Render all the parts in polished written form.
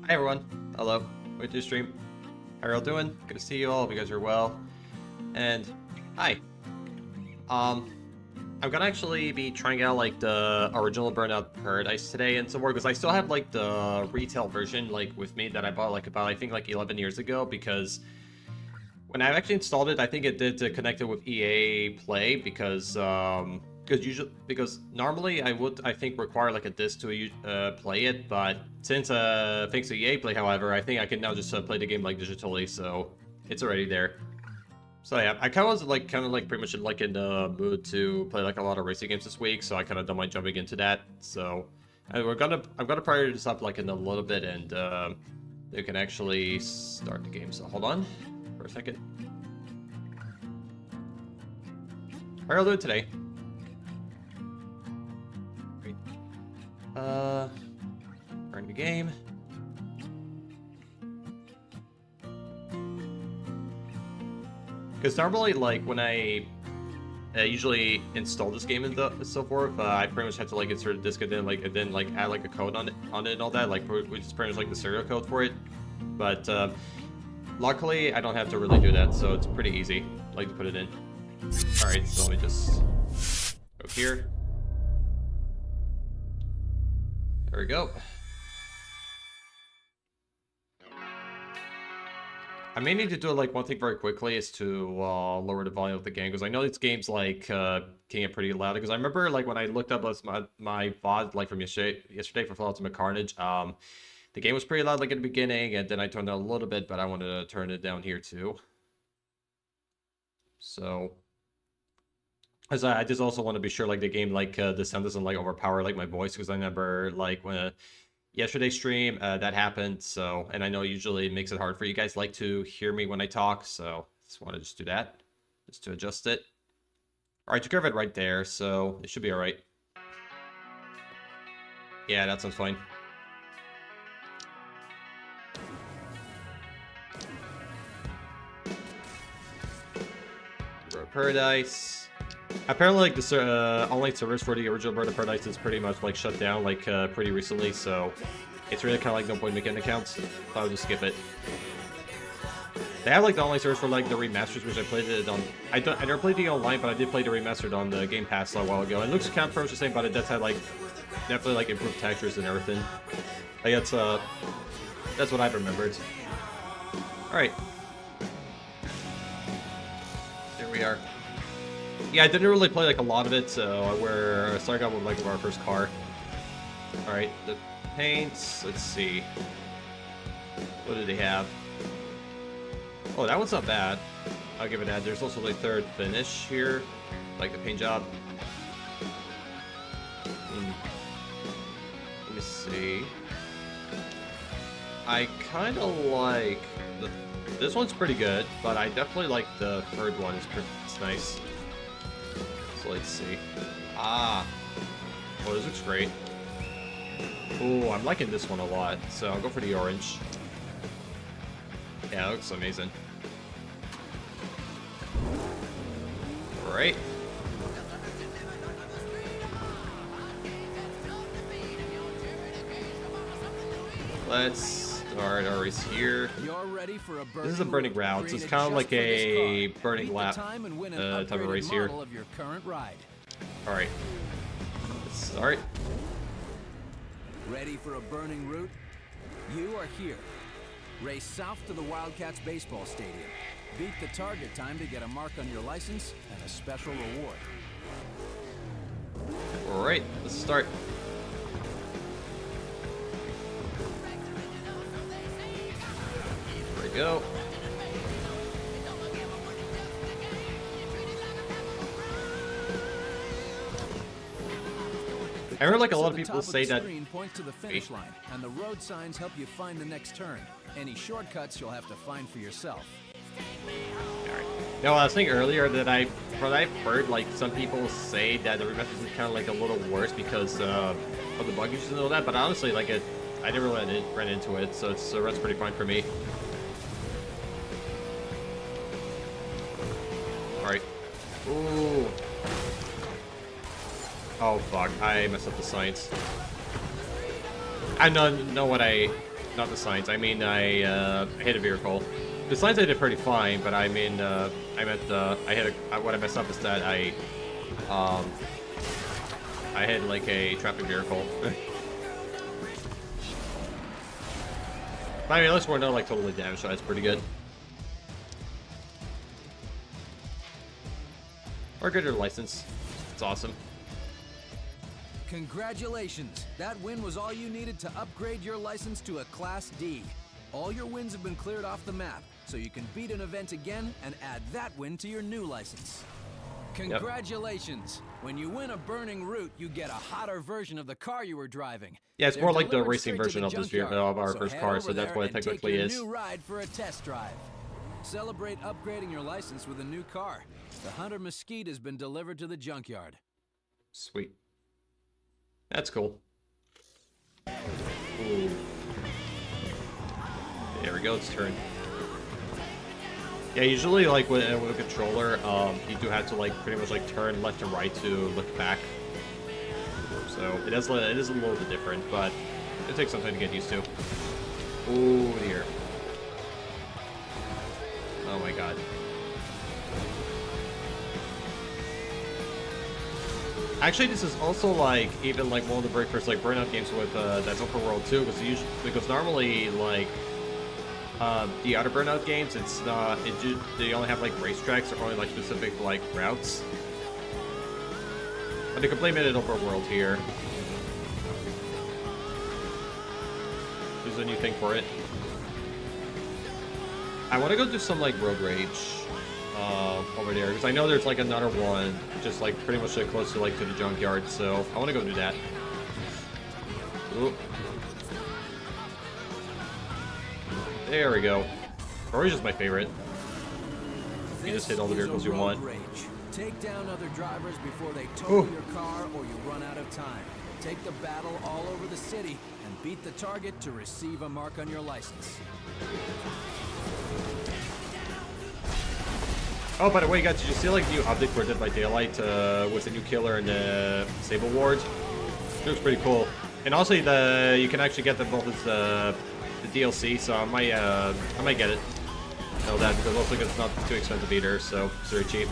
Hi everyone. Hello. Welcome to the stream. How are y'all doing? Good to see you all. Hope you guys are well. And hi. I'm gonna actually be trying out like the original Burnout Paradise today and some more because I still have like the retail version like with me that I bought like about I think like 11 years ago because when I actually installed it, I think it did to connect it with EA Play because normally I think require like a disc to play it, but since thanks to EA Play, however, I think I can now just play the game like digitally, so it's already there. So yeah, I kind of was like pretty much in the mood to play like a lot of racing games this week, so I kind of don't mind jumping into that. So I'm gonna probably just up like in a little bit, and you can actually start the game. So hold on for a second. How are y'all doing today? Great. Turn the game. Because normally, like, when I usually install this game and so forth, I pretty much have to, like, insert a disk and then, add, like, a code on it and all that, like, which is pretty much, like, the serial code for it. But, luckily, I don't have to really do that, so it's pretty easy, like, to put it in. Alright, so let me just go here. There we go. I may need to do like one thing very quickly is to lower the volume of the game because I know these games like can get pretty loud. Because I remember like when I looked up my VOD like from yesterday for Full Ultimate Carnage, the game was pretty loud like at the beginning, and then I turned it down a little bit, but I wanted to turn it down here too. So, as I just also want to be sure like the game like the sound doesn't like overpower like my voice because I remember like when. Yesterday's stream, that happened, so, and I know usually it makes it hard for you guys like to hear me when I talk, so just want to just do that, just to adjust it. Alright, took care of it right there, so it should be alright. Yeah, that sounds fine. Burnout Paradise. Apparently, like the online servers for the original Burnout Paradise is pretty much like shut down like pretty recently, so it's really kind of like no point making accounts. So I would just skip it. They have like the online servers for like the remasters, which I played it on. I never played the online, but I did play the remastered on the Game Pass a while ago. And it looks kind of pretty much the same, but it does have like definitely like improved textures and everything. Like that's what I've remembered. All right, there we are. Yeah, I didn't really play like a lot of it, so we're starting out with like our first car. All right, the paints. Let's see. What do they have? Oh, that one's not bad. I'll give it that. There's also the third finish here, like the paint job. Let me see. I kind of like this one's pretty good, but I definitely like the third one. It's nice. So let's see. Ah. Oh, this looks great. Oh, I'm liking this one a lot. So I'll go for the orange. Yeah, it looks amazing. Alright. Let's start our race here. This is a burning route, so it's kind of like a burning lap type of race here. Alright. Let's start. Ready for a burning route? You are here. Race south to the Wildcats baseball stadium. Beat the target time to get a mark on your license and a special reward. Alright, let's start. There we go. I heard like a lot of people say that. Points to the finish line, and the road signs help you find the next turn. Any shortcuts you'll have to find for yourself. Alright. No, I was saying earlier that I've heard like some people say that the remaster is kind of like a little worse because of the bug issues and all that. But honestly, like I never really ran into it, so that's pretty fine for me. Alright. Ooh. Oh fuck, I messed up the science. I know what I not the signs. I mean, I hit a vehicle. The signs I did pretty fine, but I mean, I meant what I messed up is that I hit like a traffic vehicle. I mean, unless we're not like totally damaged, so that's pretty good. Or get your license. It's awesome. Congratulations! That win was all you needed to upgrade your license to a Class D. All your wins have been cleared off the map, so you can beat an event again and add that win to your new license. Congratulations! Yep. When you win a burning route, you get a hotter version of the car you were driving. Yeah, it's more like the racing version of this of our first car, so that's what it technically is. New ride for a test drive. Celebrate upgrading your license with a new car. The Hunter Mesquite has been delivered to the junkyard. Sweet. That's cool. Ooh. There we go, it's turn. Yeah, usually like with a controller, you do have to like pretty much like turn left and right to look back. So it is a little bit different, but it takes some time to get used to. Oh dear. Oh my god. Actually, this is also like even like one of the very first like Burnout games with that open world too, because normally like the other Burnout games, it's not they only have like racetracks or only like specific like routes. But they completely made it open world here. There's a new thing for it. I want to go do some like road rage over there, because I know there's like another one just like pretty much like close to like to the junkyard, so I want to go do that. Ooh. There we go. Rory's just my favorite. You just hit all the vehicles you want. Rage. Take down other drivers before they total your car or you run out of time. Take the battle all over the city and beat the target to receive a mark on your license. Oh, by the way, guys, did you see like new update for Dead by Daylight with the new killer and the Sable Ward? It looks pretty cool. And also, you can actually get them both as the DLC, so I might get it. Know that, because also it's not too expensive either, so it's very cheap.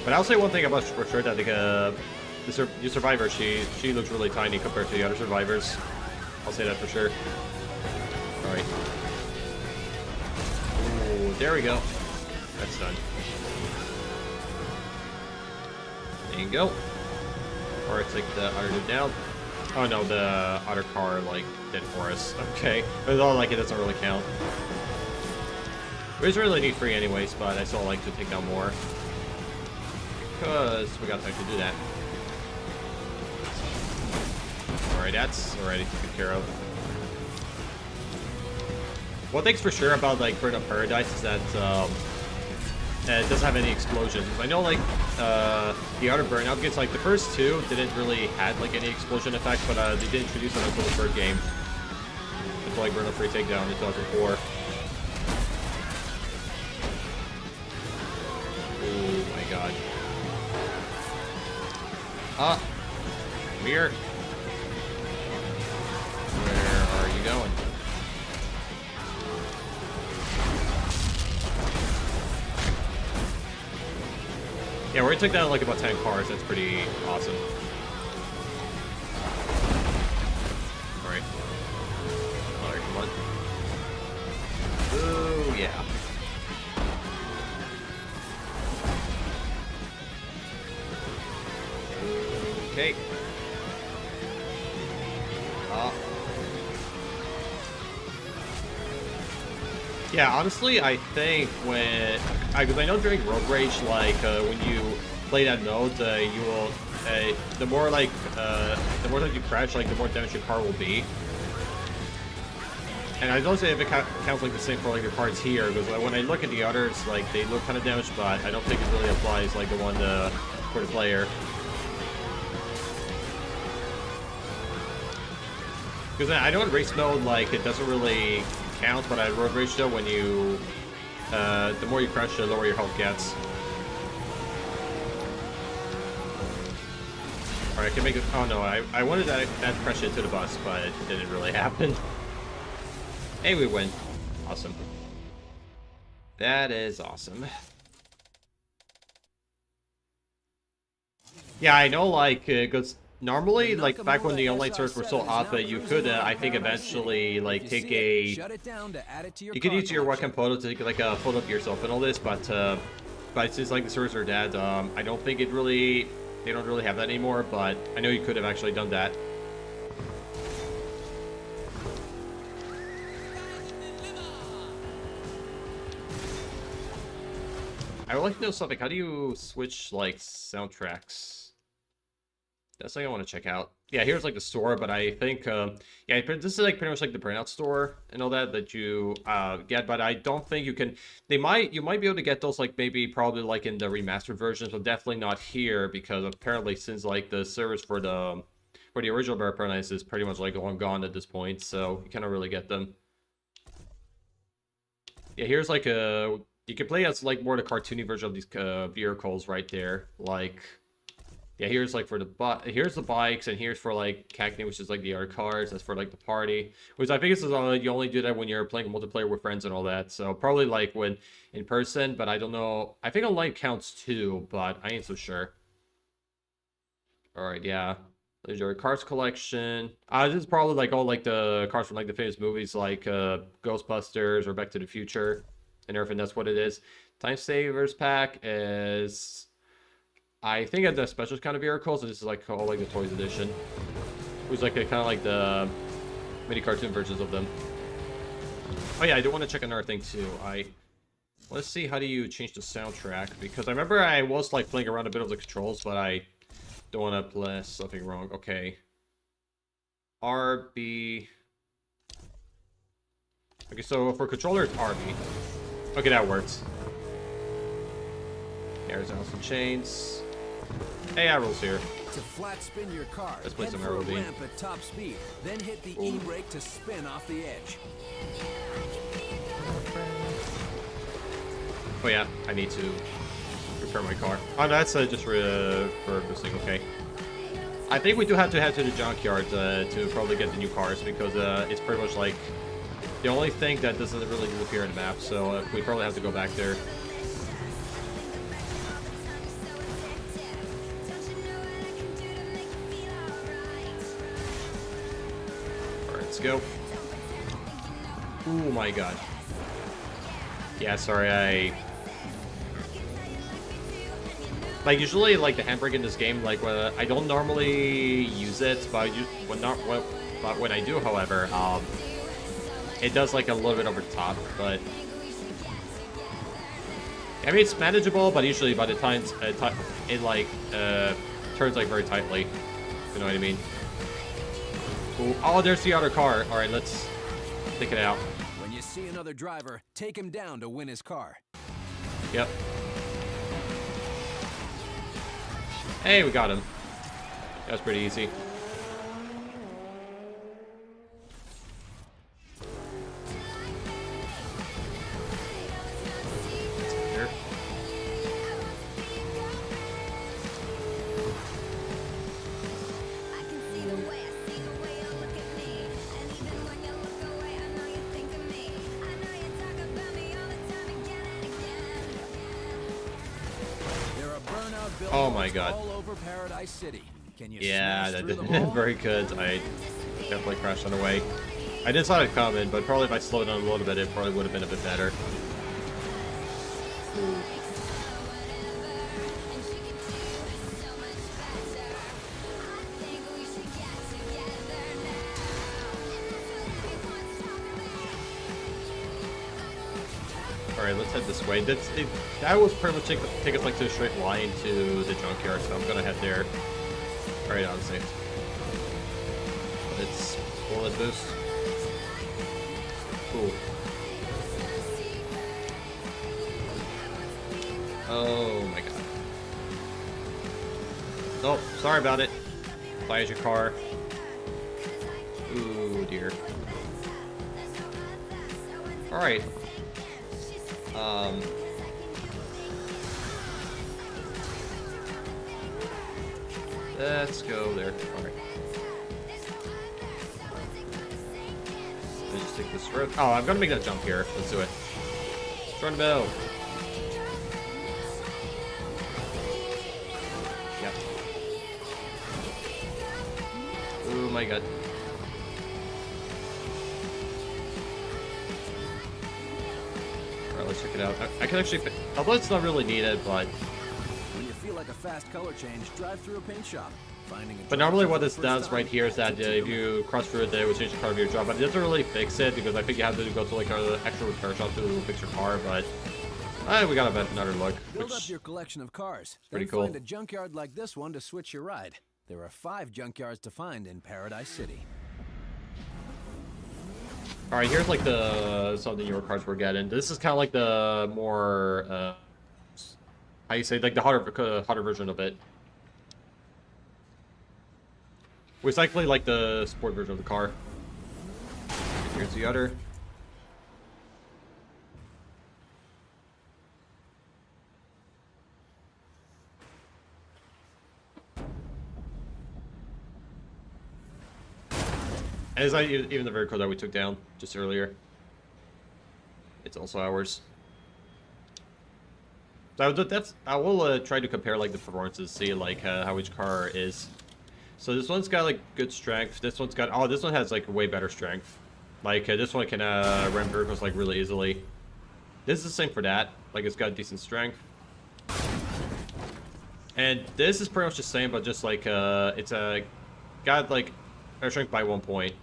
But I'll say one thing about for sure, that the survivor, she looks really tiny compared to the other survivors. I'll say that for sure. All right. Ooh, there we go. That's done. There you go. Or it's like the other dude down. Oh no, the other car like did for us. Okay, it's all like it doesn't really count. We really need 3 anyways, but I still like to take down more because we got time to do that. Alright, that's already taken care of. One thing's for sure about like Burnout Paradise is that it doesn't have any explosions. I know like the other Burnout games, like the first 2 didn't really had like any explosion effect, but they did introduce it until the 3rd game. Until like Burnout Free Takedown in 2004. Oh my god. Ah! Come here. Where are you going? Yeah, we took down like about 10 cars. That's pretty awesome. Alright. Alright, come on. Ooh, yeah. Okay. Yeah, honestly, I think when... Because I know during Road Rage, like, when you play that mode, you will... the more that you crash, like, the more damage your car will be. And I don't say if it counts, like, the same for, like, your cars here, because when I look at the others, like, they look kind of damaged, but I don't think it really applies, like, the one for the player. Because I know in race mode, like, it doesn't really count, but at Road Rage, though, when you... the more you crash, the lower your health gets. Alright, I can make it. Oh no, I wanted that pressure to the bus, but it didn't really happen. Hey, we win. Awesome. That is awesome. Yeah, I know, like, because normally, like, back when the online servers were so hot, but you could, I think, eventually, like, take a... You could use your webcam photo to take, like, a photo of yourself and all this, but since, like, the servers are dead, I don't think it really... They don't really have that anymore, but I know you could have actually done that. I would like to know something. How do you switch, like, soundtracks? That's something I want to check out. Yeah, here's, like, the store, but I think, yeah, this is, like, pretty much, like, the printout store and all that you, get, but I don't think you can... you might be able to get those, like, maybe, probably, like, in the remastered versions, but definitely not here, because apparently, since, like, the service for the original Bird of Paradise is pretty much, like, long gone at this point, so you cannot really get them. Yeah, here's, like, a... You can play as, like, more the cartoony version of these vehicles right there. Like, yeah, here's, like, for the here's the bikes, and here's for, like, Cagney, which is, like, the other cars. That's for, like, the party. Which I think this is you only do that when you're playing multiplayer with friends and all that. So, probably, like, when in person, but I don't know. I think online counts, too, but I ain't so sure. Alright, yeah. There's your cars collection. This is probably, like, all, like, the cars from, like, the famous movies, like, Ghostbusters or Back to the Future. And everything, that's what it is. Time Savers pack is... I think it's a special kind of vehicle, so this is like all like the Toys edition. Which is like kind of like the mini cartoon versions of them. Oh yeah, I do want to check another thing too. Let's see, how do you change the soundtrack? Because I remember I was like playing around a bit with the controls, but I don't want to play something wrong. Okay. RB... Okay, so for controller, it's RB. Okay, that works. There's Alice in Chains. Hey, I-rolls here. To flat spin your car, Let's play some head for a aero beam. ramp at top speed, then hit the e-brake to spin off the edge. Oh yeah, I need to repair my car. Oh, that's just for boosting. Okay. I think we do have to head to the junkyard to probably get the new cars, because it's pretty much like the only thing that doesn't really appear in the map, so we probably have to go back there. Alright, let's go. Oh my god. Yeah, sorry, like, usually, like, the handbrake in this game, like, I don't normally use it, but when I do, however, it does, like, a little bit over the top, but... I mean, it's manageable, but usually by the time it like, turns, like, very tightly. You know what I mean? Ooh. Oh, there's the other car. Alright, let's take it out. When you see another driver, take him down to win his car. Yep. Hey, we got him. That was pretty easy. Oh my god. All over Paradise City. Can you Yeah, that smash through did them all? very good. I definitely crashed on the way. I did saw it coming, but probably if I slowed down a little bit, it probably would have been a bit better. Ooh. Alright, let's head this way. That was pretty much take us like to a straight line to the junkyard, so I'm gonna head there. Alright, honestly. Let's bullet boost. Cool. Oh my god. Oh, sorry about it. Fires your car. Ooh, dear. Alright. Let's go there. Alright. Let's just take this road. Oh, I'm gonna make that jump here. Let's do it. Run bell. Yep. Oh my god. Alright, let's check it out. I can actually... Although it's not really needed, but... When you feel like a fast color change, drive through a paint shop. But normally what this does right here is that if you cross through it, it will change the color of your job. But it doesn't really fix it, because I think you have to go to like an actual repair shop to fix your car, but... we got another look, Build up your collection of cars. Pretty then cool. Find a junkyard like this one to switch your ride. There are 5 junkyards to find in Paradise City. Alright, here's like some of the newer cars we're getting. This is kind of like the more, how you say, like the hotter version of it. It's actually like the sport version of the car. Here's the other. And it's not even the vehicle that we took down just earlier. It's also ours. So I will try to compare like the performances, see like how each car is. So this one's got like good strength. This one's got this one has like way better strength. Like this one can ram vehicles like really easily. This is the same for that. Like it's got decent strength. And this is pretty much the same, but just like it's got like air strength by 1 point.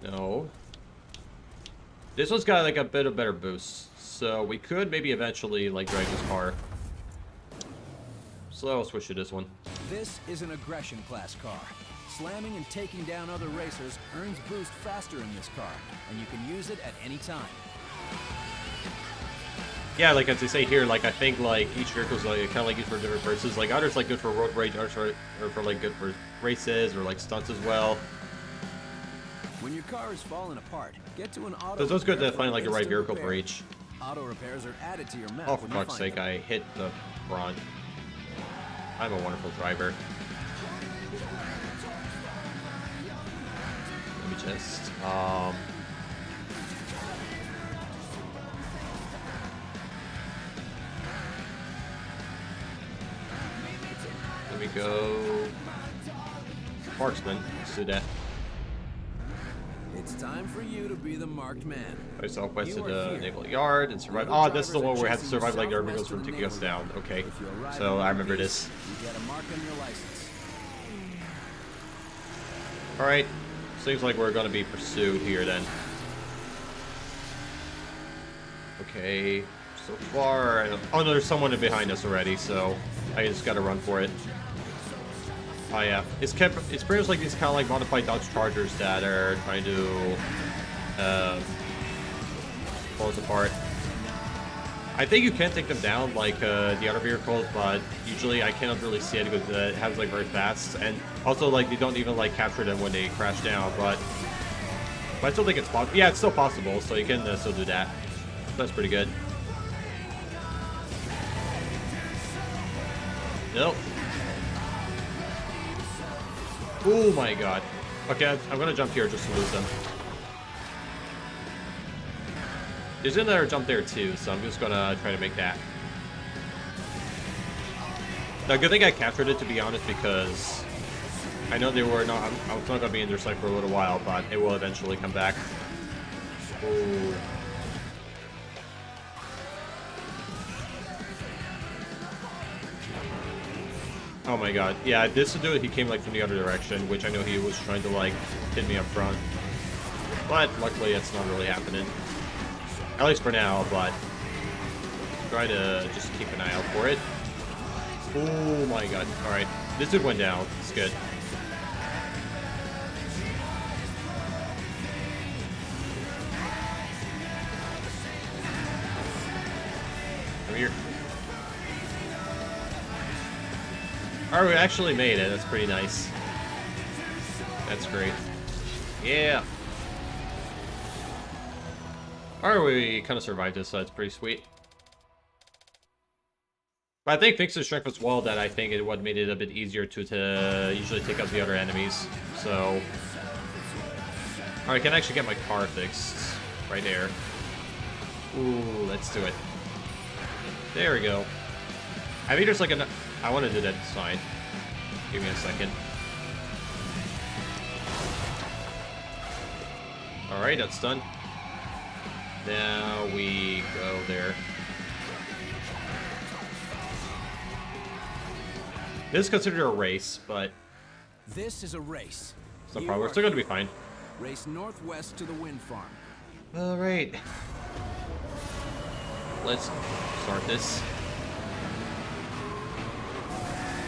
No. This one's got like a bit of better boost, so we could maybe eventually like drag this car. So I'll switch to this one. This is an aggression class car. Slamming and taking down other racers earns boost faster in this car, and you can use it at any time. Yeah, like as they say here, like I think like each vehicle's like kind of like used for different purposes. Like others like good for road rage, others are for like good for races or like stunts as well. When your car is falling apart, get to an auto. So it's good to find like the right instant vehicle for repair. each. Auto repairs are added to your map. Oh, for when you fuck's find sake, them. I hit the front. I'm a wonderful driver. Let me just let me go marksman. Let's do that. It's time for you to be the marked man. I southwest You of are the here. naval yard and survive. Other Oh, this is the drivers one are where we had to chasing survive like the southwest Armigos from of the taking us naval down. yard. Okay, If you arrive so in I one remember piece, this. You get a mark on your license. All right, seems like we're gonna be pursued here then. Okay, so far. Oh no, there's someone behind us already, so I just gotta run for it. Oh yeah, it's pretty much like these kind of like modified Dodge Chargers that are trying to pull us apart. I think you can take them down like the other vehicles, but usually I cannot really see it because it has like very fast, and also like they don't even like capture them when they crash down. But I still think it's possible. Yeah, it's still possible, so you can still do that. That's pretty good. Nope. Oh my god. Okay, I'm gonna jump here just to lose them. There's another jump there too, so I'm just gonna try to make that. Now, good thing I captured it, to be honest, because I know they were not. I was not gonna be in their sight for a little while, but it will eventually come back. Ooh. Oh my god. Yeah, this dude, he came like from the other direction, which I know he was trying to like hit me up front. But luckily it's not really happening. At least for now, but try to just keep an eye out for it. Oh my god. Alright. This dude went down. It's good. Come here. Alright, we actually made it. That's pretty nice. That's great. Yeah. Alright, we kind of survived this, so that's pretty sweet. But I think thanks to strength as well, that I think it would made it a bit easier to usually take out the other enemies. So, all right, can I actually get my car fixed right there? Ooh, let's do it. There we go. I think there's like an. I want to do that sign. Give me a second. All right, that's done. Now we go there. This is considered a race, but This is a race. it's no problem. We're still going to be fine. Race northwest to the wind farm. All right. Let's start this.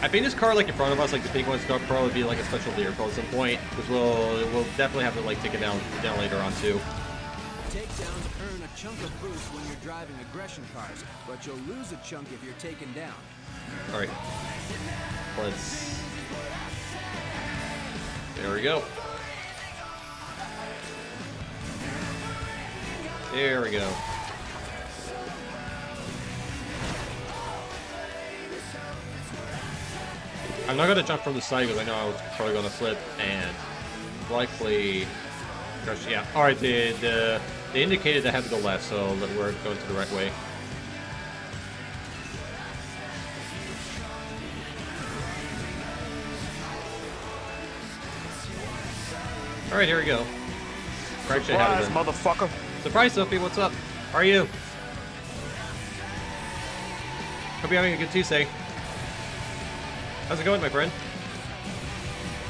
I think this car, like in front of us, like the big one's gonna probably be like a special vehicle at some point, because we'll definitely have to like take it down later on too. Takedowns earn a chunk of boost when you're driving aggression cars, but you'll lose a chunk if you're taken down. All right. Let's. There we go. There we go. I'm not gonna jump from the side because I know I was probably gonna flip and likely. Gosh, yeah. All right. They indicated I had to go left, so we're going to the right way. All right, here we go. Surprise, motherfucker. Surprise, Sophie. What's up? How are you? Hope you're having a good Tuesday. How's it going, my friend?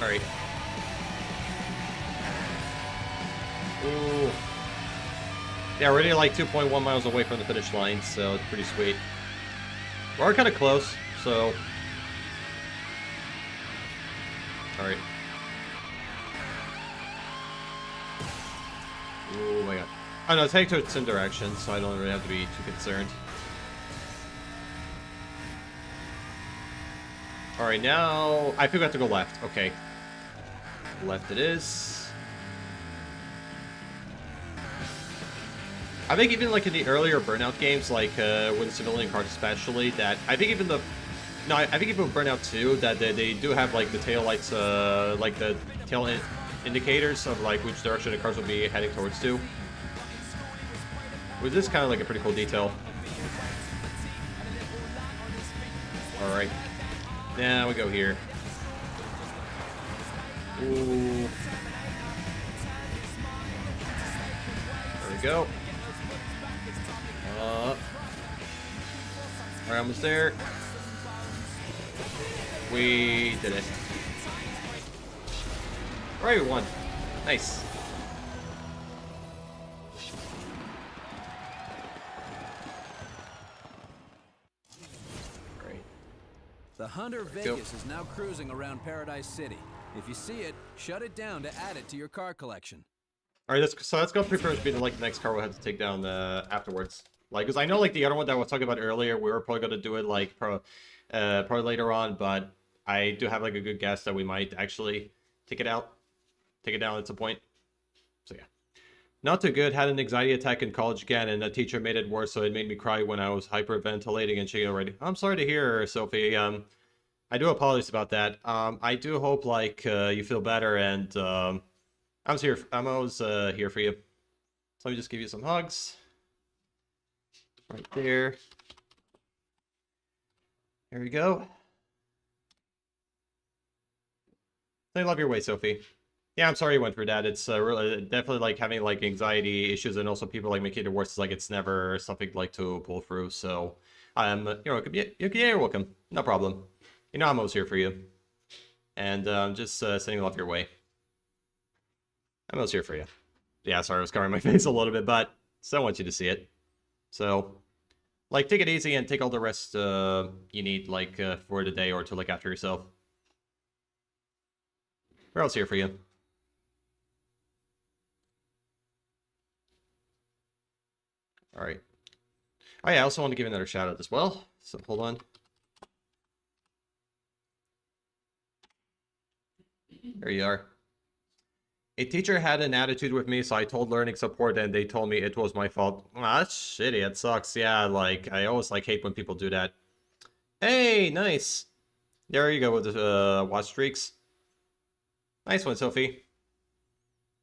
All right. Ooh. Yeah, we're already like 2.1 miles away from the finish line, so it's pretty sweet. We're kind of close, so. All right. Oh my god. Oh no, it's heading towards some direction, so I don't really have to be too concerned. Alright, now I think we have to go left. Okay. Left it is. I think even like in the earlier Burnout games, like with civilian cars especially, that I think even the I think even with Burnout 2, that they do have like the tail lights, like the tail indicators of like which direction the cars will be heading towards to. Which is kind of like a pretty cool detail. Alright. Now we go here. Ooh. There we go. Alright, almost there. We did it. Alright, we won. Nice. Great. The Hunter Vegas is now cruising around Paradise City. If you see it, shut it down to add it to your car collection. Alright, so that's gonna pretty much be the like next car we'll have to take down afterwards. Like, because I know like the other one that I was talking about earlier, we were probably gonna do it like probably later on, but I do have like a good guess that we might actually take it down at some point. So yeah. Not too good. Had an anxiety attack in college again, and the teacher made it worse, so it made me cry when I was hyperventilating and shaking already. I'm sorry to hear, Sophie. I do apologize about that. I do hope like you feel better, and I'm always here for you. So let me just give you some hugs. Right there. There we go. I love your way, Sophie. Yeah, I'm sorry you went through that. It's really definitely like having like anxiety issues, and also people like making it worse. It's like it's never something like to pull through. So, you're welcome. Yeah, you're welcome. No problem. You know I'm always here for you, and just sending love your way. I'm always here for you. Yeah, sorry, I was covering my face a little bit, but still want you to see it. So, like, take it easy and take all the rest you need, like for the day or to look after yourself. We're always here for you. All right. Oh yeah, I also want to give another shout out as well. So hold on. There you are. A teacher had an attitude with me, so I told learning support, and they told me it was my fault. Well, that's shitty. It sucks. Yeah, like I always like hate when people do that. Hey, nice. There you go with the watch streaks. Nice one, Sophie.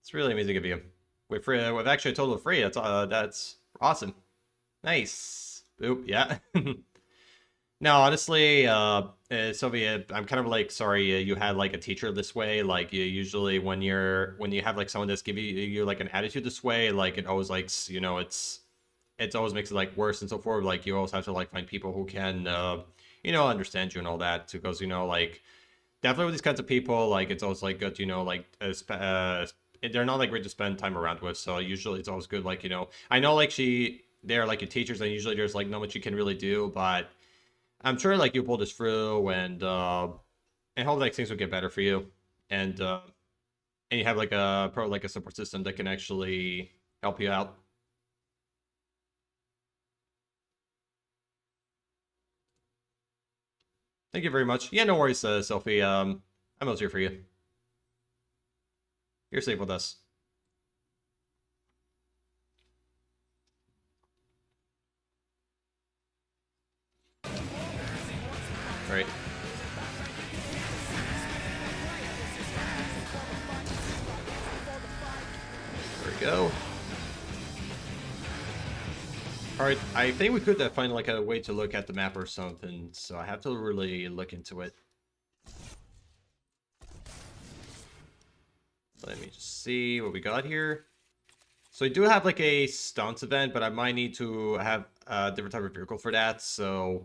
It's really amazing of you. With free, with actually a total of free. That's awesome. Nice. Oop, yeah. No, honestly, Sophie, I'm kind of like sorry you had like a teacher this way. Like you usually when you have like someone that's giving you like an attitude this way, like it always like it's always makes it like worse and so forth. Like you always have to like find people who can understand you and all that because like definitely with these kinds of people, like it's always like good, like they're not like great to spend time around with. So usually it's always good, like I know like they're like your teachers, and usually there's like not much you can really do, but I'm sure like you pull this through, and hope like things will get better for you, and you have like a support system that can actually help you out. Thank you very much. Yeah, no worries, Sophie. I'm always here for you. You're safe with us. All right. There we go. Alright, I think we could find like a way to look at the map or something, so I have to really look into it. Let me just see what we got here. So we do have like a stunts event, but I might need to have a different type of vehicle for that, so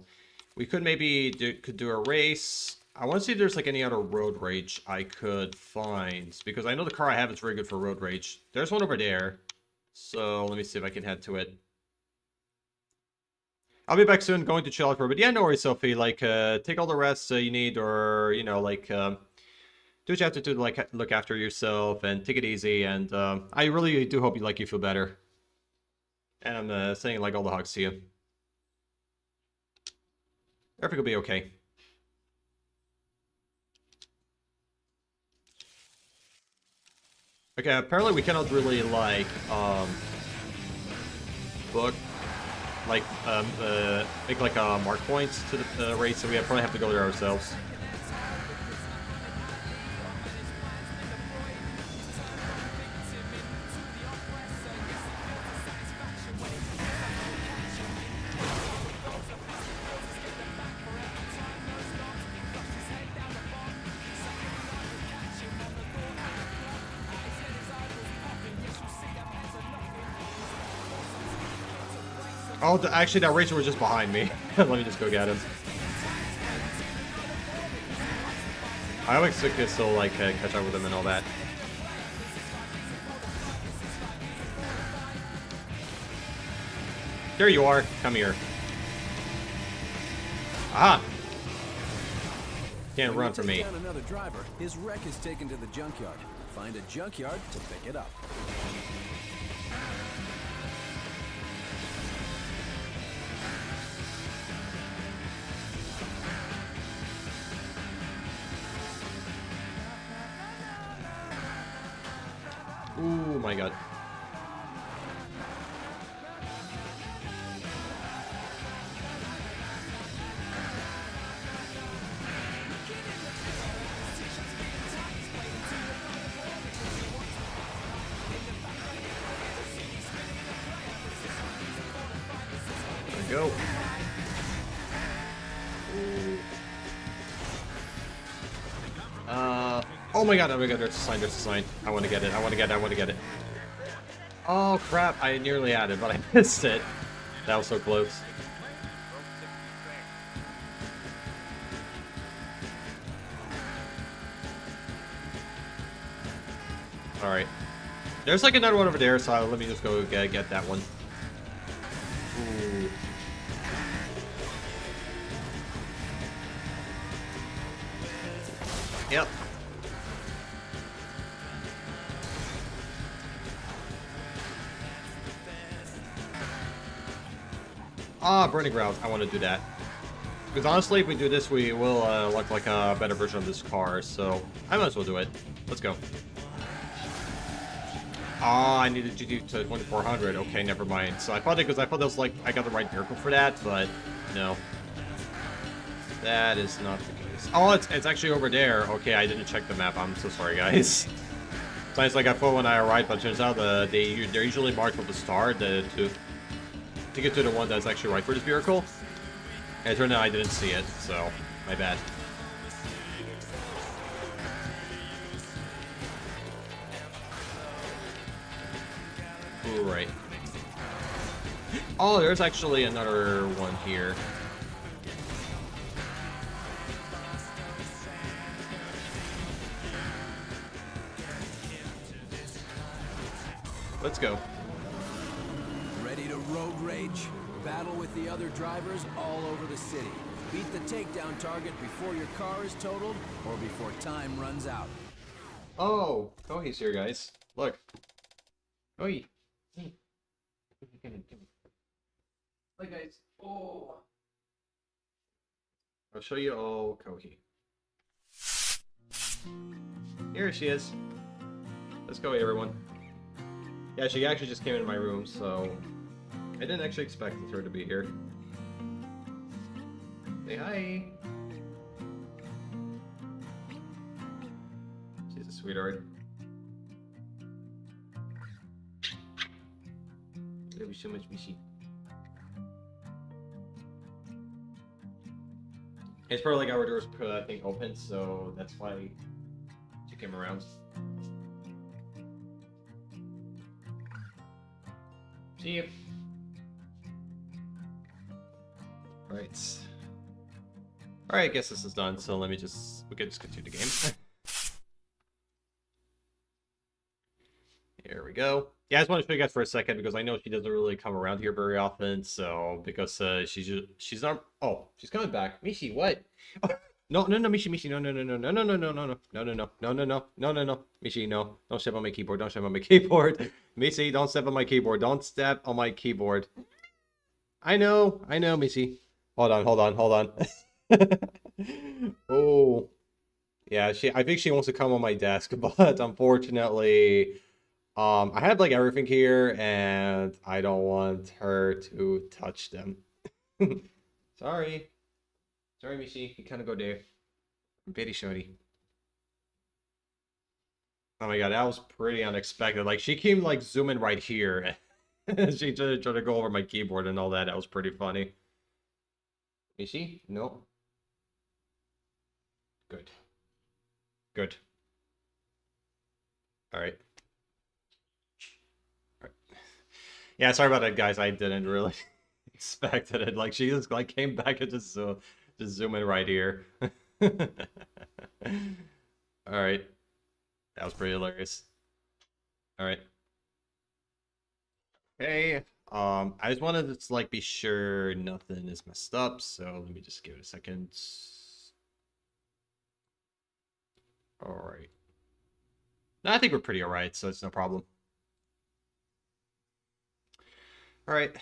we could maybe do a race. I want to see if there's like any other road rage I could find, because I know the car I have is very good for road rage. There's one over there, so let me see if I can head to it. I'll be back soon, going to chill out for a bit. Yeah, no worries, Sophie. Like, take all the rest you need, or, like, do what you have to do to, like, look after yourself, and take it easy, and, I really do hope you feel better. And I'm, saying, like, all the hugs to you. Everything will be okay. Okay, apparently we cannot really, like, book like make like mark points to the race, so we probably have to go there ourselves. Oh, actually, that racer was just behind me. Let me just go get him. I always could still, like, catch up with him and all that. There you are. Come here. Aha! Can't run from me. Another driver, his wreck is taken to the junkyard. Find a junkyard to pick it up. Oh my god. There we go. Oh my god, there's a sign, I want to get it. Oh crap, I nearly had it, but I missed it. That was so close. Alright. There's like another one over there, so let me just go get that one. Ooh. Yep. Ah, burning ground. I want to do that. Because honestly, if we do this, we will look like a better version of this car, so I might as well do it. Let's go. Ah, I needed to do to 2400. Okay, never mind. So I thought that was like, I got the right vehicle for that, but no. That is not the case. Oh, it's actually over there. Okay, I didn't check the map. I'm so sorry, guys. Sounds like I thought when I arrived, but turns out they're usually marked with a star to get to the one that's actually right for this vehicle. And it turned out I didn't see it, so my bad. Ooh, right. Oh, there's actually another one here. Let's go. Ready to road rage? Battle with the other drivers all over the city. Beat the takedown target before your car is totaled or before time runs out. Oh, Kohi's here, guys. Look. Kohi. Look, guys. Oh. I'll show you all Kohi. Here she is. Let's go, everyone. Yeah, she actually just came into my room, so I didn't actually expect her to be here. Say hi. She's a sweetheart. Love you so much, Mishi. It's probably like our doors, I think, open, so that's why she came around. See you. Alright. Alright, I guess this is done, so we can just continue the game. Here we go. Yeah, I just want to show you guys for a second because I know she doesn't really come around here very often, so because she's not. Oh, she's coming back. Mishi, what? Oh, no, Mishi, no, Mishi, no, don't step on my keyboard, don't step on my keyboard. Mishi, don't step on my keyboard, don't step on my keyboard. I know, Mishi. Hold on. Oh, yeah, I think she wants to come on my desk, but unfortunately, I have like everything here, and I don't want her to touch them. Sorry, Mishi, you kind of go there. Very shorty. Oh my god, that was pretty unexpected. Like, she came like zooming right here. She tried to go over my keyboard and all that. That was pretty funny. Mishi? No. Good. Alright. Yeah, sorry about that, guys. I didn't really expect it. Like, she just like came back and just zoom in right here. Alright. That was pretty hilarious. Alright. Okay. I just wanted to like be sure nothing is messed up, so let me just give it a second. Alright. No, I think we're pretty alright, so it's no problem. Alright.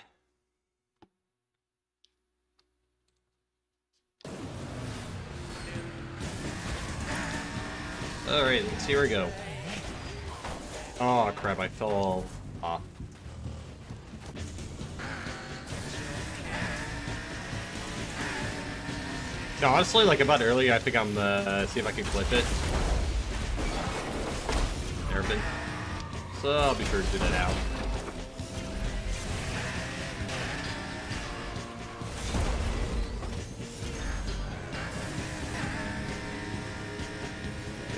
Alright, let's here we go. Oh crap, I fell off. No, honestly, like about earlier, I think I'm see if I can clip it. Airpin. So I'll be sure to do that out.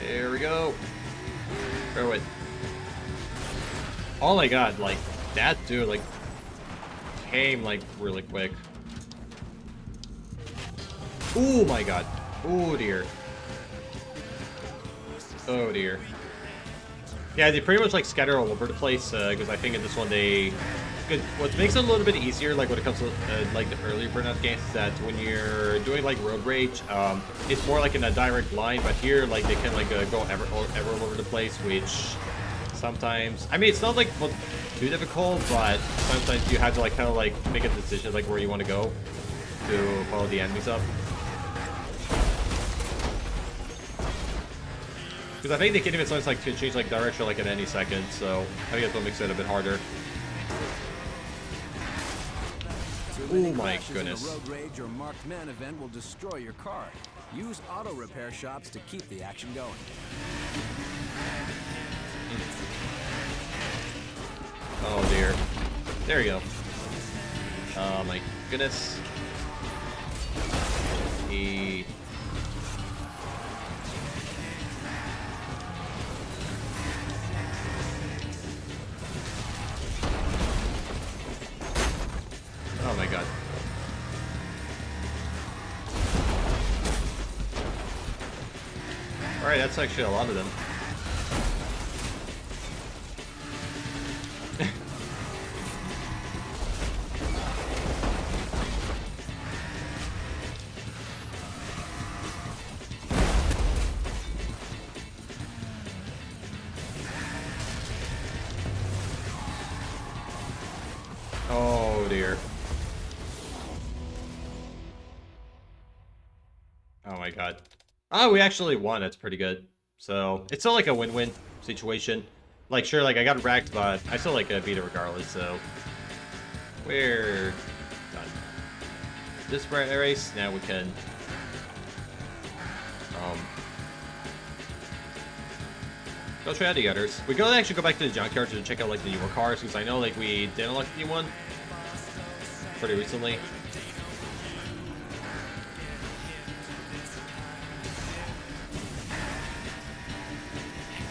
There we go. Throw it. Oh my god, like that dude like came like really quick. Oh my god. Oh dear. Oh dear. Yeah, they pretty much like scatter all over the place because I think in this one what makes it a little bit easier, like when it comes to like the earlier burnout games, is that when you're doing like road rage, it's more like in a direct line. But here, like they can like go ever all over the place, which sometimes, I mean, it's not like too difficult, but sometimes you have to like kind of like make a decision like where you want to go to follow the enemies up. Because I think they can even sometimes like change like direction like at any second, so I think that's what makes it a bit harder. Any my crashes goodness. in a road rage or marked man event will destroy your car. Use auto repair shops to keep the action going. Oh dear. There you go. Oh my goodness. E. Oh my god. Alright, that's actually a lot of them. Oh dear. Oh my god. Oh, we actually won. That's pretty good. So, it's still like a win-win situation. Like, sure, like, I got wrecked, but I still, like, beat it regardless, so... We're done. This race, now we can... Go try out the others. We go actually go back to the junkyard to check out, like, the newer cars, because I know, like, we did unlock the new one pretty recently.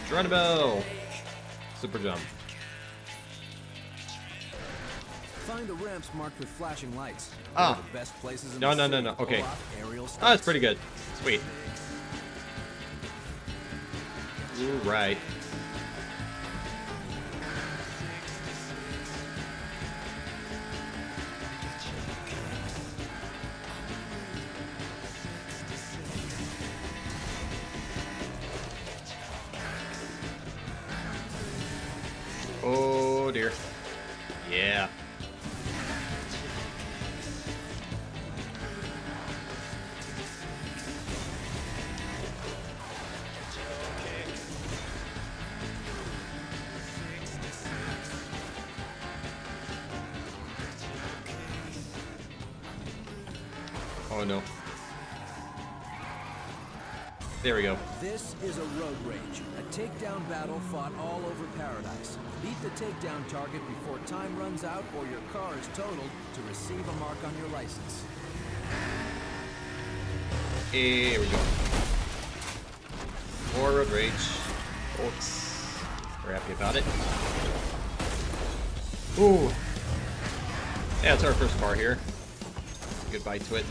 Geronimo! Super jump. Find the ramps marked with flashing lights. Ah. They're the best places in No, the no, no, city no. to Okay. pull off aerial Oh, that's stunts. pretty good. Sweet. Right. Oh dear. Yeah. Oh no. There we go. This is a road rage, a takedown battle fought all over paradise. Beat the takedown target before time runs out or your car is totaled to receive a mark on your license. Here we go. More road rage. Folks. We're happy about it. Ooh. Yeah, it's our first car here. Goodbye to it.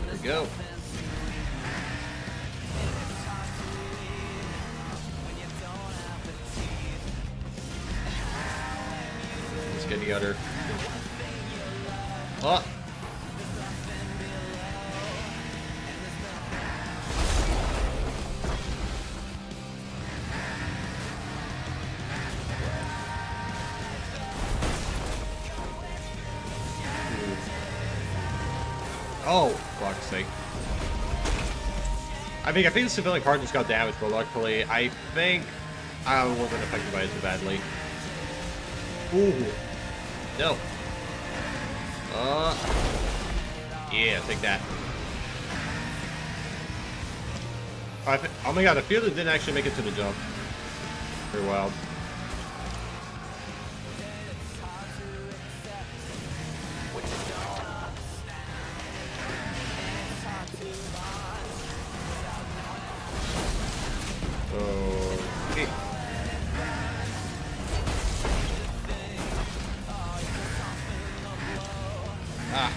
There we go. Let's get the other. Oh. Oh, fuck's sake. I think the civilian car just got damaged, but luckily, I think I wasn't affected by it too badly. Ooh. No. Yeah, take that. Oh my god, I feel it didn't actually make it to the jump. Very wild. Okay. Ah.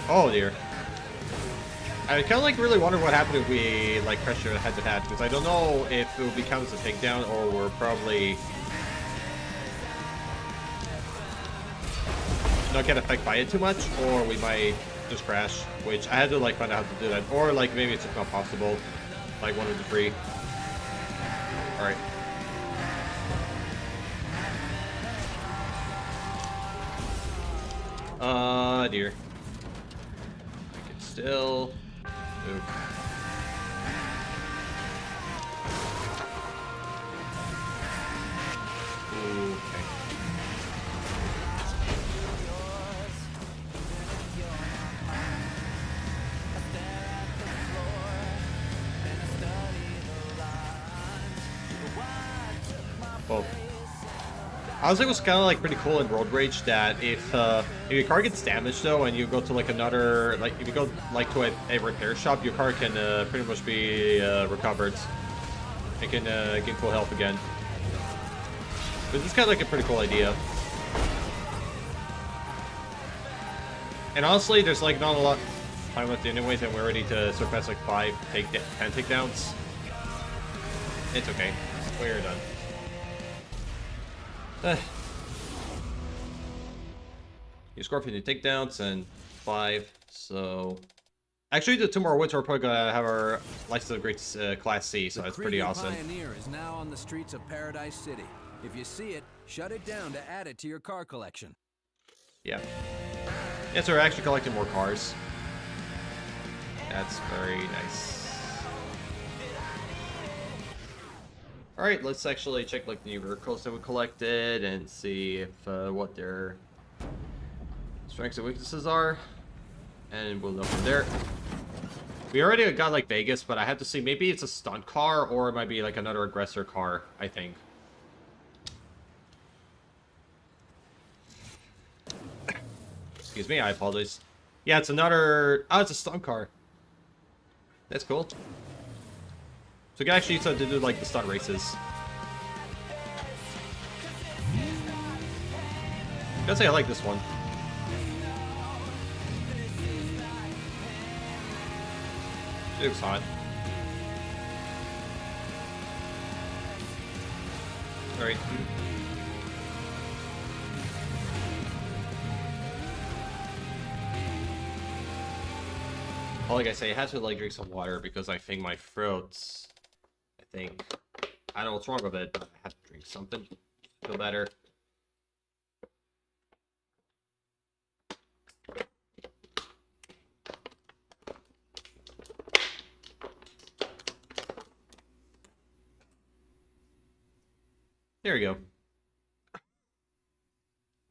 Oh dear. I kind of like really wonder what happened if we like pressure head to head, because I don't know if it will be counted as a takedown or we're probably not get affected by it too much, or we might just crash, which I had to like find out how to do that, or like maybe it's just not possible, like one of the three. All right. Dear. I can still move. Ooh, okay. Well, honestly, it was kind of like pretty cool in Road Rage that if your car gets damaged though, and you go to like another, like if you go like to a repair shop, your car can pretty much be recovered. It can get full health again. But this is kind of like a pretty cool idea. And honestly, there's like not a lot of time left anyways, and we're ready to surpass like 10 takedowns. It's okay. We're done. You score 50 takedowns and 5, so... Actually, the 2 more wins, we're probably gonna have our license upgrades Class C, so that's pretty awesome. The Pioneer is now on the streets of Paradise City. If you see it, shut it down to add it to your car collection. Yeah. Yeah, so we're actually collecting more cars. That's very nice. Alright, let's actually check like the new vehicles that we collected and see if what their strengths and weaknesses are. And we'll know from there. We already got like Vegas, but I have to see, maybe it's a stunt car or it might be like another aggressor car, I think. Excuse me, I apologize. Yeah, it's another... Oh, it's a stunt car. That's cool. So we can actually use it to do like the stunt races. I gotta say I like this one. It looks hot. Alright. All like I say, I had to like drink some water because I think my throat's... I don't know what's wrong with it, but I have to drink something to feel better. There we go.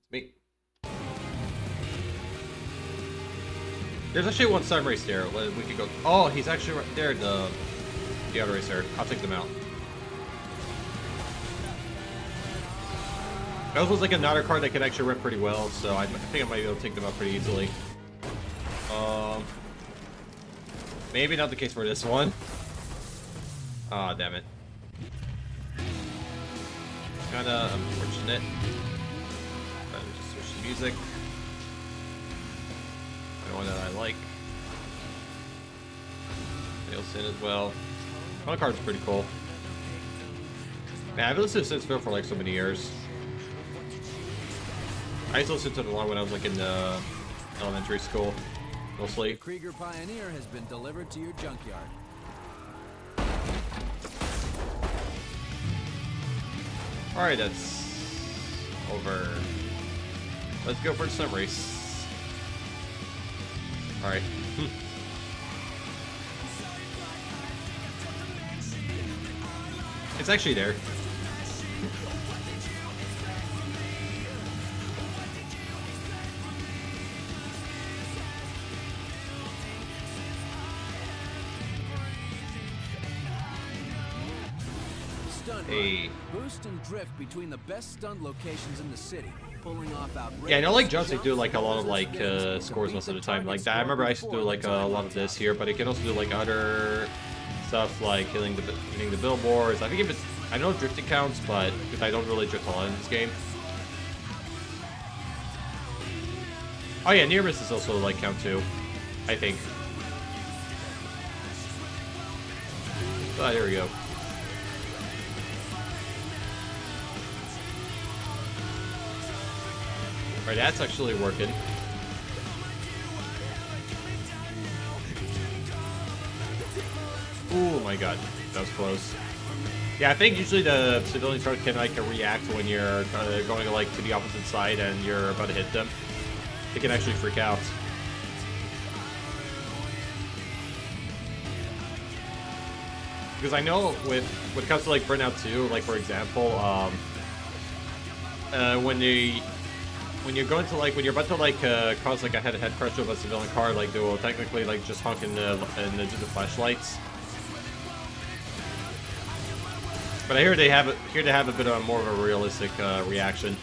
It's me. There's actually one sun race there. We could go. Oh, he's actually right there. The other racer. I'll take them out. That was like another card that could actually rip pretty well, so I think I might be able to take them out pretty easily. Maybe not the case for this one. Ah, oh, damn it. Kinda unfortunate. But just switch the music. The one that I like. Nielsen as well. My card's pretty cool. Man, I've listened to Since for like so many years. I used to listen to it a lot when I was like in elementary school, mostly. The Krieger Pioneer has been delivered to your junkyard. Alright, that's over. Let's go for some race. Alright. It's actually there. Hey. Boost and drift between the best stunt locations in the city, pulling off outrageous. Yeah, I know like Johnson do like a lot of like scores most of the time. Like that, I remember I used to do like a lot of this here, but it can also do like other stuff like hitting the billboards. I think if it's, I know drifting counts, but because I don't really drift a lot in this game. Oh yeah, near miss is also like count too, I think. Ah, here we go. Alright, that's actually working. Oh my god, that was close. Yeah, I think usually the civilian truck can like react when you're going like to the opposite side and you're about to hit them. they can actually freak out. Because I know when it comes to like Burnout 2, like for example, when you're going to like when you're about to like cause like a head-to-head crash of a civilian car, like they will technically like just honk in the do the flashlights. But I hear they have a bit of more of a realistic reaction.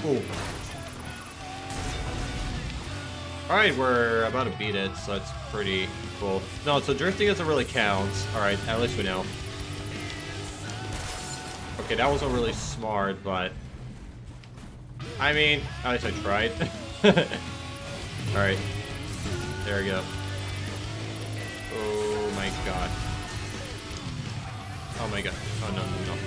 Ooh. Alright, we're about to beat it, so it's pretty cool. No, so drifting doesn't really count. Alright, at least we know. Okay, that wasn't really smart, but... I mean, at least I tried. Alright. There we go. Oh my god. Oh my god. Oh, no, no, no.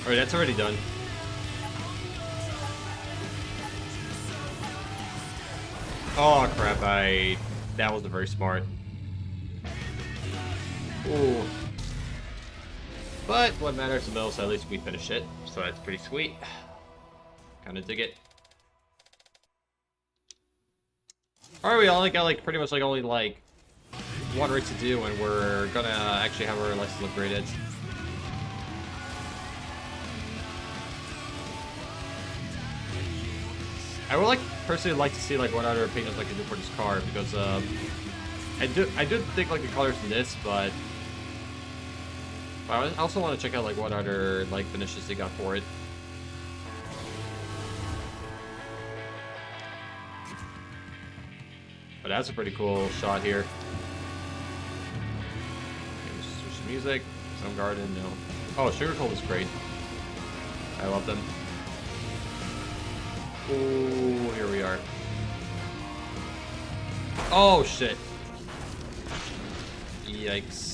Alright, that's already done. Oh crap, that wasn't very smart. Ooh. But what matters the most, at least we finished it. So that's pretty sweet. Kinda dig it. Alright, we only got like pretty much like only like one race to do, and we're gonna actually have our license upgraded. I would personally like to see like what other opinions I can do for this car, because I do think like the colors in this, but I also want to check out like what other like finishes they got for it. But that's a pretty cool shot here. Okay, switch the music. Some Garden, no. Oh, Sugar Cult is great. I love them. Oh, here we are. Oh, shit. Yikes.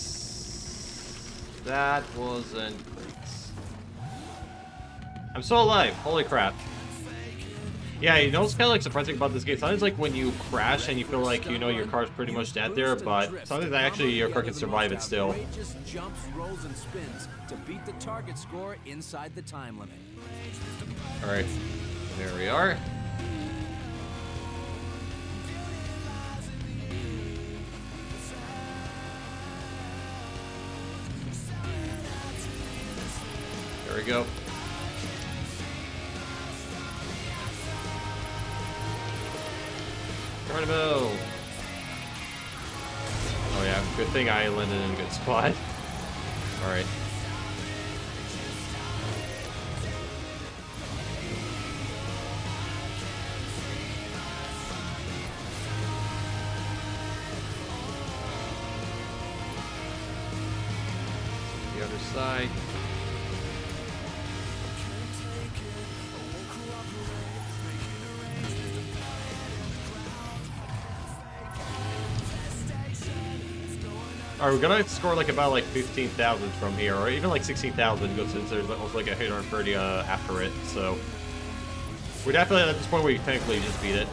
That wasn't great. I'm still alive. Holy crap. Yeah, you know what's kind of like surprising about this game? Sometimes like when you crash and you feel like you know your car's pretty much dead there, but sometimes actually your car can survive it still. Jumps, rolls, and spins to beat the target score inside the time limit. Alright. There we are. There we go. Carnival! Oh yeah, good thing I landed in a good spot. Alright. The other side. Alright, we're gonna score like about like 15,000 from here, or even like 16,000, since there's almost like a hit on 30 after it, so we're definitely at this point where you technically just beat it.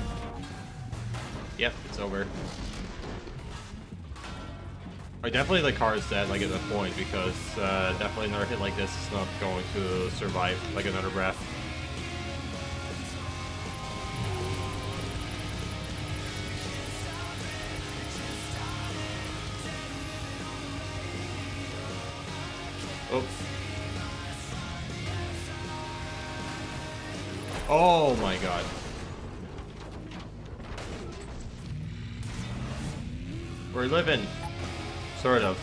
Yep, it's over. I definitely the car is dead like at that point, because definitely another hit like this is not going to survive like another breath. Oh. Oh my god. We're living. Sort of.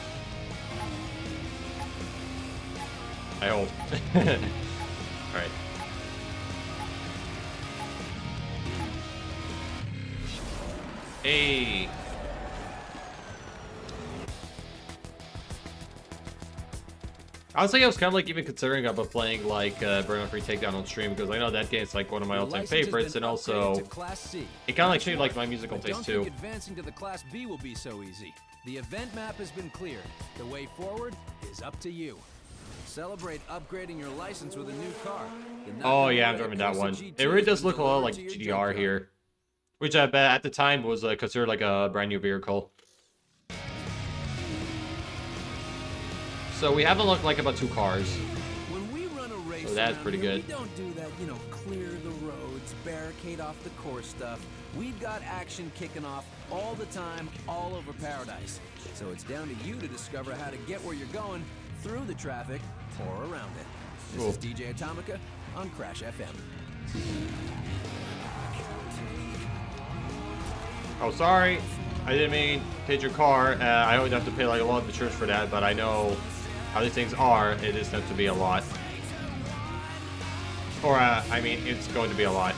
I hope. Alright. Hey. Honestly, I was kind of like even considering about playing like Burnout 3 Takedown on stream, because I know that game's like one of my all-time favorites, and also it kind of like changed like my musical taste too. Advancing to the Class B will be so easy. The event map has been cleared. The way forward is up to you. Celebrate upgrading your license with a new car. Oh yeah, I'm driving that one. It really does look a lot like GDR here, which I bet at the time was considered like a brand new vehicle. So we have unlocked like about 2 cars. When we run a race, so that's pretty good. We don't do that, you know, clear the roads, barricade off the course stuff. We've got action kicking off all the time, all over paradise. So it's down to you to discover how to get where you're going through the traffic or around it. This Cool. is DJ Atomica on Crash FM. Oh, sorry. I didn't mean to hit your car. I always have to pay like a lot of insurance for that, but I know how these things are. It is meant to be a lot. Or, I mean, it's going to be a lot.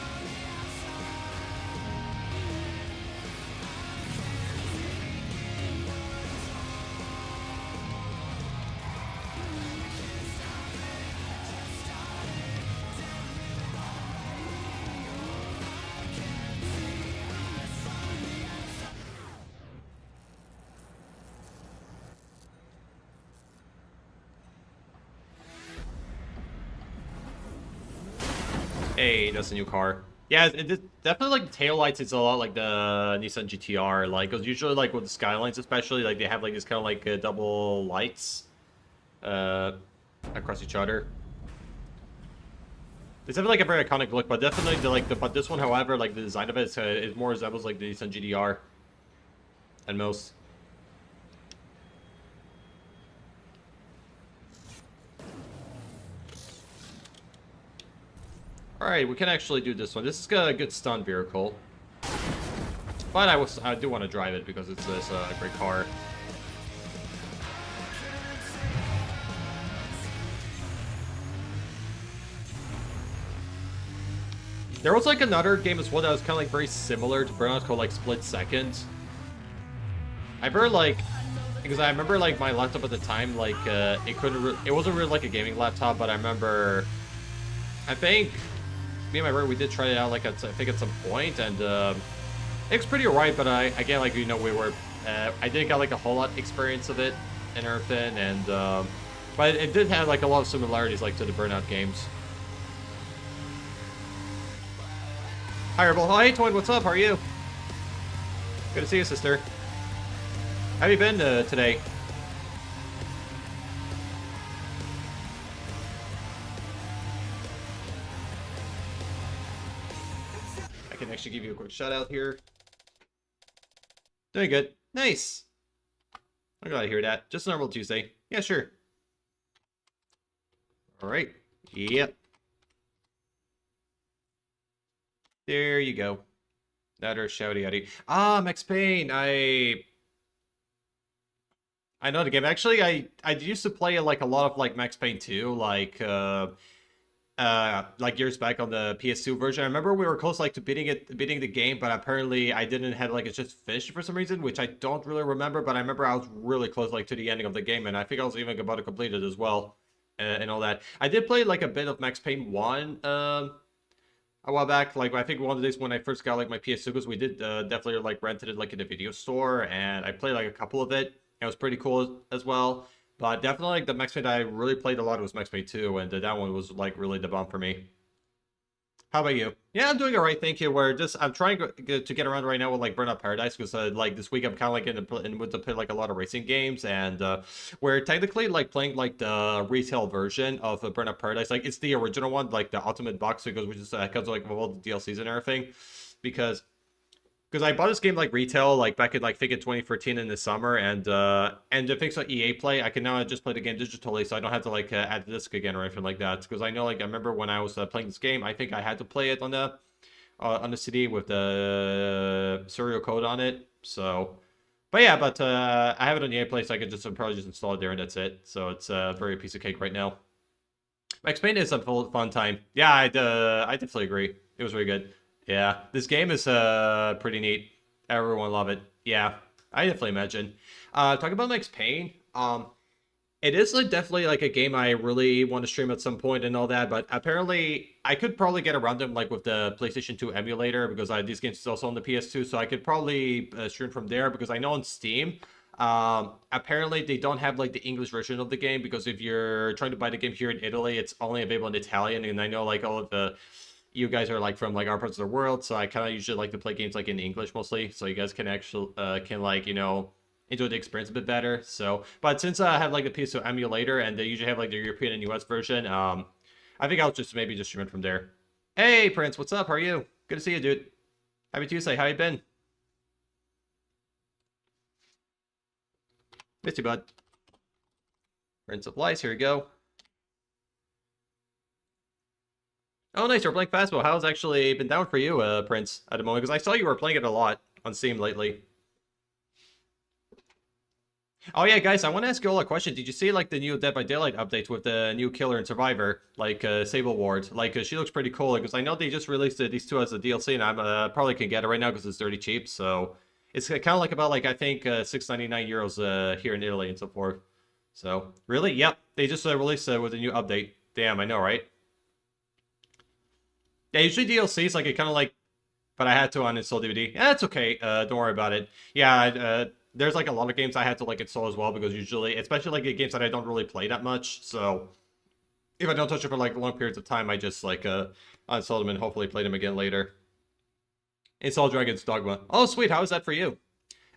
Hey, that's a new car. Yeah, it definitely like the taillights. It's a lot like the Nissan GTR. Like, because usually like with the Skylines, especially like they have like this kind of like double lights, across each other. It's definitely like a very iconic look, but definitely but this one, however, like the design of it more resembles like the Nissan GDR, and most. Alright, we can actually do this one. This is a good stunt vehicle. But I do want to drive it because it's this great car. There was like another game as well that was kind of like very similar to Burnout called like Split Second. I remember like, because I remember like my laptop at the time, like it wasn't really like a gaming laptop, but I remember, I think me and my brother, we did try it out like I think at some point, and it was pretty alright. But again, like, you know, I didn't get like a whole lot experience of it and everything, and but it did have like a lot of similarities like to the Burnout games. Hi, Rebel. Hi, Twin. What's up? How are you? Good to see you, sister. How have you been today? I can actually give you a quick shout out here. Doing good. Nice. I'm glad to hear that. Just a normal Tuesday. Yeah, sure. All right. Yep. There you go. Another shouty outy. Ah, Max Payne. I know the game. Actually, I used to play like a lot of like Max Payne 2, like years back on the PS2 version. I remember we were close like to beating the game, but apparently I didn't have like it just finished for some reason, which I don't really remember. But I remember I was really close like to the ending of the game, and I think I was even about to complete it as well, and all that. I did play like a bit of Max Payne 1 a while back. Like, I think one of the days when I first got like my PS2, because we did definitely like rented it like in a video store, and I played like a couple of it. It was pretty cool as well. But definitely like the Max Payne that I really played a lot was Max Payne 2, and that one was like really the bomb for me. How about you? Yeah, I'm doing alright, thank you. I'm trying to get around right now with like Burnout Paradise, because like this week I'm kind of like in with to play like a lot of racing games, and we're technically like playing like the retail version of Burnout Paradise. Like, it's the original one, like the Ultimate Box, because we just comes like with all the DLCs and everything, because I bought this game like retail like back in like I think in 2013 in the summer, and the things like EA Play, I can now just play the game digitally, so I don't have to like add the disc again or anything like that. Because I know, like, I remember when I was playing this game, I think I had to play it on the CD with the serial code on it. So, but yeah, I have it on EA Play, so I can just probably just install it there and that's it. So it's a very piece of cake right now. Max Payne is a fun time. Yeah, I definitely agree. It was really good. Yeah, this game is pretty neat. Everyone love it. Yeah, I definitely imagine. Talking about Max Payne, it is like definitely like a game I really want to stream at some point and all that. But apparently, I could probably get around them like with the PlayStation 2 emulator, because these games are also on the PS2, so I could probably stream from there. Because I know on Steam, Apparently they don't have like the English version of the game because if you're trying to buy the game here in Italy, it's only available in Italian. And I know like all of the you guys are like from like our parts of the world, so I kind of usually like to play games like in English mostly, so you guys can actually can like enjoy the experience a bit better. So, but since I have like the PS2 emulator and they usually have like the European and US version, I think I'll just maybe just stream it from there. Hey Prince, what's up? How are you? Good to see you, dude. Happy Tuesday. How you been? Missed you, bud. Prince of Lice, here we go. Oh, nice. You're playing Fastball. How's actually been down for you, Prince, at the moment? Because I saw you were playing it a lot on Steam lately. Oh, yeah, guys, I want to ask you all a question. Did you see, like, the new Dead by Daylight update with the new killer and survivor, like, Sable Ward? Like, she looks pretty cool, because I know they just released these two as a DLC, and I probably can get it right now because it's dirty cheap, so... It's kind of like about, like, I think, 6.99 euros here in Italy and so forth. So, really? Yep. They just released with a new update. Damn, I know, right? Yeah, usually DLCs, like, it kind of like... But I had to uninstall DVD. Yeah, it's okay. Don't worry about it. Yeah, there's, like, a lot of games I had to, like, install as well, because usually... Especially, like, games that I don't really play that much, so... If I don't touch it for, like, long periods of time, I just, like, uninstall them and hopefully play them again later. Install Dragon's Dogma. Oh, sweet. How is that for you?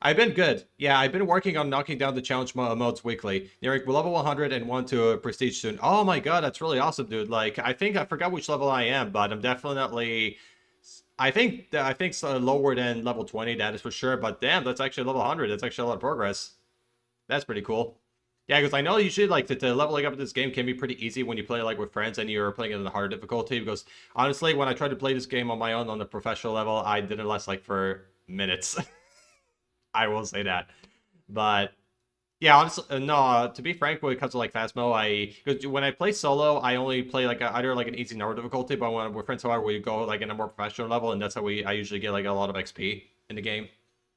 I've been good. Yeah, I've been working on knocking down the challenge modes weekly. Nearing level 100 and 1 to a prestige soon. Oh my god, that's really awesome, dude. Like, I think I forgot which level I am, but I'm definitely... I think lower than level 20, that is for sure. But damn, that's actually level 100. That's actually a lot of progress. That's pretty cool. Yeah, because I know usually, like, the leveling up in this game can be pretty easy when you play, like, with friends and you're playing it in a harder difficulty. Because, honestly, when I tried to play this game on my own on the professional level, I didn't last, like, for minutes. I will say that. But, yeah, honestly, no, to be frank, when it comes to, like, Phasmo, because when I play solo, I only play, like, either, like, an easy normal difficulty, but when I'm with friends, however, we go, like, in a more professional level, and that's how I usually get, like, a lot of XP in the game.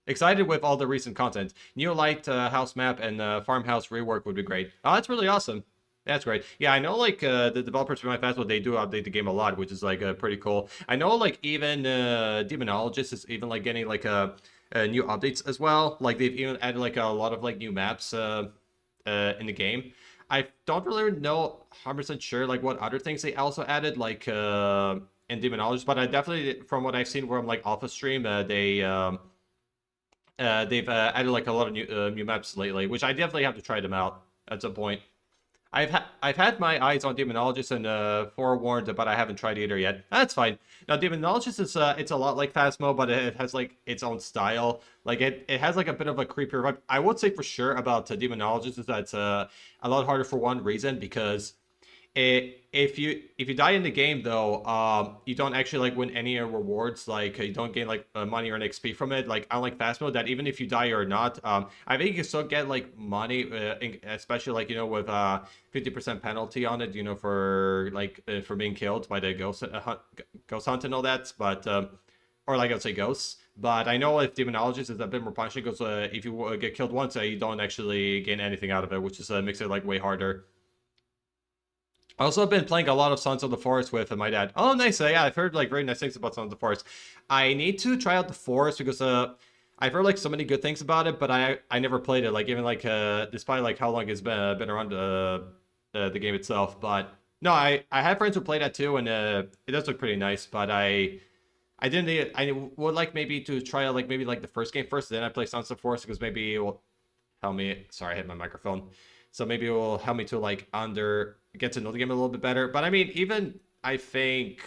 Excited with all the recent content. New light house map and farmhouse rework would be great. Oh, that's really awesome. That's great. Yeah, I know, like, the developers behind Fastball, they do update the game a lot, which is, like, pretty cool. I know, like, even Demonologist is even, like, getting, like, new updates as well. Like, they've even added, like, a lot of, like, new maps in the game. I don't really know 100% sure, like, what other things they also added, like, in Demonologist, but I definitely, from what I've seen from, like, Alpha Stream, they've added like a lot of new maps lately, which I definitely have to try them out at some point. I've had my eyes on Demonologist and Forewarned, but I haven't tried either yet. That's fine. Now Demonologist is it's a lot like Phasmo, but it has like its own style. Like it has like a bit of a creepier vibe. I would say for sure about Demonologist is that it's a lot harder for one reason, because if you die in the game though, you don't actually like win any rewards. Like you don't gain like money or an XP from it. Like unlike Fast Mode, that even if you die or not, I think you can still get like money, especially like with 50% penalty on it. For like for being killed by the ghost hunt and all that. But or like I would say ghosts. But I know if Demonologist is a bit more punishing, because if you get killed once, you don't actually gain anything out of it, which is makes it like way harder. I also have been playing a lot of Sons of the Forest with my dad. Oh, nice. Yeah, I've heard like very nice things about Sons of the Forest. I need to try out the Forest because I've heard like so many good things about it, but I never played it. Like even like despite like how long it's been around the game itself. But no, I have friends who play that too, and it does look pretty nice. But I would like maybe to try out like maybe like the first game first, then I play Sons of the Forest, because maybe it will help me. Sorry, I hit my microphone. So maybe it will help me to like get to know the game a little bit better. But I mean, even I think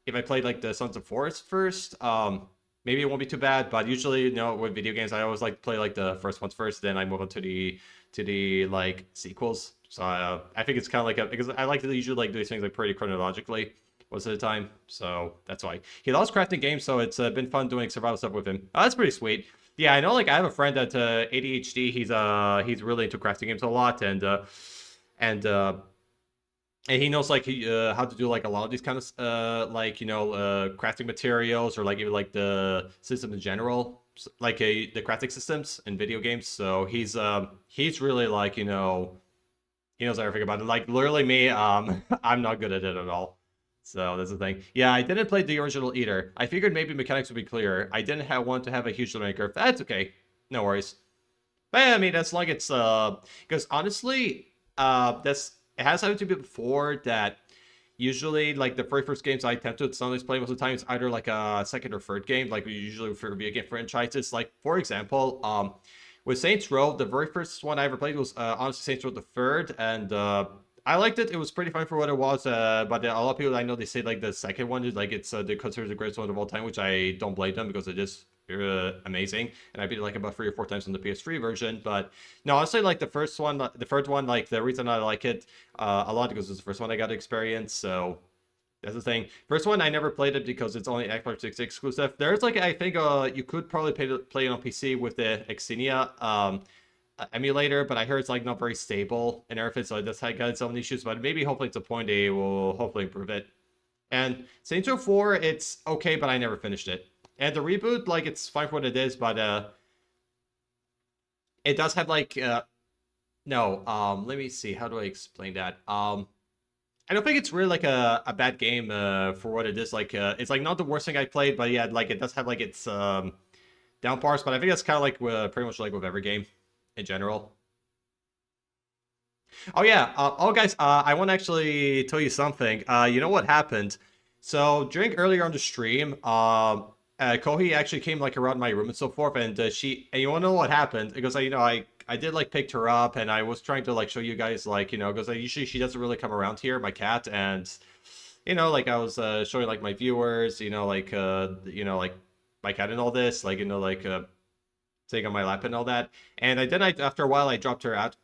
if I played like the Sons of Forest first, maybe it won't be too bad. But usually, with video games, I always like to play like the first ones first, then I move on to the like sequels. So I think it's kind of like because I like to usually like do these things like pretty chronologically most of the time. So that's why he loves crafting games. So it's been fun doing survival stuff with him. Oh, that's pretty sweet. Yeah, I know. Like, I have a friend that ADHD. He's really into crafting games a lot, and he knows like how to do like a lot of these kind of crafting materials, or like even like the system in general, like the crafting systems in video games. So he's really like he knows everything about it. Like literally me, I'm not good at it at all. So that's the thing. Yeah, I didn't play the original either. I figured maybe mechanics would be clearer. I didn't want to have a huge learning curve. That's okay. No worries. But yeah, I mean, that's like it's because honestly, that's it has happened to me before that usually like the very first games I attempt to sometimes play most of the time is either like a second or third game, like we usually for video game franchises. Like for example, with Saints Row, the very first one I ever played was honestly Saints Row the third, and I liked it. It was pretty fun for what it was. But a lot of people I know they say like the second one is like it's they consider the greatest one of all time, which I don't blame them because it is amazing. And I beat it like about 3 or 4 times on the PS3 version. But no, honestly, like the first one, the third one, like the reason I like it a lot because it's the first one I got to experience. So that's the thing. First one, I never played it because it's only Xbox 6 exclusive. There's like I think you could probably play it on PC with the Xenia emulator, but I heard it's like not very stable and everything, so that's got its own issues. But maybe hopefully it's a point they will hopefully improve it. And Saints Row 4, it's okay, but I never finished it. And the reboot, like it's fine for what it is, but it does have like no, let me see, how do I explain that? I don't think it's really like a bad game for what it is. Like it's like not the worst thing I played, but yeah, like it does have like its down parts. But I think that's kind of like pretty much like with every game in general. Oh yeah, oh guys, I want to actually tell you something. You know what happened? So during earlier on the stream, Kohi actually came like around my room and so forth, and and you want to know what happened? Because you know I did like picked her up, and I was trying to like show you guys like you know because usually she doesn't really come around here, my cat, and you know like I was showing like my viewers, you know like my cat and all this, like you know like sitting on my lap and all that, and after a while I dropped her out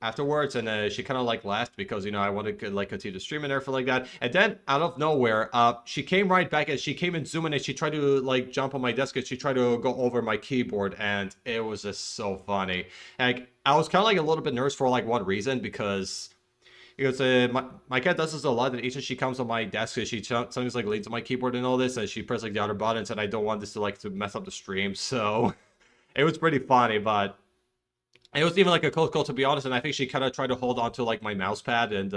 afterwards, and she kind of like left because you know I wanted to like continue to stream and everything like that. And then out of nowhere, she came right back and she came in Zoom and she tried to like jump on my desk and she tried to go over my keyboard, and it was just so funny. Like I was kind of like a little bit nervous for like one reason because my cat does this a lot, and each time she comes on my desk, she sometimes like leans on my keyboard and all this, and she presses like the other buttons, and I don't want this to mess up the stream, so it was pretty funny, but. It was even like a close call to be honest, and I think she kind of tried to hold on to like my mouse pad, and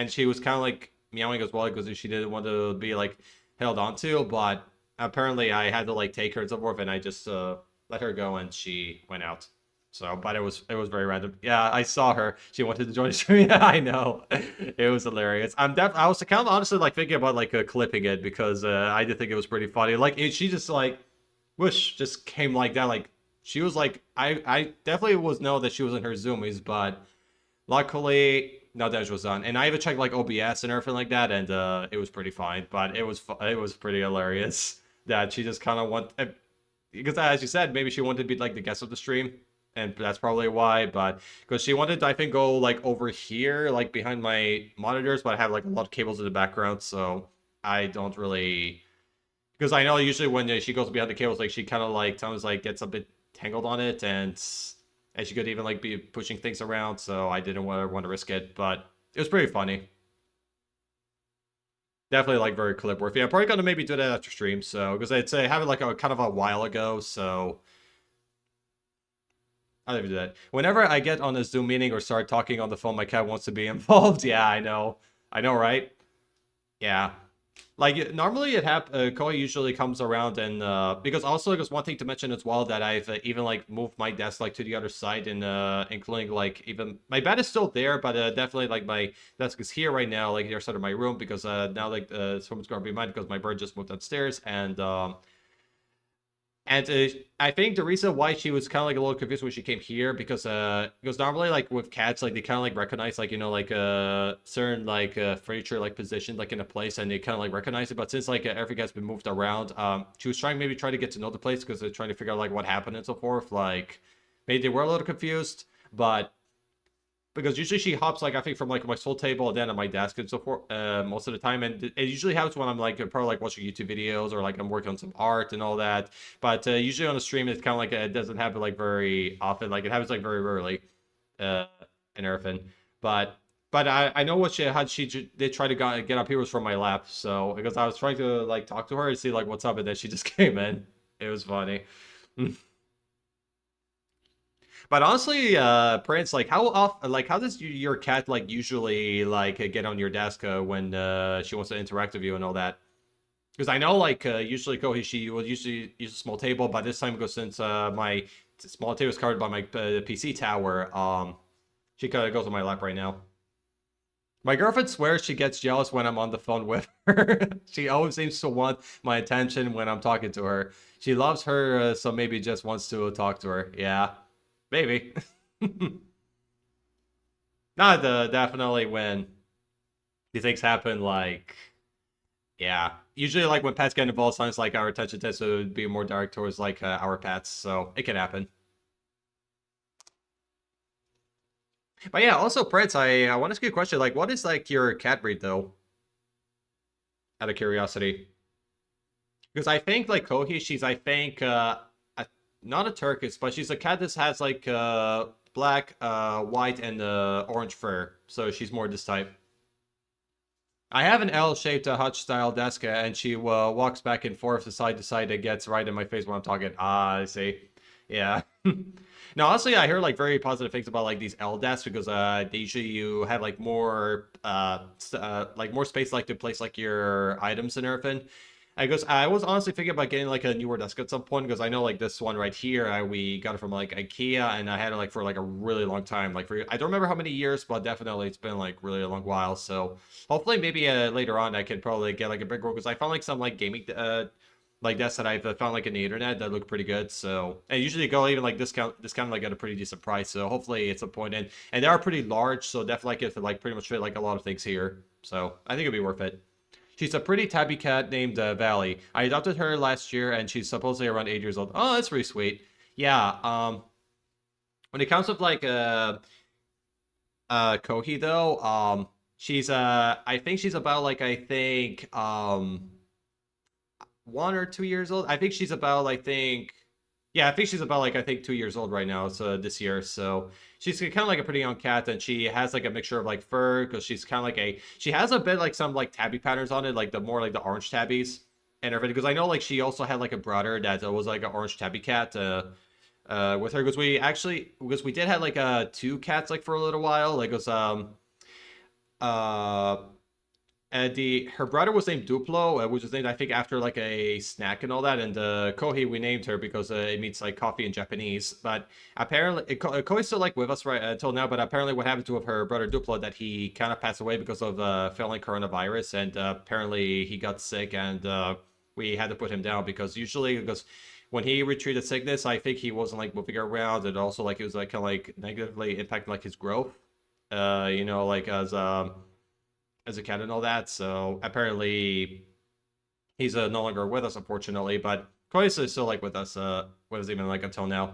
she was kind of like meowing as well because she didn't want to be like held onto. But apparently, I had to like take her and so forth, and I just let her go, and she went out. So, but it was very random. Yeah, I saw her. She wanted to join the stream. Yeah, I know. It was hilarious. I was kind of honestly like thinking about like clipping it because I did think it was pretty funny. Like she just like whoosh just came like that like. She was like, I definitely know that she was in her zoomies, but luckily no damage was done. And I even checked like OBS and everything like that, and it was pretty fine. But it was pretty hilarious that she just kind of because as you said, maybe she wanted to be like the guest of the stream, and that's probably why. But because she wanted to, I think, go like over here, like behind my monitors, but I have like a lot of cables in the background, so I don't really. Because I know usually when she goes behind the cables, like she kind of like sometimes like gets a bit tangled on it, and she could even like be pushing things around, so I didn't want to risk it, but it was pretty funny. Definitely like very clip worthy. I'm probably gonna maybe do that after stream, so because I'd say I have it like a kind of a while ago, so I'll never do that. Whenever I get on a Zoom meeting or start talking on the phone, my cat wants to be involved. Yeah, I know, right? Yeah. Like normally Koi usually comes around and because one thing to mention as well that I've even like moved my desk like to the other side and including like even my bed is still there, but definitely like my desk is here right now, like the other side of my room because now like someone's gonna be mine because my bird just moved upstairs, and I think the reason why she was kind of like a little confused when she came here because normally like with cats like they kind of like recognize like you know like a certain like furniture like position like in a place, and they kind of like recognize it. But since like everything has been moved around, she was trying to get to know the place because they're trying to figure out like what happened and so forth. Like maybe they were a little confused, but because usually she hops like I think from like my soul table and then on my desk and so forth most of the time, and it usually happens when I'm like probably like watching YouTube videos or like I'm working on some art and all that. But usually on the stream it's kind of like it doesn't happen like very often, like it happens like very rarely and everything. But I know what she did try to get up here was from my lap, so because I was trying to like talk to her and see like what's up, and then she just came in. It was funny. But honestly, Prince, like how does your cat like usually like get on your desk when she wants to interact with you and all that? Because I know like usually Kohi she will usually use a small table, but this time because since my small table is covered by my PC tower. She kind of goes on my lap right now. My girlfriend swears she gets jealous when I'm on the phone with her. She always seems to want my attention when I'm talking to her. She loves her, so maybe just wants to talk to her. Yeah, maybe. Not definitely when these things happen, like, yeah. Usually, like, when pets get involved, sometimes, like, our attention tends to be more direct towards, like, our pets, so it can happen. But yeah, also, Prince, I want to ask you a question. Like, what is, like, your cat breed, though? Out of curiosity. Because I think, like, Kohi, she's, I think, not a Turkish, but she's a cat that has, like, black, white, and orange fur. So she's more this type. I have an L-shaped hutch-style desk, and she walks back and forth to side and gets right in my face when I'm talking. Ah, I see. Yeah. No, honestly, I hear like very positive things about like these L desks because they usually you have like more like more space like to place like your items and everything. I was honestly thinking about getting like a newer desk at some point because I know like this one right here, we got it from like IKEA and I had it like for like a really long time. Like for I don't remember how many years, but definitely it's been like really a long while. So hopefully maybe later on I can probably get like a bigger one because I found like some like gaming like desks that I've found like on the internet that look pretty good. So and usually go even like discount like at a pretty decent price. So hopefully it's a point in and they are pretty large, so definitely like it like pretty much fit like a lot of things here. So I think it'll be worth it. She's a pretty tabby cat named Valley. I adopted her last year, and she's supposedly around 8 years old. Oh, that's pretty sweet. Yeah. When it comes with like Kohi though, she's I think she's about like 1 or 2 years old. I think she's about yeah, I think she's about like 2 years old right now. So this year, so she's kind of like a pretty young cat, and she has like a mixture of like fur because she's kind of like she has a bit like some like tabby patterns on it, like the more like the orange tabbies and everything. Because I know like she also had like a brother that was like an orange tabby cat with her because we did have like two cats like for a little while. Like it was uh her brother was named Duplo, which was named I think after like a snack and all that. And Kohi we named her because it means like coffee in Japanese. But apparently Kohi's still like with us right until now. But apparently what happened to her brother Duplo that he kind of passed away because of failing coronavirus, and apparently he got sick and we had to put him down because when he retreated sickness, I think he wasn't like moving around, and also like it was like kind of like negatively impacting like his growth. You know, like as a cat and all that. So apparently he's no longer with us, unfortunately. But Kois is still like with us even like until now.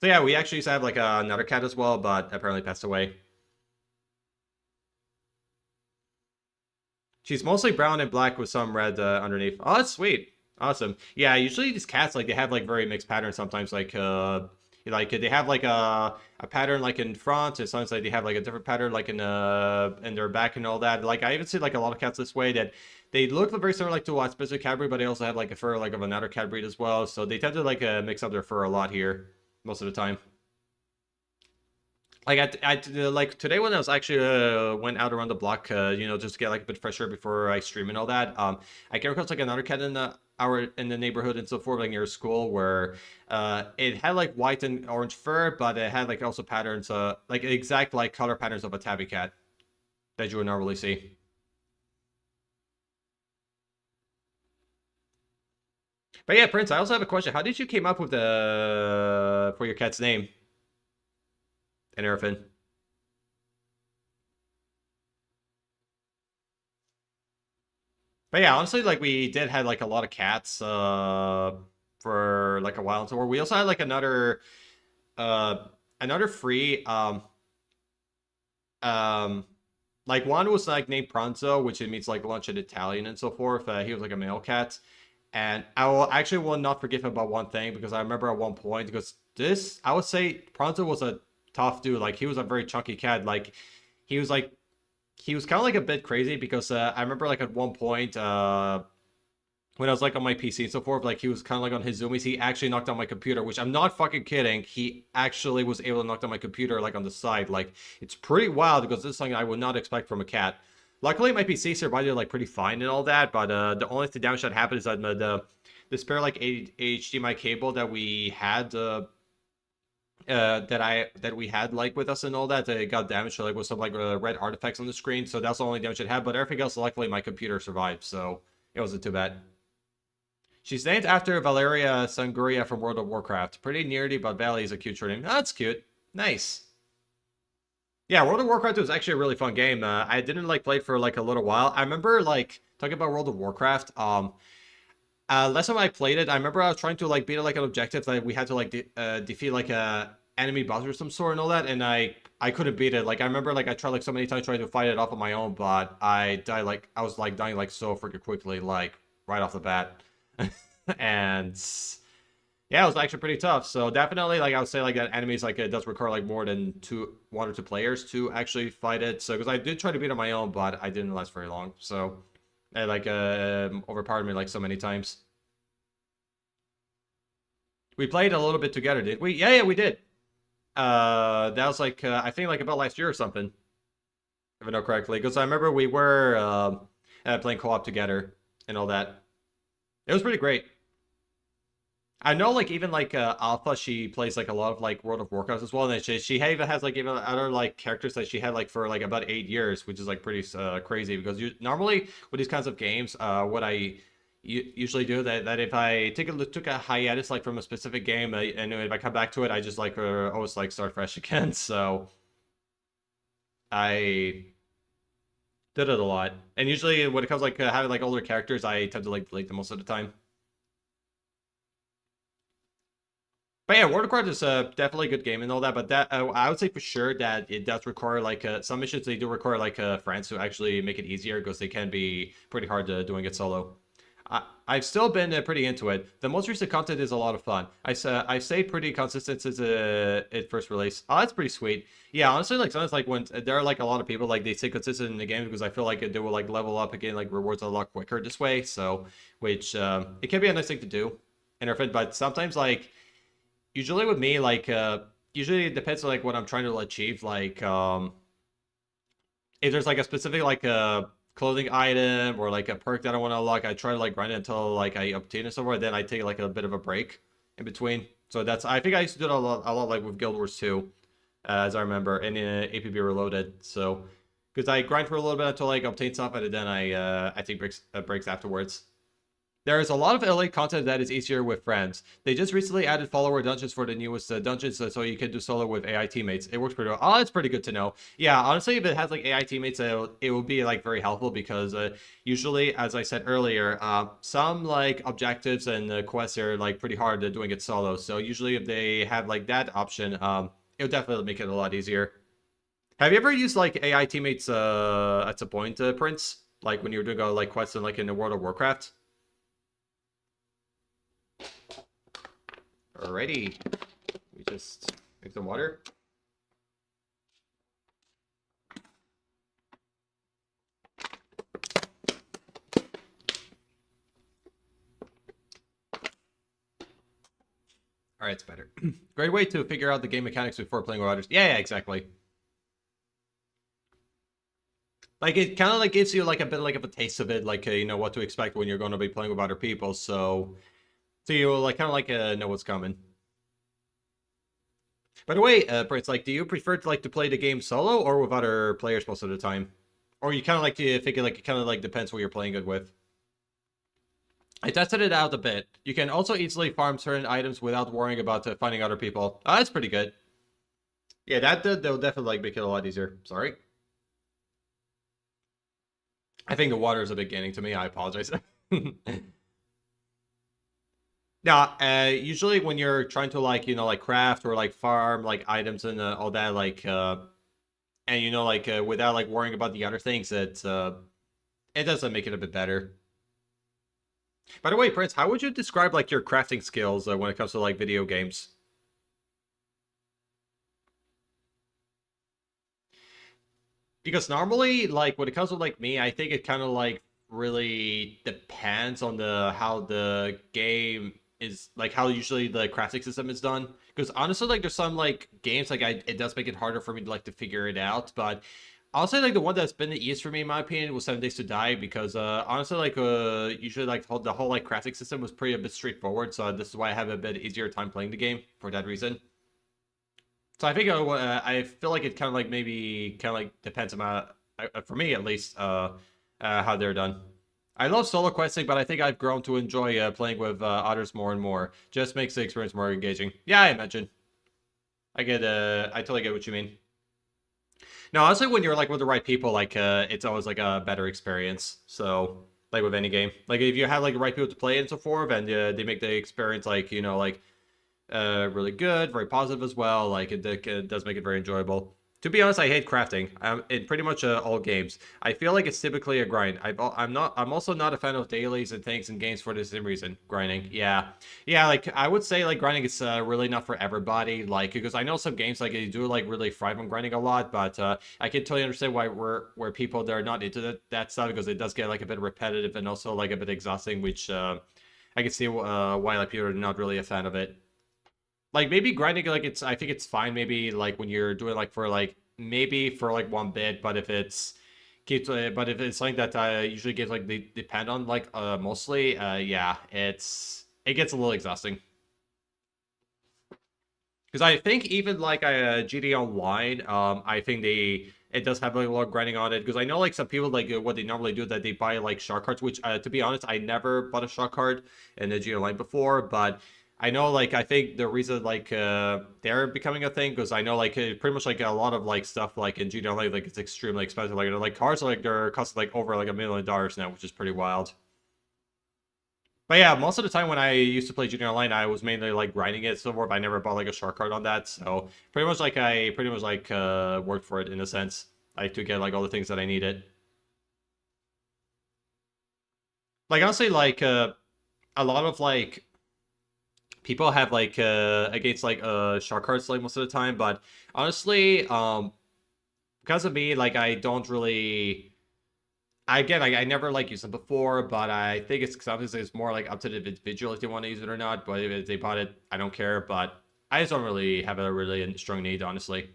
So yeah, we actually used to have like another cat as well, but apparently passed away. She's mostly brown and black with some red underneath. Oh, that's sweet. Awesome. Yeah, usually these cats like they have like very mixed patterns sometimes. Like they have like a pattern like in front, and sometimes like they have like a different pattern like in their back and all that. Like I even see like a lot of cats this way that they look very similar like to a specific cat breed, but they also have like a fur like of another cat breed as well. So they tend to like mix up their fur a lot here most of the time. Like like today when I was actually went out around the block, you know, just to get like a bit fresher before I stream and all that. I came across like another cat in the neighborhood and so forth, like near school, where it had like white and orange fur, but it had like also patterns, like exact like color patterns of a tabby cat that you would normally see. But yeah, Prince, I also have a question. How did you came up with the for your cat's name and everything? But yeah, honestly, like we did have like a lot of cats for like a while. So we also had like uh another free um like one was like named Pranzo, which it means like lunch in Italian and so forth. He was like a male cat. And will not forgive him about one thing because I remember at one point because this I would say Pranzo was a tough dude. Like he was a very chunky cat. He was like he was kind of like a bit crazy because I remember like at one point when I was like on my PC and so forth, like he was kind of like on his zoomies. He actually knocked down my computer, which I'm not fucking kidding. He actually was able to knock down my computer like on the side. Like it's pretty wild because this is something I would not expect from a cat. Luckily, my PC survived like pretty fine and all that, but the only thing damage that happened is that the spare like HDMI cable that we had that we had like with us and all that, it got damaged like with some like red artifacts on the screen. So that's the only damage it had. But everything else, luckily, my computer survived, so it wasn't too bad. She's named after Valeria Sanguria from World of Warcraft. Pretty nerdy, but Valley is a cute short name. Oh, that's cute. Nice. Yeah, World of Warcraft was actually a really fun game. I didn't like play it for like a little while. I remember like talking about World of Warcraft. Last time I played it, I remember I was trying to like beat like an objective that we had to like defeat like a enemy boss or some sort and all that, and I couldn't beat it. Like I remember like I tried like so many times trying to fight it off on my own, but I died like I was like dying like so freaking quickly, like right off the bat. And yeah, it was actually pretty tough. So definitely, like I would say, like that enemies like it does require like more than one or two players to actually fight it. So because I did try to beat it on my own, but I didn't last very long. So it like overpowered me like so many times. We played a little bit together, did we? Yeah, we did. That was like I think like about last year or something, if I know correctly. Because I remember we were playing co-op together and all that. It was pretty great. I know, like, even, like, Alpha, she plays, like, a lot of, like, World of Warcraft as well, and she even has, like, even other, like, characters that she had, like, for, like, about 8 years, which is, like, pretty crazy, because normally, with these kinds of games, what I usually do, that if I took a hiatus, like, from a specific game, and if I come back to it, I just, like, always, like, start fresh again, so I did it a lot. And usually, when it comes, like, having, like, older characters, I tend to, like, delete them most of the time. But yeah, World of Warcraft is definitely a good game and all that, but that I would say for sure that it does require like some missions they do require like friends to actually make it easier because they can be pretty hard doing it solo. I've still been pretty into it. The most recent content is a lot of fun. I've stayed pretty consistent since it first released. Oh, that's pretty sweet. Yeah, honestly, like sometimes like when there are like a lot of people like they stay consistent in the game because I feel like they will like level up again like rewards a lot quicker this way. So, which it can be a nice thing to do and everything, but sometimes like usually with me, like, usually it depends on, like, what I'm trying to achieve. Like, if there's, like, a specific, like, clothing item or, like, a perk that I want to unlock, I try to, like, grind it until, like, I obtain it somewhere. Then I take, like, a bit of a break in between. So that's, I think I used to do it a lot like, with Guild Wars 2, as I remember, and in APB Reloaded. So, because I grind for a little bit until, like, obtain stuff, and then I take breaks afterwards. There is a lot of LA content that is easier with friends. They just recently added follower dungeons for the newest dungeons, so you can do solo with AI teammates. It works pretty well. Oh, that's pretty good to know. Yeah, honestly, if it has like AI teammates, it will be like very helpful because usually, as I said earlier, some like objectives and quests are like pretty hard doing it solo. So usually, if they have like that option, it'll definitely make it a lot easier. Have you ever used like AI teammates at some point, Prince? Like when you were doing like quests in like in the World of Warcraft? Alrighty. We just make some water. Alright, it's better. Great way to figure out the game mechanics before playing with others. Yeah, exactly. Like, it kind of like gives you like a bit like of a taste of it, like, you know, what to expect when you're going to be playing with other people, so you like kind of like know what's coming. By the way, Prince, like, do you prefer to like to play the game solo or with other players most of the time? Or you kind of like to think it like it kind of like depends who you're playing it with? I tested it out a bit. You can also easily farm certain items without worrying about finding other people. Oh, that's pretty good. Yeah, that'll definitely like make it a lot easier. Sorry. I think the water is a bit gaining to me. I apologize. Now, usually when you're trying to like, you know, like craft or like farm like items and all that, like, and you know, like without like worrying about the other things, it doesn't make it a bit better. By the way, Prince, how would you describe like your crafting skills when it comes to like video games? Because normally, like when it comes to like me, I think it kind of like really depends on the how the game is like how usually the crafting system is done. Because honestly, like there's some like games like it does make it harder for me to like to figure it out. But I'll say like the one that's been the easiest for me in my opinion was 7 Days to Die because honestly like usually like the whole like crafting system was pretty a bit straightforward. So this is why I have a bit easier time playing the game for that reason. So I think I feel like it kind of like maybe kind of like depends on for me at least how they're done. I love solo questing, but I think I've grown to enjoy playing with others more and more. Just makes the experience more engaging. Yeah, I imagine. I totally get what you mean. No, honestly, when you're like with the right people, like it's always like a better experience. So like with any game, like if you have like the right people to play and so forth, and they make the experience like like really good, very positive as well. Like it does make it very enjoyable. To be honest, I hate crafting. In pretty much all games. I feel like it's typically a grind. I'm not. I'm also not a fan of dailies and things in games for the same reason. Grinding, yeah, yeah. Like I would say, like grinding is really not for everybody. Like because I know some games like you do like really thrive on grinding a lot, but I can totally understand where people that are not into that stuff because it does get like a bit repetitive and also like a bit exhausting, which I can see why like people are not really a fan of it. Like maybe grinding like I think it's fine maybe like when you're doing like for like maybe for like one bit, but if it's keeps but if it's something that usually gets like they depend on like mostly yeah, it gets a little exhausting. Because I think even like GD Online, I think it does have like a lot of grinding on it. Because I know like some people like what they normally do that they buy like shark cards, which to be honest, I never bought a shark card in the GD Online before, but I know like I think the reason like they're becoming a thing because I know like pretty much like a lot of like stuff like in GD Online like it's extremely expensive. Like cards like they're costing like over like $1 million now, which is pretty wild. But yeah, most of the time when I used to play Junior Online, I was mainly like grinding it so forth. I never bought like a shark card on that, so pretty much like I pretty much like worked for it in a sense. I to get like all the things that I needed. Like honestly, like a lot of like people have like against like shark cards like most of the time, but honestly, because of me, like I don't really. Again, I never like used them before, but I think it's because obviously it's more like up to the individual if they want to use it or not. But if they bought it, I don't care. But I just don't really have a really strong need, honestly.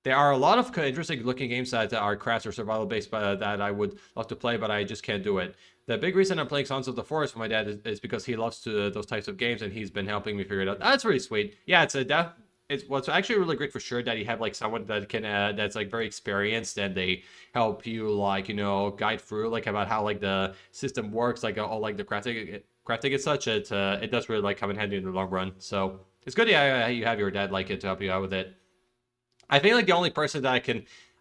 There are a lot of interesting looking games that are crafts or survival based that I would love to play, but I just can't do it. The big reason I'm playing Sons of the Forest with my dad is because he loves those types of games and he's been helping me figure it out. That's really sweet. Yeah, it's what's actually really great for sure that you have like someone that can that's like very experienced and they help you like guide through like about how like the system works like all like the crafting and such. It does really like come in handy in the long run. So it's good yeah you have your dad like it to help you out with it. I think like the only person that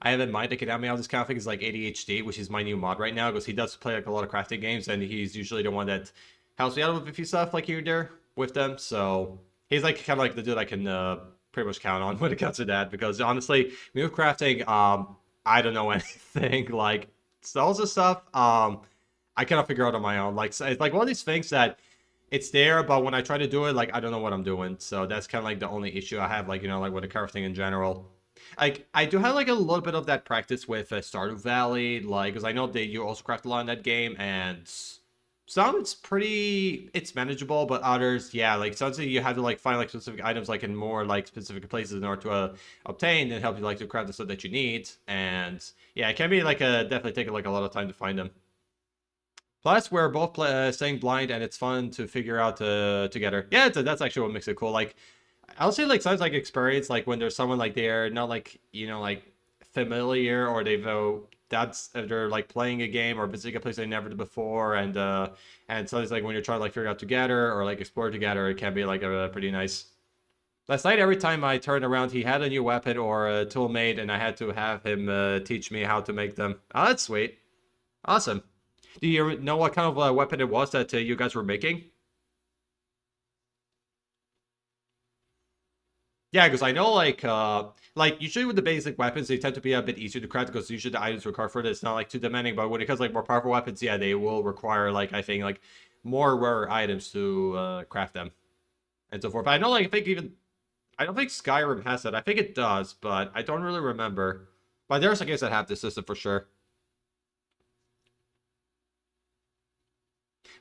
I have in mind that can help me out with this kind of thing is like ADHD, which is my new mod right now because he does play like a lot of crafting games and he's usually the one that helps me out with a few stuff like here and there with them. So he's like kind of like the dude I can pretty much count on when it comes to that because honestly, me with crafting, I don't know anything like all this stuff. I cannot figure out on my own. Like it's like one of these things that it's there, but when I try to do it, like I don't know what I'm doing. So that's kind of like the only issue I have, like like with the crafting in general. Like I do have like a little bit of that practice with Stardew Valley, like because I know that you also craft a lot in that game, and some it's manageable, but others, yeah, like sometimes you have to like find like specific items like in more like specific places in order to obtain and help you like to craft the stuff that you need, and yeah, it can be like definitely take like a lot of time to find them. Plus, we're both staying blind, and it's fun to figure out together. Yeah, that's actually what makes it cool. Like, I'll say like sounds like experience like when there's someone like they're not like like familiar or they've that's they're like playing a game or visiting a place they never did before and so it's like when you're trying to like figure out together or like explore together it can be like a pretty nice. Last night every time I turned around he had a new weapon or a tool made and I had to have him teach me how to make them. Oh, that's sweet. Awesome. Do you know what kind of weapon it was that you guys were making? Yeah, because I know like usually with the basic weapons they tend to be a bit easier to craft because usually the items required for it it's not like too demanding. But when it comes to, like more powerful weapons, yeah, they will require like I think like more rare items to craft them and so forth. But I know like I don't think Skyrim has that. I think it does, but I don't really remember. But there's a games that have this system for sure.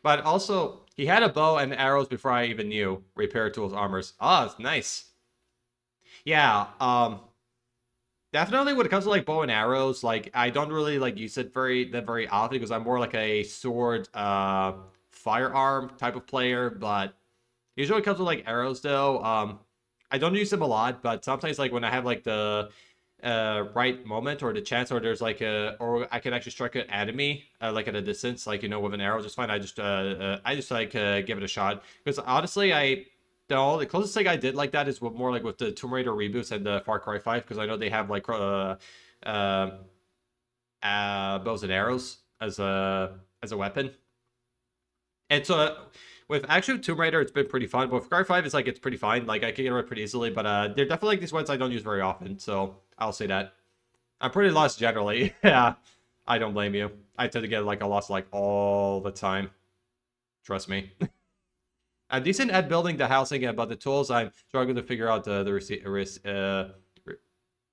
But also he had a bow and arrows before I even knew repair tools armors. Ah, it's nice. Yeah, definitely when it comes to like bow and arrows, like I don't really like use it very often because I'm more like a sword firearm type of player, but usually when it comes to like arrows though, I don't use them a lot, but sometimes like when I have like the right moment or the chance, or there's like or I can actually strike an enemy like at a distance, like with an arrow just fine. I just like give it a shot, because honestly the closest thing I did like that is more like with the Tomb Raider reboots and the Far Cry 5, because I know they have like uh, bows and arrows as a weapon. And so with actually Tomb Raider, it's been pretty fun. But with Far Cry 5, it's pretty fine. Like I can get around pretty easily, but they're definitely like these ones I don't use very often. So I'll say that. I'm pretty lost generally. Yeah, I don't blame you. I tend to get like a lost like all the time. Trust me. I'm decent at building the housing, but the tools I'm struggling to figure out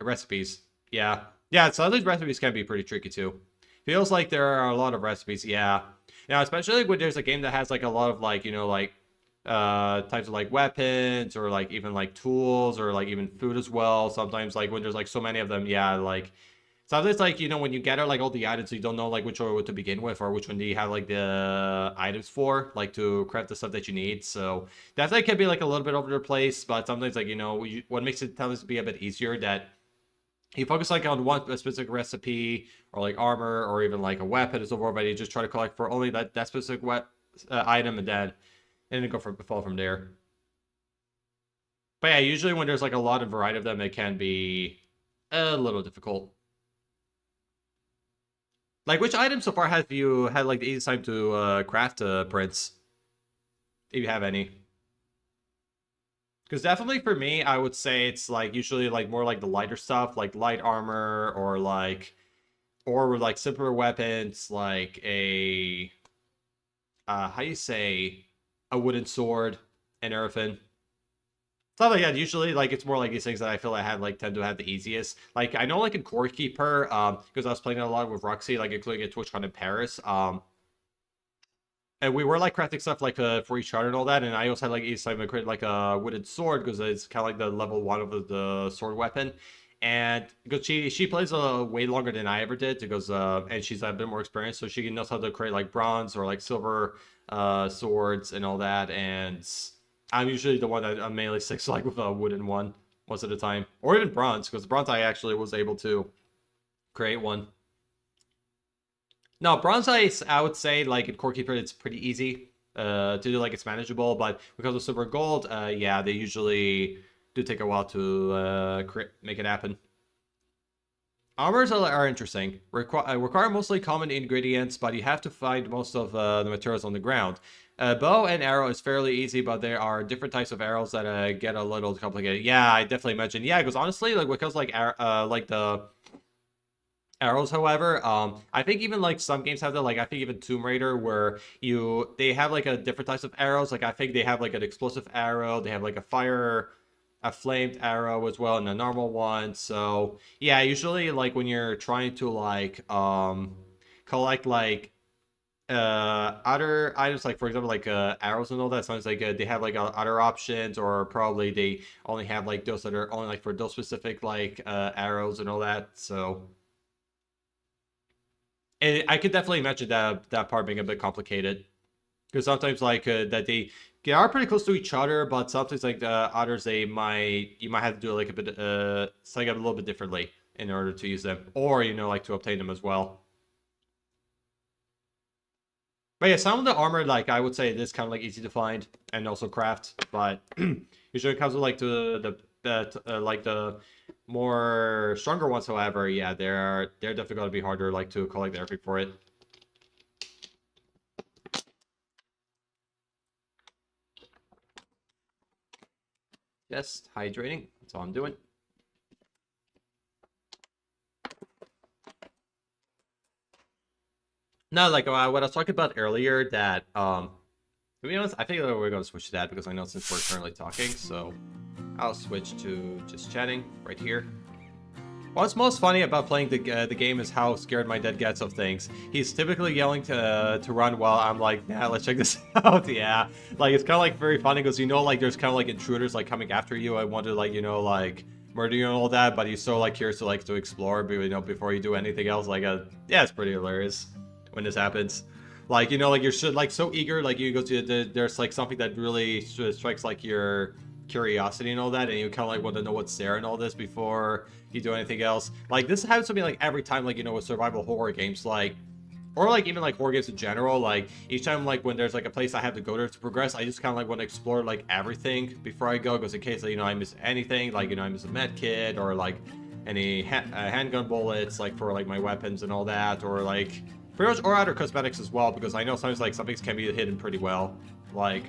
recipes. Yeah, yeah. Some of these recipes can be pretty tricky too. Feels like there are a lot of recipes. Yeah, especially when there's a game that has like a lot of like types of like weapons, or like even like tools, or like even food as well. Sometimes like when there's like so many of them, yeah, like sometimes like when you gather like all the items, you don't know like which one to begin with, or which one do you have like the items for, like to craft the stuff that you need. So definitely can be like a little bit over the place, but sometimes like what makes it tends to be a bit easier, that you focus like on one specific recipe, or like armor, or even like a weapon and so forth, but you just try to collect for only that specific item, and then fall from there. But yeah, usually when there's like a lot of variety of them, it can be a little difficult. Like, which items so far have you had like the easiest time to craft, Prince? If you have any. Because definitely for me, I would say it's like usually like more like the lighter stuff, like light armor, or like simpler weapons, like a how you say, a wooden sword and everything. Stuff like that. Usually, like it's more like these things that I feel I have like tend to have the easiest. Like I know, like in Core Keeper, because I was playing a lot with Roxy, like including a TwitchCon in Paris, and we were like crafting stuff like for each other and all that. And I also had like each time I created like a wooden sword, because it's kind of like the level 1 of the sword weapon. And because she plays way longer than I ever did, because and she's a bit more experienced, so she knows how to create like bronze or like silver swords and all that. And I'm usually the one that mainly sticks like with a wooden one most of the time, or even bronze, because bronze I actually was able to create one. No, bronze ice, I would say, like, in Core Keeper, it's pretty easy to do, like, it's manageable, but because of silver and gold, yeah, they usually do take a while to make it happen. Armors are interesting. Require mostly common ingredients, but you have to find most of the materials on the ground. Bow and arrow is fairly easy, but there are different types of arrows that get a little complicated. Yeah, I definitely mentioned. Yeah, because honestly, like, because like the arrows, however, I think even like some games have that, like I think even Tomb Raider, where they have like a different types of arrows. Like I think they have like an explosive arrow, they have like a flamed arrow as well, and a normal one. So yeah, usually like when you're trying to like collect like other items, like for example like arrows and all that, sometimes like they have like other options, or probably they only have like those that are only like for those specific like arrows and all that. So and I could definitely imagine that part being a bit complicated, because sometimes like that they are pretty close to each other, but sometimes like the others you might have to do like a bit set up a little bit differently in order to use them, or like to obtain them as well. But yeah, some of the armor, like I would say, it is kind of like easy to find and also craft, but usually it comes with like like the more stronger ones. However, yeah, they're definitely going to be harder like to collect everything for it. Just hydrating. That's all I'm doing. No, like what I was talking about earlier, that to be honest, I think that we're going to switch to that, because I know since we're currently talking, so I'll switch to just chatting right here. What's most funny about playing the game is how scared my dad gets of things. He's typically yelling to run, while I'm like, nah, let's check this out. Yeah, like it's kind of like very funny, because like there's kind of like intruders like coming after you. I want to like like murder you and all that, but he's so like curious to explore, but before you do anything else. Like yeah, it's pretty hilarious when this happens. Like like you're like so eager, like you go to there's like something that really strikes like your curiosity and all that, and you kind of like want to know what's there and all this before you do anything else. Like this happens to me like every time, like, you know, with survival horror games, like, or like even like horror games in general. Like each time, like when there's like a place I have to go to progress, I just kind of like want to explore like everything before I go, because in case, like, you know, I miss anything, like, you know, I miss a med kit or like any handgun bullets, like for like my weapons and all that, or like pretty much, or other cosmetics as well, because I know sometimes like some things can be hidden pretty well, like,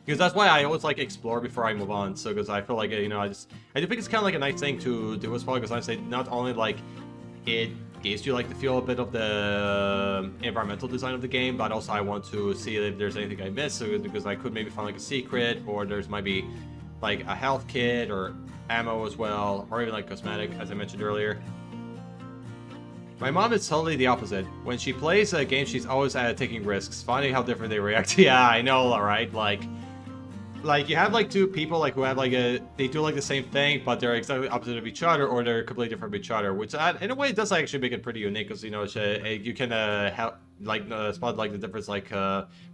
because that's why I always like explore before I move on. So because I feel like, you know, I do think it's kind of like a nice thing to do as well, because I say not only like it gives you like the feel a bit of the environmental design of the game, but also I want to see if there's anything I missed, so, because I could maybe find like a secret, or there's might be like a health kit or ammo as well, or even like cosmetic, as I mentioned earlier. My mom is totally the opposite. When she plays a game, she's always taking risks, finding how different they react. Yeah, I know, alright? Like you have like two people like who have like they do like the same thing, but they're exactly opposite of each other, or they're completely different from each other, which in a way does actually make it pretty unique, because, you know, you can spot like the difference like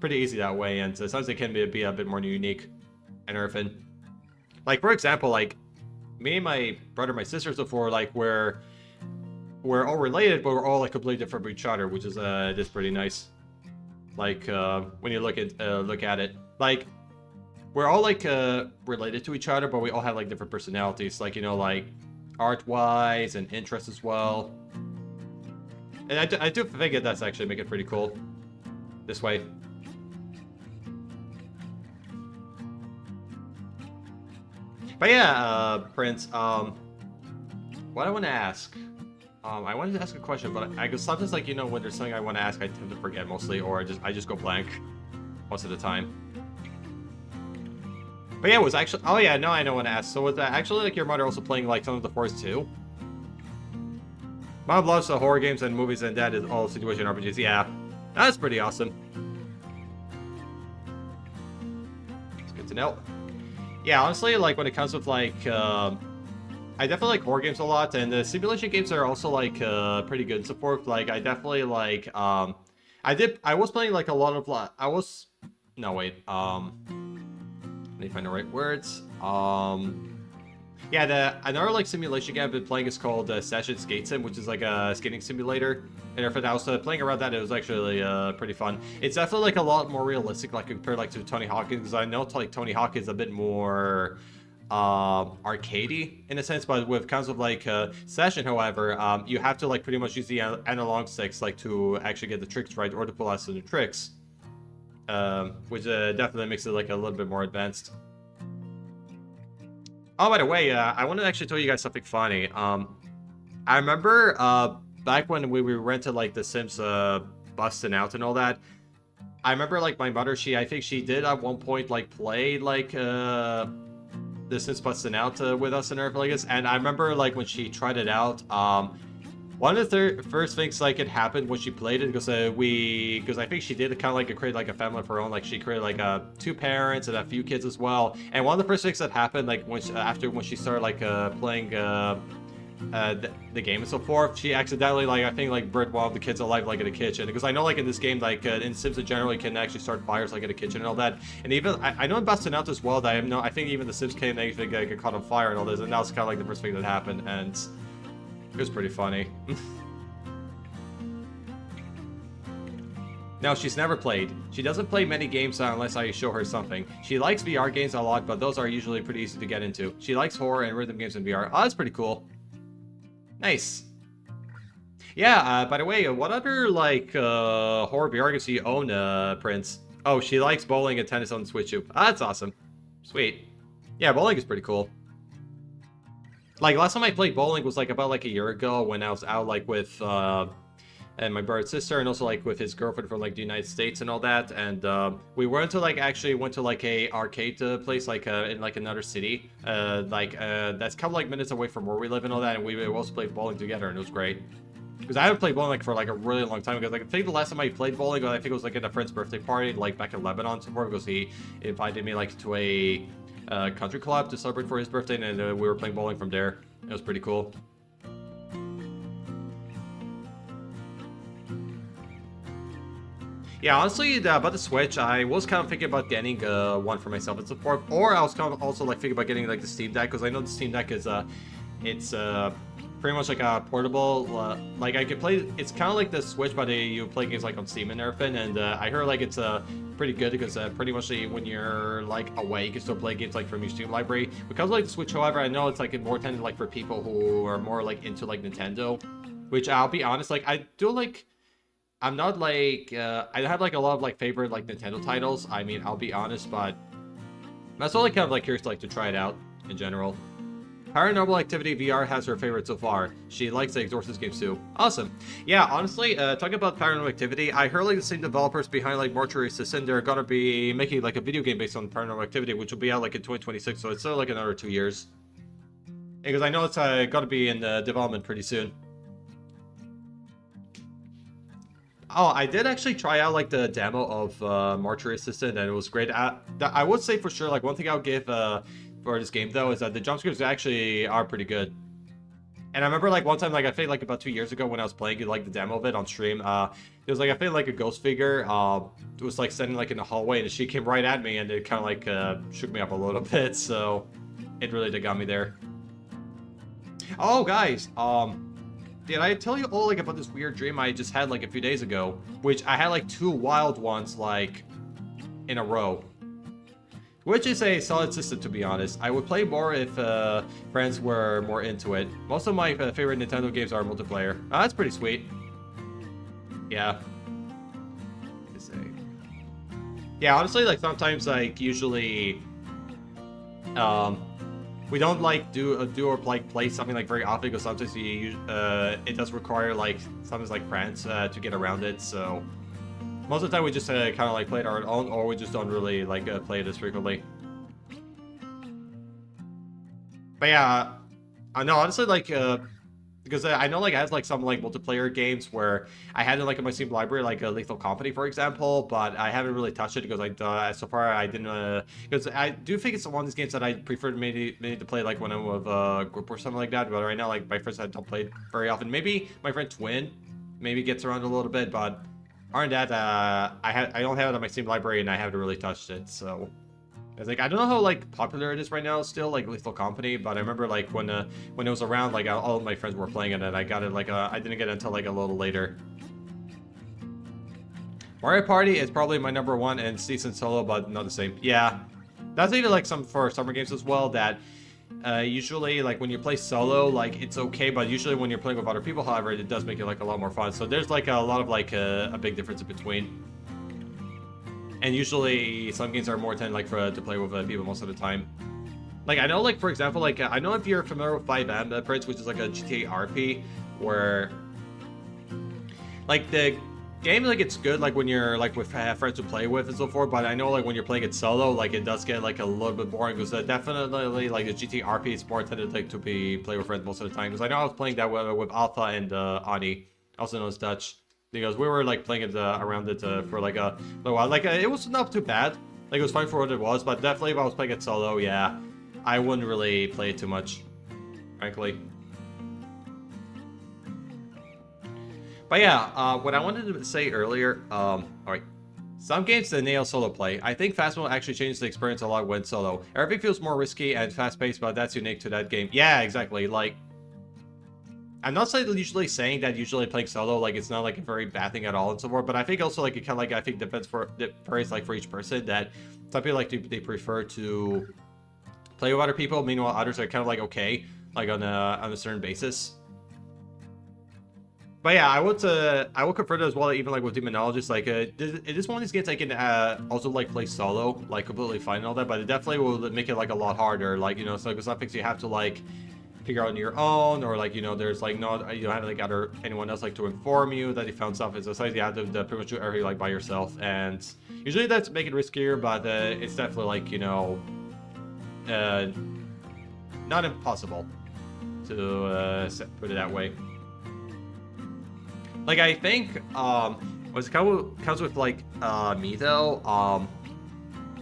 pretty easy that way, and sometimes it can be a bit more unique and everything. Like for example, like me and my brother, my sisters before, like we're all related, but we're all like completely different from each other, which is just pretty nice. Like when you look at it, like we're all like related to each other, but we all have like different personalities, like, you know, like art-wise and interests as well. And I do think that's actually make it pretty cool this way. But yeah, Prince, what I want to ask, I wanted to ask a question, but I guess sometimes, like, you know, when there's something I want to ask, I tend to forget mostly, or I just go blank most of the time. But yeah, it was actually, oh yeah, no, I know what to ask. So was that actually like your mother also playing like some of the Force too? Mom loves the horror games and movies, and dad is all situation RPGs. Yeah, that's pretty awesome. It's good to know. Yeah, honestly, like when it comes with like, I definitely like horror games a lot, and the simulation games are also like pretty good in support. Like I definitely like, I was playing like a lot of, no wait, let me find the right words. Yeah, another like simulation game I've been playing is called Session Skate Sim, which is like a skating simulator. And if I was playing around that, it was actually pretty fun. It's definitely like a lot more realistic, like compared like to Tony Hawk, because I know like Tony Hawk is a bit more arcadey in a sense, but with kinds of like Session, however, you have to like pretty much use the analog sticks like to actually get the tricks right, or to pull out some tricks. Which definitely makes it like a little bit more advanced. Oh, by the way, I wanted to actually tell you guys something funny. I remember back when we rented like The Sims Bustin' Out and all that, I remember like my mother, I think she did at one point like play like The Sims Bustin' Out with us and everything like this, and I remember like when she tried it out, one of the first things like it happened when she played it, because I think she did kind of like create like a family of her own. Like she created like 2 parents and a few kids as well. And one of the first things that happened, like when she started like playing the game and so forth, she accidentally like I think like burned one of the kids alive like in the kitchen. Because I know like in this game, like in Sims in general, you can actually start fires like in the kitchen and all that. And even I know in Bustin' Out as well that I think even the Sims can actually get caught on fire and all this. And that was kind of like the first thing that happened, and it was pretty funny. Now, she's never played. She doesn't play many games unless I show her something. She likes VR games a lot, but those are usually pretty easy to get into. She likes horror and rhythm games in VR. Oh, that's pretty cool. Nice. Yeah, by the way, what other, like, horror VR games do you own, Prince? Oh, she likes bowling and tennis on the Switch too. Ah, that's awesome. Sweet. Yeah, bowling is pretty cool. Like, last time I played bowling was, like, about, like, a year ago when I was out, like, with, and my brother's sister, and also, like, with his girlfriend from, like, the United States and all that, and, we went to, like, actually went to, like, a arcade place, like, in, like, another city, that's a couple, like, minutes away from where we live and all that, and we also played bowling together, and it was great. Because I haven't played bowling, like, for, like, a really long time, because, like, I think the last time I played bowling, I think it was, like, at a friend's birthday party, like, back in Lebanon, so far, because he invited me, like, to a country club to celebrate for his birthday, and we were playing bowling from there. It was pretty cool. Yeah, honestly, about the Switch, I was kind of thinking about getting one for myself and support, or I was kind of also like thinking about getting like the Steam Deck, because I know the Steam Deck is it's pretty much like a portable. Like I could play. It's kind of like the Switch, but you play games like on Steam and everything. And I heard like it's pretty good because pretty much when you're like away, you can still play games like from your Steam library. Because like the Switch, however, I know it's like more tended like for people who are more like into like Nintendo, which I'll be honest, like I do like. I'm not like, I have like a lot of like favorite like Nintendo titles. I mean, I'll be honest, but I'm still like kind of like curious like to try it out in general. Paranormal Activity VR has her favorite so far. She likes the Exorcist games too. Awesome. Yeah, honestly, talking about Paranormal Activity, I heard like the same developers behind like Mortuary Assistant, they're gonna be making like a video game based on Paranormal Activity, which will be out like in 2026, so it's still like another 2 years. Because I know it's gonna be in development pretty soon. Oh, I did actually try out like the demo of Mortuary Assistant, and it was great. I would say for sure, like one thing I'll give for this game though is that the jump scares actually are pretty good. And I remember like one time, like I think like about 2 years ago when I was playing like the demo of it on stream, it was like I think like a ghost figure it was like standing like in the hallway, and she came right at me, and it kind of like shook me up a little bit. So it really did got me there. Oh, guys, did I tell you all like about this weird dream I just had like a few days ago? Which I had like 2 wild ones like in a row. Which is a solid system, to be honest. I would play more if friends were more into it. Most of my favorite Nintendo games are multiplayer. That's pretty sweet. Yeah. Yeah, honestly, like sometimes like usually we don't like do or like play something like very often, because sometimes it does require like sometimes like friends to get around it. So most of the time we just kind of like play it our own, or we just don't really like play it as frequently. But yeah, I know honestly like because I know like I have like some like multiplayer games where I had it like in my Steam library, like Lethal Company for example, but I haven't really touched it because I so far I didn't because I do think it's one of these games that I prefer maybe to play like when I'm with a group or something like that. But right now like my friends I don't play it very often. Maybe my friend Twin maybe gets around a little bit, but other than that I don't have it on my Steam library, and I haven't really touched it. So I was like, I don't know how like popular it is right now still, like Lethal Company, but I remember like when it was around, like all of my friends were playing it, and I got it like I didn't get it until like a little later. Mario Party is probably my #1 and decent solo, but not the same. Yeah, that's even like some for summer games as well, that usually like when you play solo, like it's okay, but usually when you're playing with other people, however, it does make it like a lot more fun. So there's like a lot of like a big difference in between. And usually some games are more tend like to play with people most of the time. Like I know like for example like I know if you're familiar with 5M Prince, which is like a GTA RP, where like the game like it's good like when you're like with friends to play with and so forth, but I know like when you're playing it solo, like it does get like a little bit boring, because definitely like the GTA RP is more intended like to be play with friends most of the time. Because I know I was playing that with Alpha and Ani, also known as Dutch. Because we were like playing it around it for like a little while. Like it was not too bad. Like it was fine for what it was, but definitely if I was playing it solo, yeah, I wouldn't really play it too much, frankly. But yeah, what I wanted to say earlier, alright. Some games that nail solo play. I think Fast Mode actually changes the experience a lot when solo. Everything feels more risky and fast-paced, but that's unique to that game. Yeah, exactly. Like, I'm not usually saying that usually playing solo, like, it's not, like, a very bad thing at all and so forth, but I think also, like, it kind of, like, I think depends varies, like, for each person, that some people, like, they prefer to play with other people, meanwhile others are kind of, like, okay, like, on a certain basis. But yeah, I would confirm that as well, even, like, with Demonologist, like, it is one of these games I can also, like, play solo, like, completely fine and all that, but it definitely will make it, like, a lot harder, like, you know, so, because some things you have to, like, figure out on your own, or like, you know, there's like you don't have like anyone else like to inform you that you found stuff. It's like you have to pretty much do everything like by yourself, and usually that's make it riskier, but it's definitely like, you know, not impossible to put it that way. Like I think what it comes with like me though,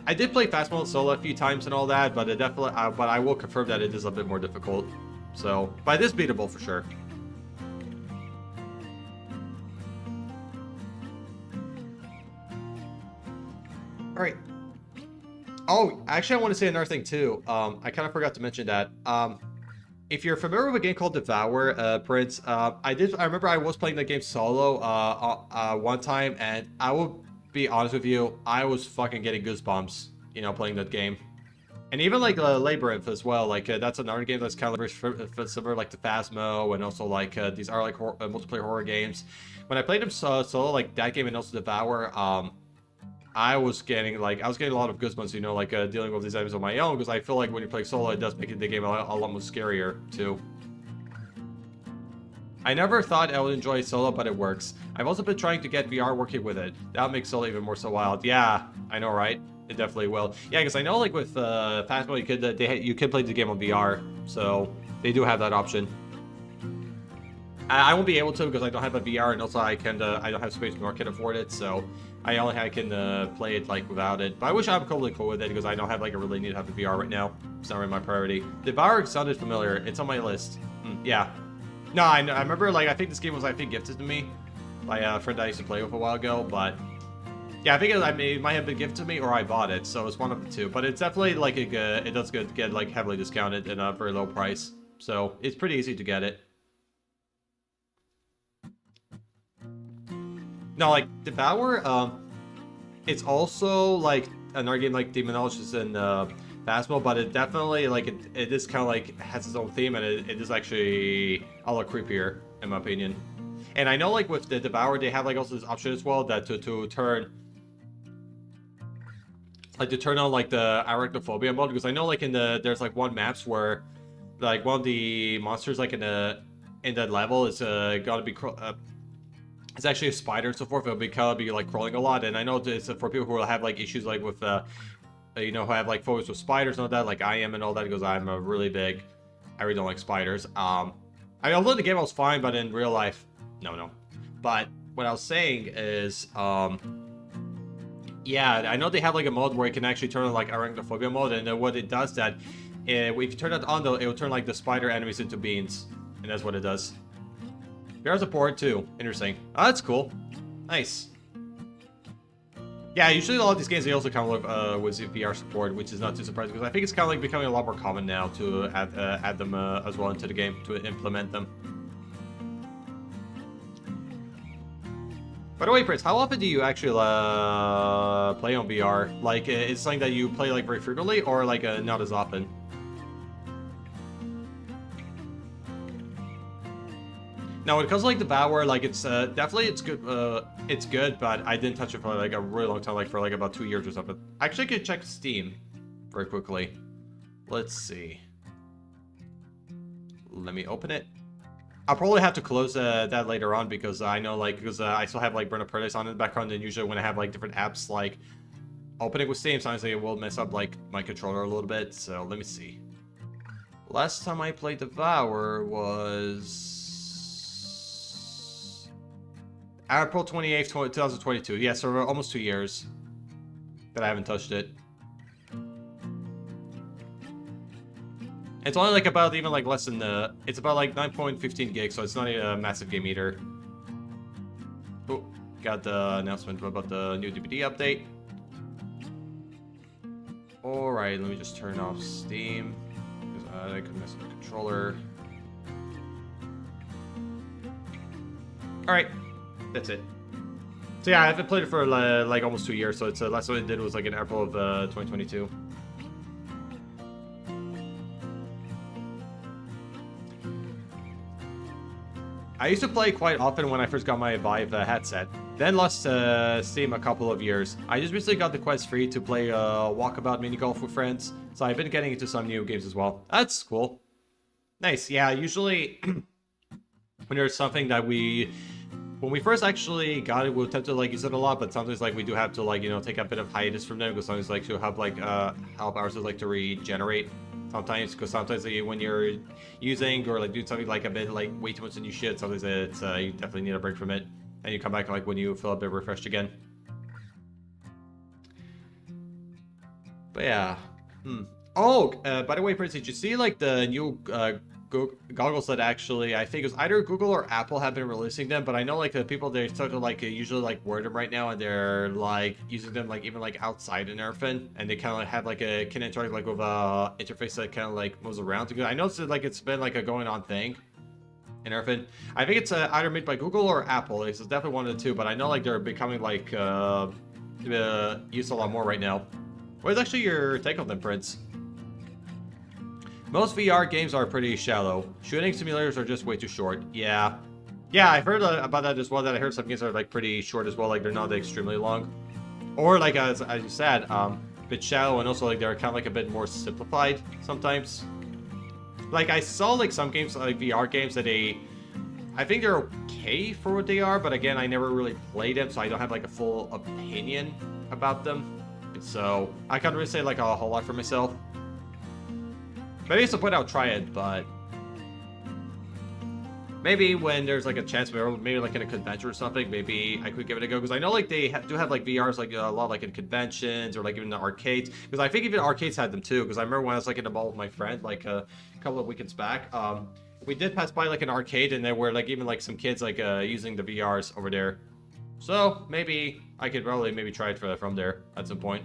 I did play Fast Mode solo a few times and all that, but it definitely but I will confirm that it is a bit more difficult. So, but it is beatable for sure. right. Oh, actually, I want to say another thing too. I kind of forgot to mention that. If you're familiar with a game called Devour, Prince, I remember I was playing that game solo one time, and I will be honest with you, I was fucking getting goosebumps, you know, playing that game. And even like Labyrinth as well, like that's another game that's kind of similar, like to Phasmo, and also like these are like multiplayer horror games. When I played them solo, like that game and also Devour, I was getting a lot of goosebumps, you know, like dealing with these items on my own, because I feel like when you play solo, it does make the game a lot more scarier too. I never thought I would enjoy solo, but it works. I've also been trying to get VR working with it. That makes solo even more so wild. Yeah, I know, right? It definitely will. Yeah, because I know, like with Phasmo, you could play the game on VR, so they do have that option. I won't be able to because I don't have a VR, and also I don't have space nor can afford it, so I can play it like without it. But I wish I'm totally cool with it because I don't have like a really need to have a VR right now. It's not really my priority. Devour sounded familiar. It's on my list. Yeah. No, I remember, like, I think this game was, gifted to me by a friend I used to play with a while ago, but yeah, I think it might have been gifted to me or I bought it, so it's one of the two. But it's definitely like it does get like heavily discounted at a very low price, so it's pretty easy to get it. No, like Devour, it's also like another game like Demonologist and Phasmo, but it definitely like it is kind of like has its own theme, and it is actually a lot creepier in my opinion. And I know like with the Devour, they have like also this option as well that to turn on like the arachnophobia mode, because I know like there's like one maps where like one of the monsters like in that level is gonna be it's actually a spider and so forth. It'll be like crawling a lot, and I know it's for people who have like issues like with you know, who have like phobias with spiders and all that, like I am and all that, because I'm a really big, I really don't like spiders. I mean, although the game was fine, but in real life, no. But what I was saying is, yeah, I know they have like a mode where you can actually turn on like arachnophobia mode, and what it does that, if you turn it on though, it will turn like the spider enemies into beans, and that's what it does. VR support too, interesting. Oh, that's cool. Nice. Yeah, usually a lot of these games, they also come with VR support, which is not too surprising, because I think it's kind of like becoming a lot more common now to add them as well into the game, to implement them. By the way, Prince, how often do you actually play on VR? Like, is it something that you play like very frequently, or like not as often? No, when it comes to like Devour, like it's definitely it's good, but I didn't touch it for like a really long time, like for like about 2 years or something. Actually, I could check Steam very quickly. Let's see. Let me open it. I'll probably have to close that later on, because I know like I still have like Burn of Paradise on in the background, and usually when I have like different apps like opening with Steam, sometimes it will mess up like my controller a little bit. So let me see. Last time I played Devour was April 28th, 2022. Yeah, so almost 2 years that I haven't touched it. It's only like about even like less than it's about like 9.15 gigs, so it's not a massive game either. Oh, got the announcement about the new DVD update. Alright, let me just turn off Steam, because I could mess with the controller. Alright. That's it. So yeah, I haven't played it for like almost 2 years, so it's last one I did was like in April of 2022. I used to play quite often when I first got my Vive headset, then lost Steam a couple of years. I just recently got the Quest free to play walkabout mini golf with friends, so I've been getting into some new games as well. That's cool. Nice. Yeah, usually when there's something that when we first actually got it, we'll tend to like use it a lot, but sometimes like we do have to like, you know, take a bit of hiatus from them, because sometimes like to have like help ours like to regenerate sometimes, because sometimes like, when you're using or like doing something like a bit like way too much new shit, sometimes it's you definitely need a break from it, and you come back like when you feel a bit refreshed again. But yeah. Oh, by the way, Prince, did you see like the new goggles that actually, I think it was either Google or Apple have been releasing them, but I know like the people they start to like usually like wear them right now, and they're like using them like even like outside and everything, and they kind of like have like a can interact like with a interface that kind of like moves around. Because I noticed that like it's been like a going on thing and everything. I think it's either made by Google or Apple. It's definitely one of the two, but I know like they're becoming like used a lot more right now. What is actually your take on them, Prince? Most VR games are pretty shallow. Shooting simulators are just way too short. Yeah. Yeah, I've heard about that as well, that I heard some games are like pretty short as well, like they're not extremely long. Or like as you said, a bit shallow, and also like they're kind of like a bit more simplified sometimes. Like I saw like some games, like VR games that I think they're okay for what they are, but again, I never really played them, so I don't have like a full opinion about them. So I can't really say like a whole lot for myself. Maybe at some point I'll try it, but maybe when there's like a chance, maybe like in a convention or something, maybe I could give it a go. Because I know like they do have like VRs like a lot like in conventions or like even the arcades. Because I think even arcades had them too. Because I remember when I was like in the mall with my friend like a couple of weekends back, we did pass by like an arcade, and there were like even like some kids like using the VRs over there. So maybe I could probably maybe try it from there at some point.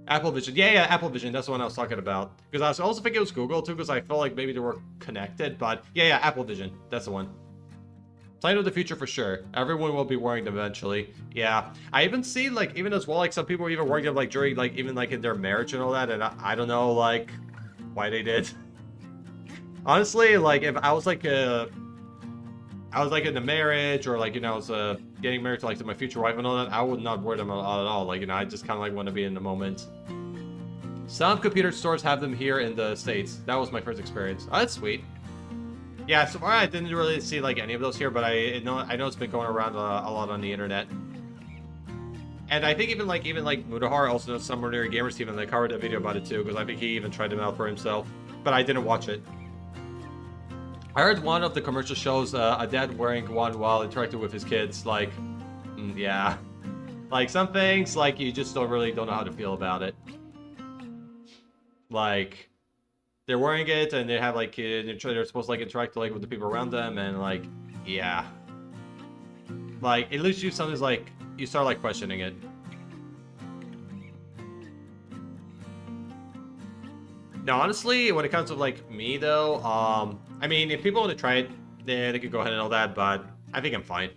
Apple Vision. Yeah, Apple Vision. That's the one I was talking about. Because I also think it was Google, too, because I felt like maybe they were connected. But, yeah, Apple Vision. That's the one. Sign of the future for sure. Everyone will be wearing them eventually. Yeah. I even see, like, even as well, like, some people even wearing them, like, during, like, even, like, in their marriage and all that. And I don't know, like, why they did. Honestly, like, if I was, like, in a marriage, or like, you know, I was getting married to like to my future wife and all that, I would not wear them at all. Like, you know, I just kind of like want to be in the moment. Some computer stores have them here in the States. That was my first experience. Oh, that's sweet. Yeah, so far I didn't really see like any of those here, but I know it's been going around a lot on the internet. And I think even like Mudahar also knows some ordinary gamers team, and they covered a video about it too, because I think he even tried them out for himself. But I didn't watch it. I heard one of the commercial shows a dad wearing one while interacting with his kids. Like, yeah. Like, some things, like, you just don't know how to feel about it. Like, they're wearing it, and they have, like, they're supposed to, like, interact, like, with the people around them, and, like, yeah. Like, it leaves you something like, you start, like, questioning it. Now, honestly, when it comes to, like, me, though, I mean, if people want to try it, then they could go ahead and all that, but I think I'm fine.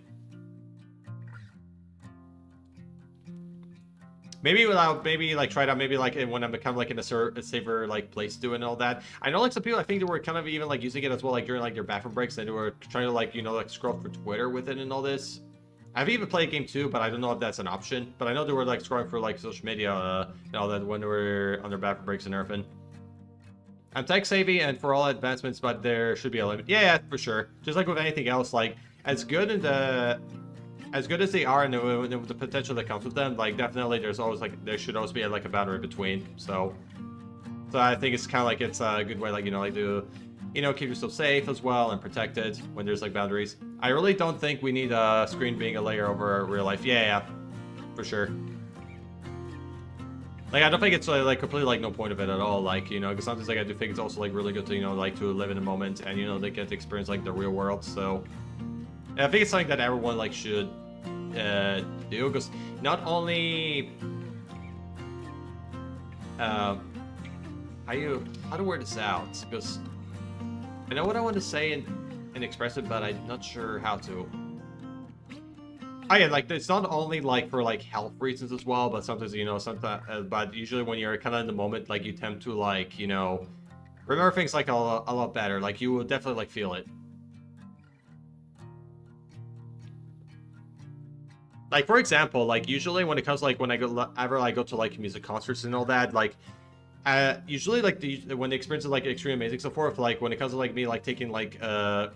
Maybe like, try it out, maybe, like, when I'm kind of, like, in a safer, like, place to do it and all that. I know, like, some people, I think they were kind of even, like, using it as well, like, during, like, their bathroom breaks, and they were trying to, like, you know, like, scroll through Twitter with it and all this. I've even played a game, too, but I don't know if that's an option. But I know they were, like, scrolling through, like, social media, and all that when they were on their bathroom breaks and everything. I'm tech savvy and for all advancements, but there should be a limit. Yeah, for sure. Just like with anything else, like as good as they are, and the potential that comes with them, like definitely there should always be like a boundary between. So I think it's kind of like it's a good way, like, you know, like to, you know, keep yourself safe as well and protected when there's like boundaries. I really don't think we need a screen being a layer over real life. Yeah, for sure. Like, I don't think it's like completely like no point of it at all. Like, you know, because sometimes like I do think it's also like really good to, you know, like to live in the moment, and, you know, they get to experience like the real world. So yeah, I think it's something that everyone like should do, because not only how to word this out, because I know what I want to say and express it, but I'm not sure how to. Oh yeah, like, it's not only, like, for, like, health reasons as well, but sometimes, you know, but usually when you're kind of in the moment, like, you tend to, like, you know, remember things, like, a lot better. Like, you will definitely, like, feel it. Like, for example, like, usually when it comes, like, whenever I go to, like, music concerts and all that, like, usually, like, when the experience is, like, extremely amazing so forth, like, when it comes to, like, me, like, taking, like,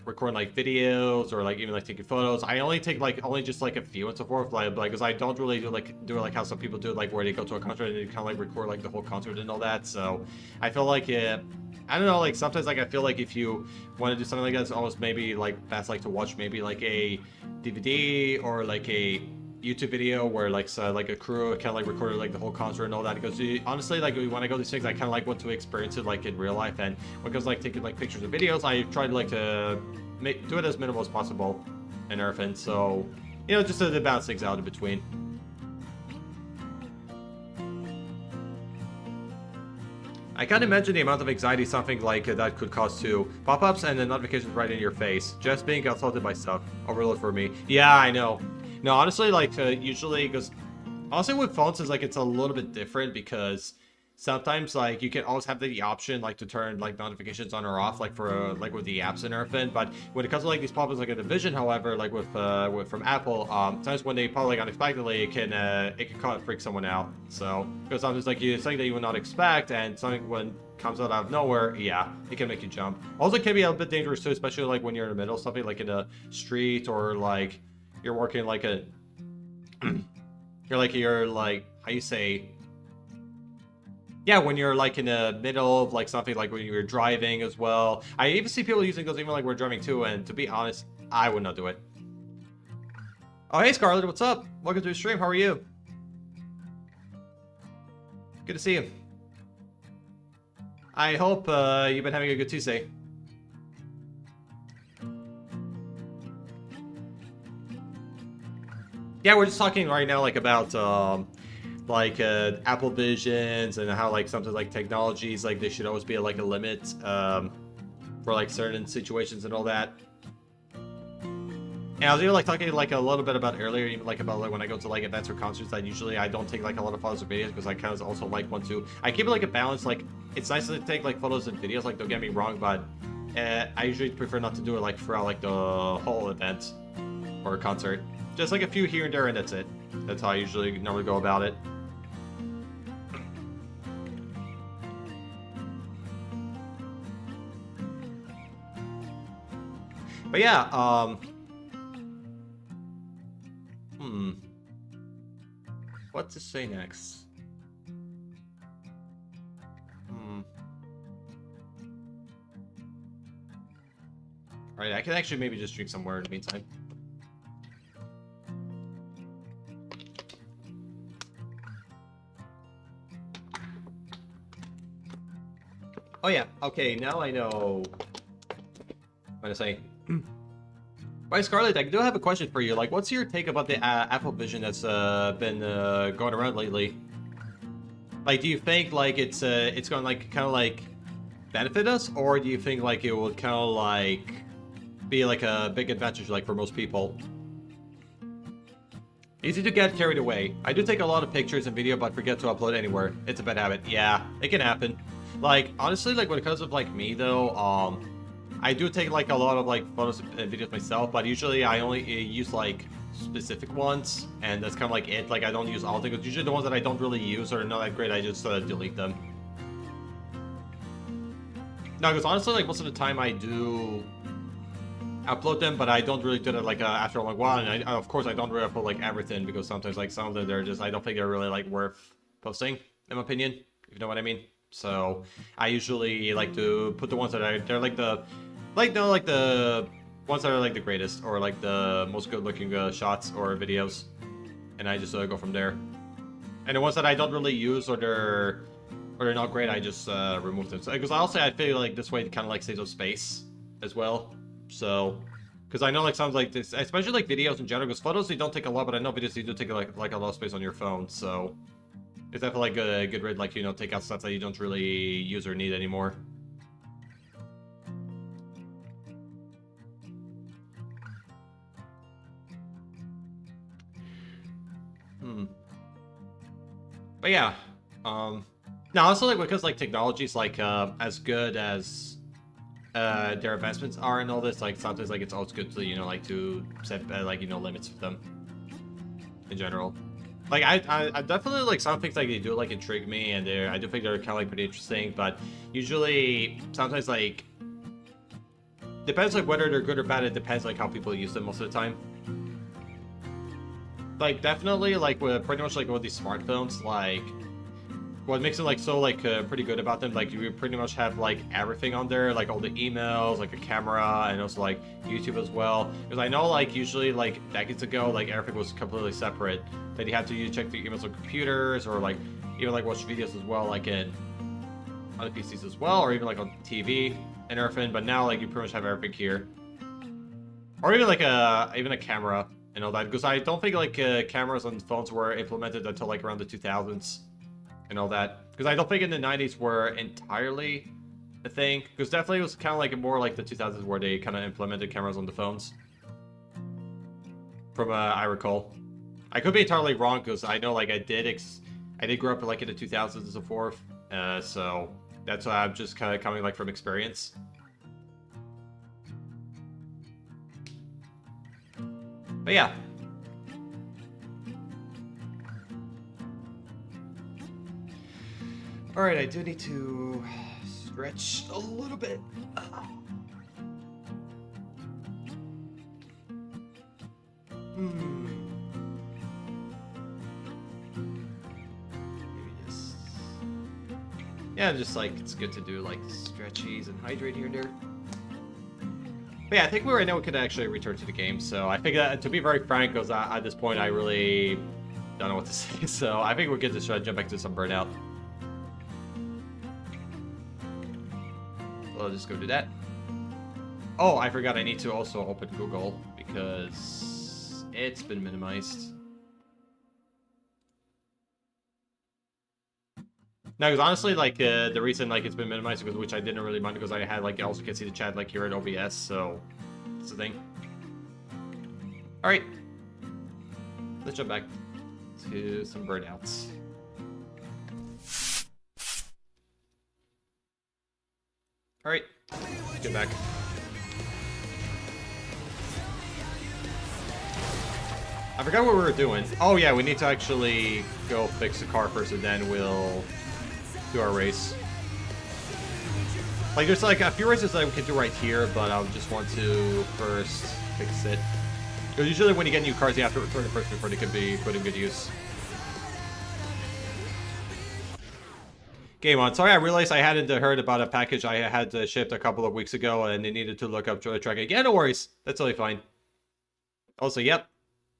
recording, like, videos, or, like, even, like, taking photos, I only take, like, just, like, a few and so forth, like, because I don't really do it, like, how some people do it, like, where they go to a concert and they kind of, like, record, like, the whole concert and all that, so I feel like, I don't know, like, sometimes, like, I feel like if you want to do something like that, it's almost maybe, like, best, like, to watch maybe, like, a DVD, or, like, a YouTube video where like like a crew kind of like recorded like the whole concert and all that. Because honestly, like when I go to these things, I kind of like want to experience it like in real life. And when it comes like taking like pictures and videos, I try to like to do it as minimal as possible and everything. So you know, just to balance things out in between. I can't imagine the amount of anxiety something like that could cause too. Pop-ups and the notifications right in your face. Just being assaulted by stuff. Overload for me. Yeah, I know. No, honestly, like, usually, because... Honestly, with phones, is like, it's a little bit different, because... Sometimes, like, you can always have the option, like, to turn, like, notifications on or off, like, for, like, with the apps and everything. But when it comes to, like, these pop-ups, like, in the Vision, however, like, with from Apple, sometimes when they pop, like, unexpectedly, it can kind of freak someone out. So, because sometimes, like, it's something that you would not expect, and something when comes out of nowhere, yeah, it can make you jump. Also, it can be a bit dangerous, too, especially, like, when you're in the middle of something, like, in a street, or, like, you're working, like, a... you're, like, how you say... Yeah, when you're like in the middle of like something, like when you're driving as well. I even see people using those even like we're driving too, and to be honest, I would not do it. Oh, hey Scarlett, what's up? Welcome to the stream, how are you? Good to see you. I hope you've been having a good Tuesday. Yeah, we're just talking right now like about like Apple Visions and how like something like technologies like there should always be like a limit for like certain situations and all that. And I was even like talking like a little bit about earlier, even like about like when I go to like events or concerts, that usually I don't take like a lot of photos or videos because I kind of also like want to. I keep it like a balance. Like it's nice to take like photos and videos. Like don't get me wrong, but I usually prefer not to do it like throughout like the whole event or concert. Just like a few here and there, and that's it. That's how I usually normally go about it. But yeah, what to say next? Alright, I can actually maybe just drink some water in the meantime. Oh yeah, okay, now I know what to say. Right, Scarlett, I do have a question for you. Like, what's your take about the Apple Vision that's been going around lately? Like, do you think like it's going to like kind of like benefit us, or do you think like it will kind of like be like a big advantage like for most people? Easy to get carried away. I do take a lot of pictures and video, but forget to upload anywhere. It's a bad habit. Yeah, it can happen. Like, honestly, like when it comes to like me though, I do take like a lot of like photos and videos myself, but usually I only use like specific ones, and that's kind of like it. Like I don't use all of them, because usually the ones that I don't really use or are not that great, I just delete them. No, because honestly, like most of the time I do upload them, but I don't really do that like after a long while, and of course I don't really upload like everything, because sometimes like some of them they're just, I don't think they're really like worth posting, in my opinion, if you know what I mean. So I usually like to put the ones that they're like the ones that are like the greatest, or like the most good looking shots or videos, and I just go from there. And the ones that I don't really use or they're not great, I just remove them. So, because also I feel like this way it kind of like saves up space as well. So because I know like sounds like this, especially like videos in general, because photos they don't take a lot, but I know videos they do take like a lot of space on your phone. So it's definitely like a good way, like, you know, take out stuff that you don't really use or need anymore. But yeah, now also like because like technology's like as good as their advancements are and all this, like sometimes like it's always good to, you know, like to set like, you know, limits for them in general. Like I definitely like some things like they do like intrigue me, and I do think they're kind of like pretty interesting, but usually sometimes like depends like whether they're good or bad. It depends like how people use them most of the time. Like definitely like with pretty much like with these smartphones, like what makes it like so like pretty good about them, like you pretty much have like everything on there, like all the emails, like a camera, and also like YouTube as well. Because I know like usually like decades ago, like everything was completely separate. That you had to check the emails on computers or like even like watch videos as well, like in other PCs as well, or even like on TV and everything. But now like you pretty much have everything here, or even like a camera and all that. Because I don't think like cameras on phones were implemented until like around the 2000s. And all that, because I don't think in the 90s were entirely a thing, because definitely it was kind of like more like the 2000s where they kind of implemented cameras on the phones, from I recall. I could be entirely wrong, because I know like I did grow up like in the 2000s and so forth, so that's why I'm just kind of coming like from experience. But yeah. Alright, I do need to stretch a little bit. Maybe just... Yeah, just like, it's good to do like stretchies and hydrate here and there. But yeah, I think right now we could actually return to the game, so I think that, to be very frank, because at this point I really don't know what to say, so I think we're good to try to jump back to some Burnout. I'll just go do that. Oh, I forgot I need to also open Google because it's been minimized. No, because honestly, like the reason like it's been minimized, because which I didn't really mind, because I had like I also can see the chat like here at OBS, so that's the thing. All right, let's jump back to some Burnouts. Alright, let's get back. I forgot what we were doing. Oh yeah, we need to actually go fix the car first, and then we'll do our race. Like, there's like a few races that we can do right here, but I just want to first fix it. Because usually when you get new cars, you have to return it first before they can be put in good use. Game on. Sorry, I realized I hadn't heard about a package I had shipped a couple of weeks ago, and they needed to look up tracking. Yeah, no worries. That's totally fine. Also, yep.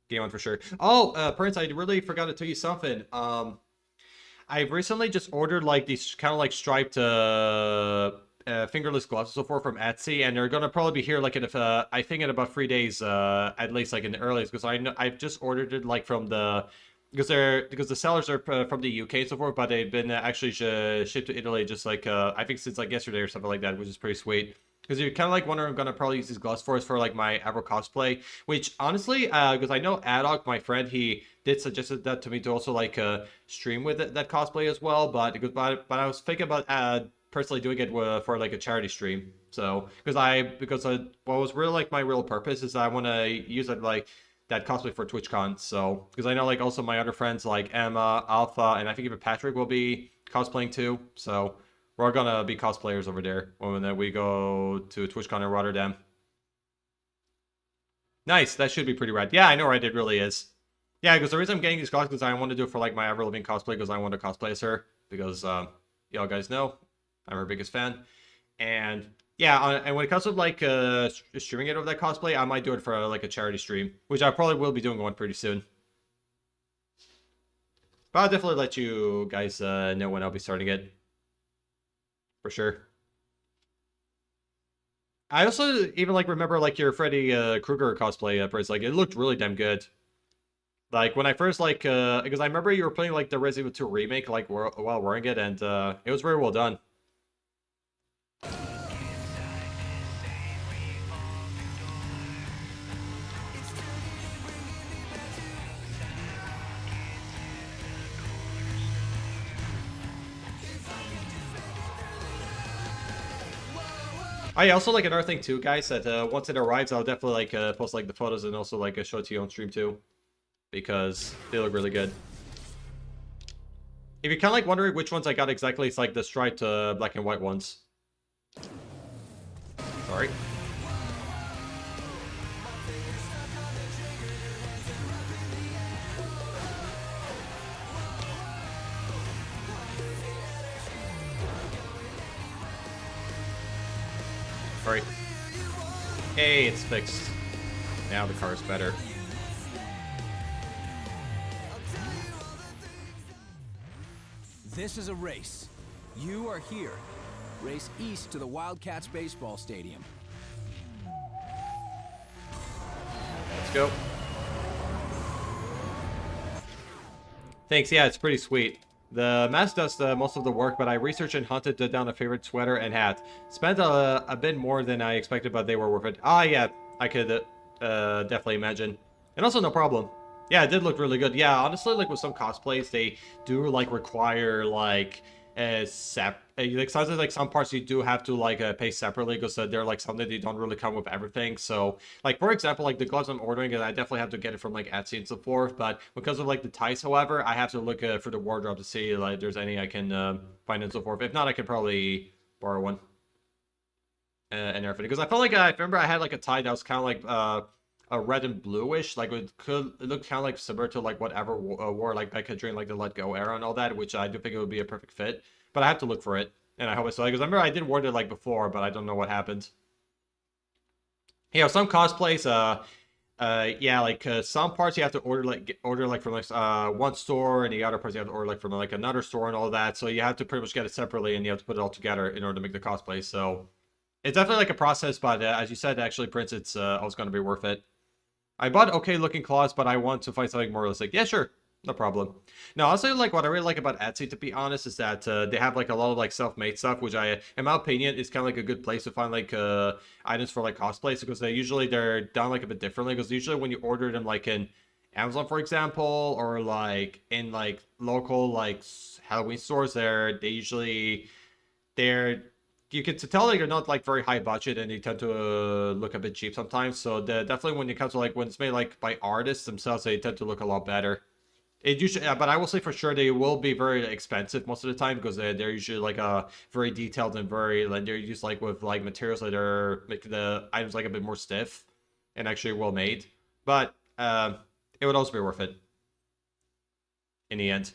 Game on for sure. Oh, Prince, I really forgot to tell you something. I've recently just ordered like these kind of like striped fingerless gloves and so forth from Etsy, and they're gonna probably be here like in I think in about 3 days, at least like in the earliest, because I know I've just ordered it like from the. Because the sellers are from the UK and so forth, but they've been actually shipped to Italy just like I think since like yesterday or something like that, which is pretty sweet. Because you're kind of like wondering, I'm gonna probably use these gloves for is for like my Ever cosplay, which honestly, because I know Adok, my friend, he did suggest that to me to also like stream with that cosplay as well. But I was thinking about personally doing it for like a charity stream. So because what was really like my real purpose is I want to use it like. That cosplay for TwitchCon, so because I know like also my other friends like Emma, Alpha, and I think even Patrick will be cosplaying too. So we're all gonna be cosplayers over there when we go to TwitchCon in Rotterdam. Nice, that should be pretty rad. Yeah, I know, right? It really is. Yeah, because the reason I'm getting these cosplays, I want to do it for like my Ever Living cosplay, because I want to cosplay as her, because y'all guys know I'm her biggest fan, and. Yeah, and when it comes to like streaming it over that cosplay, I might do it for like a charity stream, which I probably will be doing one pretty soon. But I'll definitely let you guys know when I'll be starting it, for sure. I also even like remember like your Freddy Krueger cosplay, Prince. Like it looked really damn good. Like when I first like because I remember you were playing like the Resident Evil 2 remake like while wearing it, and it was very well done. I also like another thing too, guys, that once it arrives, I'll definitely like post like the photos and also like show it to you on stream too, because they look really good. If you're kind of like wondering which ones I got exactly, it's like the striped black and white ones. Sorry. Alright. Hey, it's fixed. Now the car is better. This is a race. You are here. Race east to the Wildcats baseball stadium. Let's go. Thanks, yeah, it's pretty sweet. The mask does most of the work, but I researched and hunted down a favorite sweater and hat. Spent a bit more than I expected, but they were worth it. Ah, yeah, I could definitely imagine. And also, no problem. Yeah, it did look really good. Yeah, honestly, like with some cosplays, they do like require like like sometimes like some parts you do have to like pay separately because they're like something they don't really come with everything. So like for example, like the gloves I'm ordering, I definitely have to get it from like Etsy and so forth. But because of like the ties, however, I have to look through the wardrobe to see like if there's any I can find and so forth. If not, I can probably borrow one and everything. Because I felt like I remember I had like a tie that was kind of like a red and bluish, like it look kind of like similar to like whatever wore like Becca during like the Let Go era and all that, which I do think it would be a perfect fit. But I have to look for it, and I hope it's like because I remember I did wear it like before, but I don't know what happened. Yeah, some cosplays, yeah, like some parts you have to order like from like one store, and the other parts you have to order like from like another store and all that. So you have to pretty much get it separately, and you have to put it all together in order to make the cosplay. So it's definitely like a process, but as you said, actually, Prince, it's always going to be worth it. I bought okay-looking claws, but I want to find something more realistic. Yeah, sure. No problem. Now, also, like, what I really like about Etsy, to be honest, is that they have, like, a lot of, like, self-made stuff, which in my opinion, is kind of, like, a good place to find, like, items for, like, cosplays, because they're done, like, a bit differently, because usually when you order them, like, in Amazon, for example, or, like, in, like, local, like, Halloween stores, they're you can tell that you're not like very high budget and they tend to look a bit cheap sometimes. So definitely when it comes to like when it's made like by artists themselves, they tend to look a lot better. It usually, but I will say for sure they will be very expensive most of the time because they're usually like very detailed and very like they're used like with like materials that are making the items like a bit more stiff and actually well made. But it would also be worth it in the end.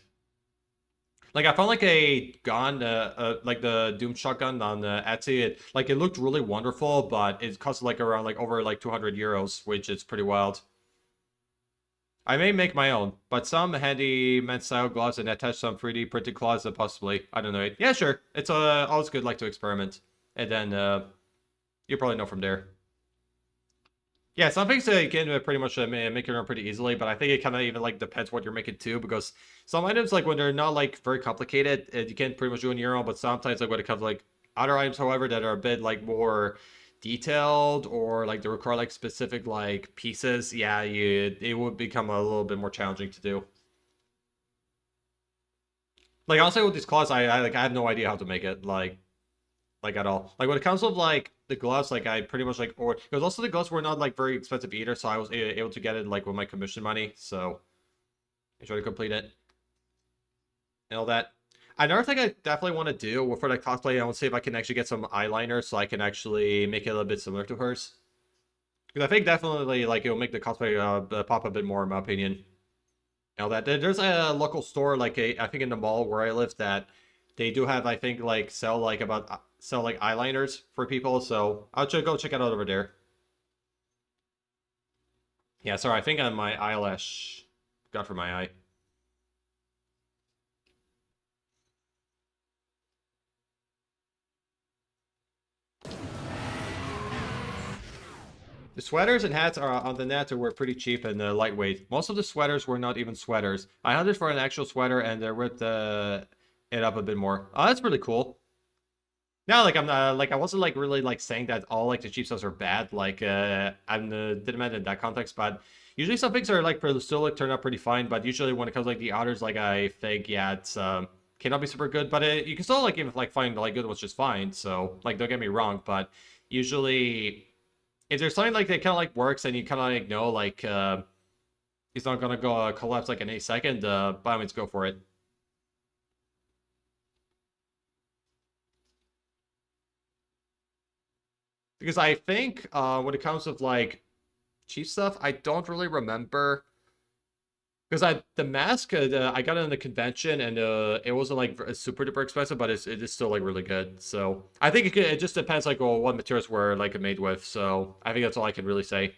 Like I found like a gun, like the Doom shotgun on Etsy. It looked really wonderful, but it cost like around like over like 200 euros, which is pretty wild. I may make my own, but some handyman style gloves and attach some 3D printed claws possibly. I don't know. Yeah, sure. It's always good like to experiment, and then you probably know from there. Yeah, some things you can pretty much make your own pretty easily, but I think it kind of even like depends what you're making too, because some items like when they're not like very complicated, you can pretty much do on your own. But sometimes like when it comes to, like other items, however, that are a bit like more detailed or like they require like specific like pieces, yeah, it would become a little bit more challenging to do. Like honestly, with these claws, I have no idea how to make it. Like at all. Like when it comes to like the gloves, like I pretty much like or because also the gloves were not like very expensive either, so I was able to get it like with my commission money. So I try to complete it and all that. Another thing I definitely want to do for like cosplay, I want to see if I can actually get some eyeliner so I can actually make it a little bit similar to hers. Because I think definitely like it'll make the cosplay pop a bit more in my opinion. And all that. There's a local store like I think in the mall where I live that they do have I think like sell like eyeliners for people, so I'll go check it out over there. Yeah, sorry, I think on my eyelash got for my eye. The sweaters and hats are on the net were pretty cheap and lightweight. Most of the sweaters were not even sweaters. I hunted for an actual sweater and they ripped it up a bit more. Oh, that's really cool. Now, like I'm not like I wasn't like really like saying that all like the cheap stuffs are bad. Like I didn't mean it in that context, but usually some things are like still like turn out pretty fine. But usually when it comes like the others, like I think yeah, it's cannot be super good. But you can still like even like find like good ones just fine. So like don't get me wrong, but usually if there's something like that kind of like works and you kind of like know like it's not gonna go collapse like in a second, by all means go for it. Because I think when it comes to like cheap stuff, I don't really remember Because the mask I got it in the convention and it wasn't like super duper expensive, but it is still like really good. So I think it just depends like well, what materials were like made with. So I think that's all I can really say.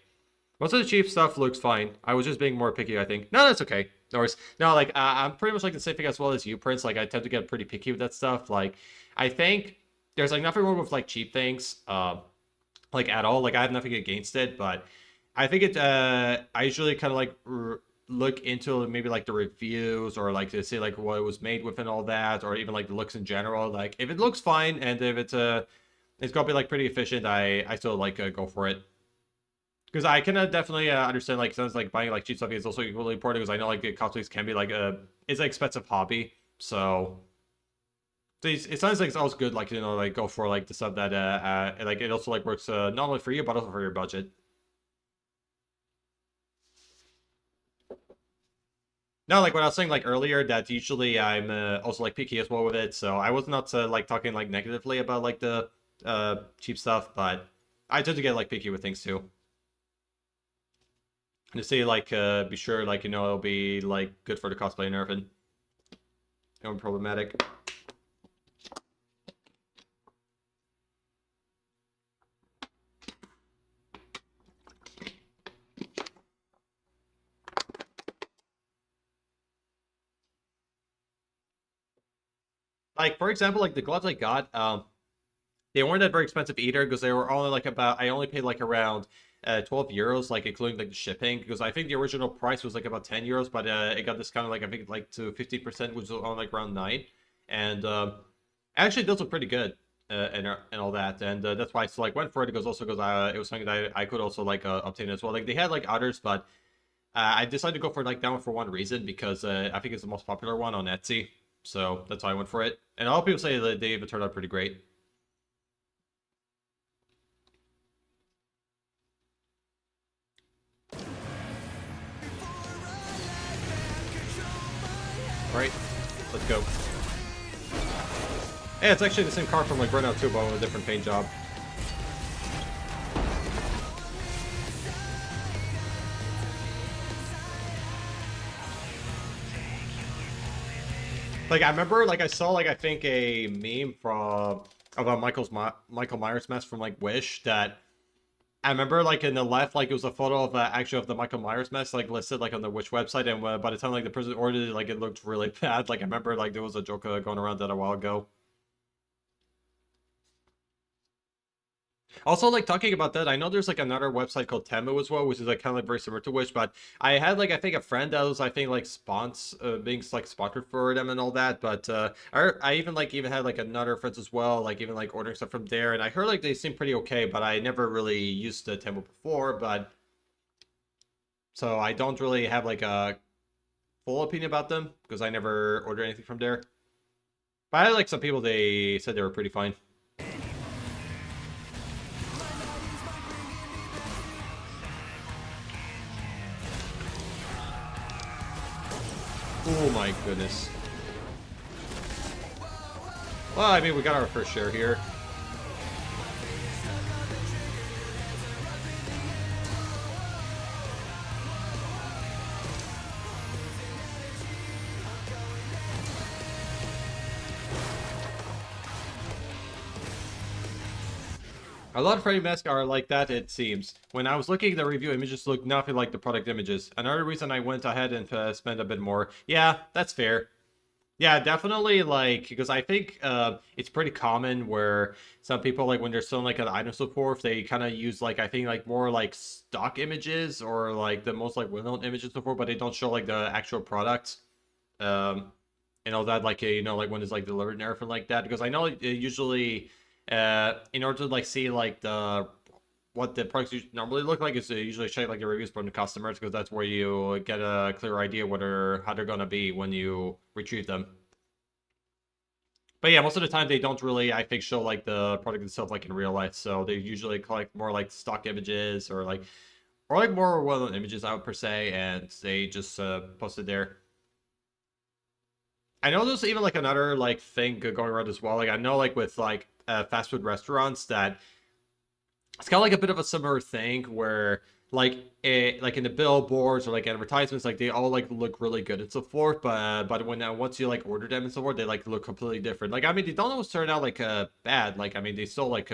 Most of the cheap stuff looks fine. I was just being more picky, I think. No, that's okay. No worries. No, like I'm pretty much like the same thing as well as you, Prince. Like I tend to get pretty picky with that stuff. Like I think there's like nothing wrong with like cheap things, like at all. Like I have nothing against it, but I think I usually kind of like look into maybe like the reviews or like to see like what it was made with and all that, or even like the looks in general. Like if it looks fine and if it's gonna be like pretty efficient, I still like go for it. Because I can definitely understand like sounds like buying like cheap stuff is also equally important because I know like cosmetics can be like it's an expensive hobby. So it sounds like it's always good like like go for like the stuff that like it also like works not only for you but also for your budget. No, like what I was saying like earlier, that usually I'm also like picky as well with it. So I was not like talking like negatively about like the cheap stuff, but I tend to get like picky with things too. And to say like be sure like it'll be like good for the cosplay and everything. No problematic. Like for example, like the gloves I got, they weren't that very expensive either because they were only like about I only paid like around 12 euros, like including like the shipping, because I think the original price was like about 10 euros, but it got discounted like I think like to 50%, which was on like around 9. And actually those are pretty good and all that, and that's why I still like went for it because also because it was something that I could also like obtain as well. Like they had like others, but I decided to go for like that one for one reason because I think it's the most popular one on Etsy, so that's why I went for it. And a lot of people say that they even turned out pretty great. All right, let's go. Yeah, it's actually the same car from like Burnout 2, but with a different paint job. Like I remember, like I saw, like I think a meme from about Michael Myers mask from like Wish that I remember like in the left, like it was a photo of actually of the Michael Myers mask like listed like on the Wish website, and by the time like the person ordered it, like it looked really bad. Like I remember like there was a joke going around that a while ago. Also, like talking about that, I know there's like another website called Temu as well, which is like kind of like very similar to Wish. But I had like I think a friend that was I think like being like sponsored for them and all that. But I even had like another friends as well, like even like ordering stuff from there, and I heard like they seem pretty okay. But I never really used the Temu before, but so I don't really have like a full opinion about them because I never ordered anything from there. But I had like some people they said they were pretty fine. Oh my goodness. Well, I mean, we got our first share here. A lot of Freddy masks are like that, it seems. When I was looking at the review images, looked nothing like the product images. Another reason I went ahead and spent a bit more. Yeah, that's fair. Yeah, definitely, like, because I think it's pretty common where some people, like, when they're selling, like, an item support, they kind of use, like, I think, like, more, like, stock images or, like, the most, like, well-known images before, but they don't show, like, the actual product. And all that, like, like, when it's, like, delivered and everything like that. Because I know usually, in order to, like, see, like, what the products normally look like is to usually check like the reviews from the customers because that's where you get a clear idea how they're gonna be when you retrieve them. But yeah, most of the time they don't really, I think, show like the product itself like in real life. So they usually collect more like stock images or like more well-known images out per se, and they just post it there. I know there's even like another like thing going around as well. Like I know like with like fast food restaurants that it's kind of like a bit of a similar thing where like in the billboards or like advertisements, like they all like look really good and so forth, but when once you like order them and so forth, they like look completely different. Like I mean, they don't always turn out like bad. Like I mean, they still like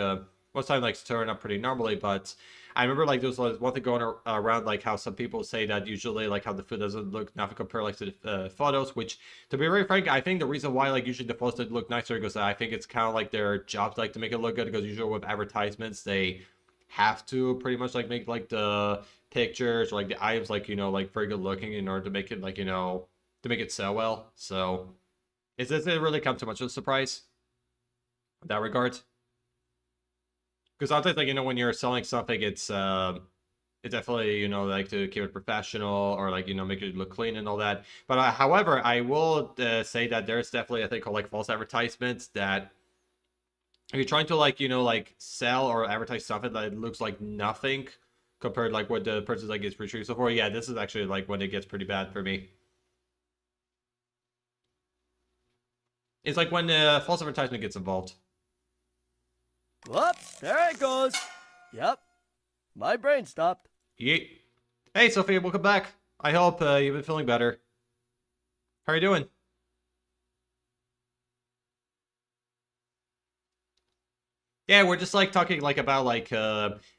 most time like turn out pretty normally, but I remember like there was one thing going around like how some people say that usually like how the food doesn't look nothing compared like to the photos, which to be very frank, I think the reason why like usually the photos did look nicer because I think it's kind of like their job like to make it look good because usually with advertisements they have to pretty much like make like the pictures or like the items like like very good looking in order to make it like to make it sell well. So it doesn't really come too much of a surprise in that regard. Because sometimes like when you're selling something, it's definitely like to keep it professional or like make it look clean and all that. But however, I will say that there's definitely a thing called like false advertisements that if you're trying to like sell or advertise something that looks like nothing compared like what the person's like is pretty so for, yeah, this is actually like when it gets pretty bad for me. It's like when false advertisement gets involved. Whoop, there it goes. Yep, my brain stopped. Yeet. Hey, Sophia, welcome back. I hope you've been feeling better. How are you doing? Yeah, we're just like talking like about like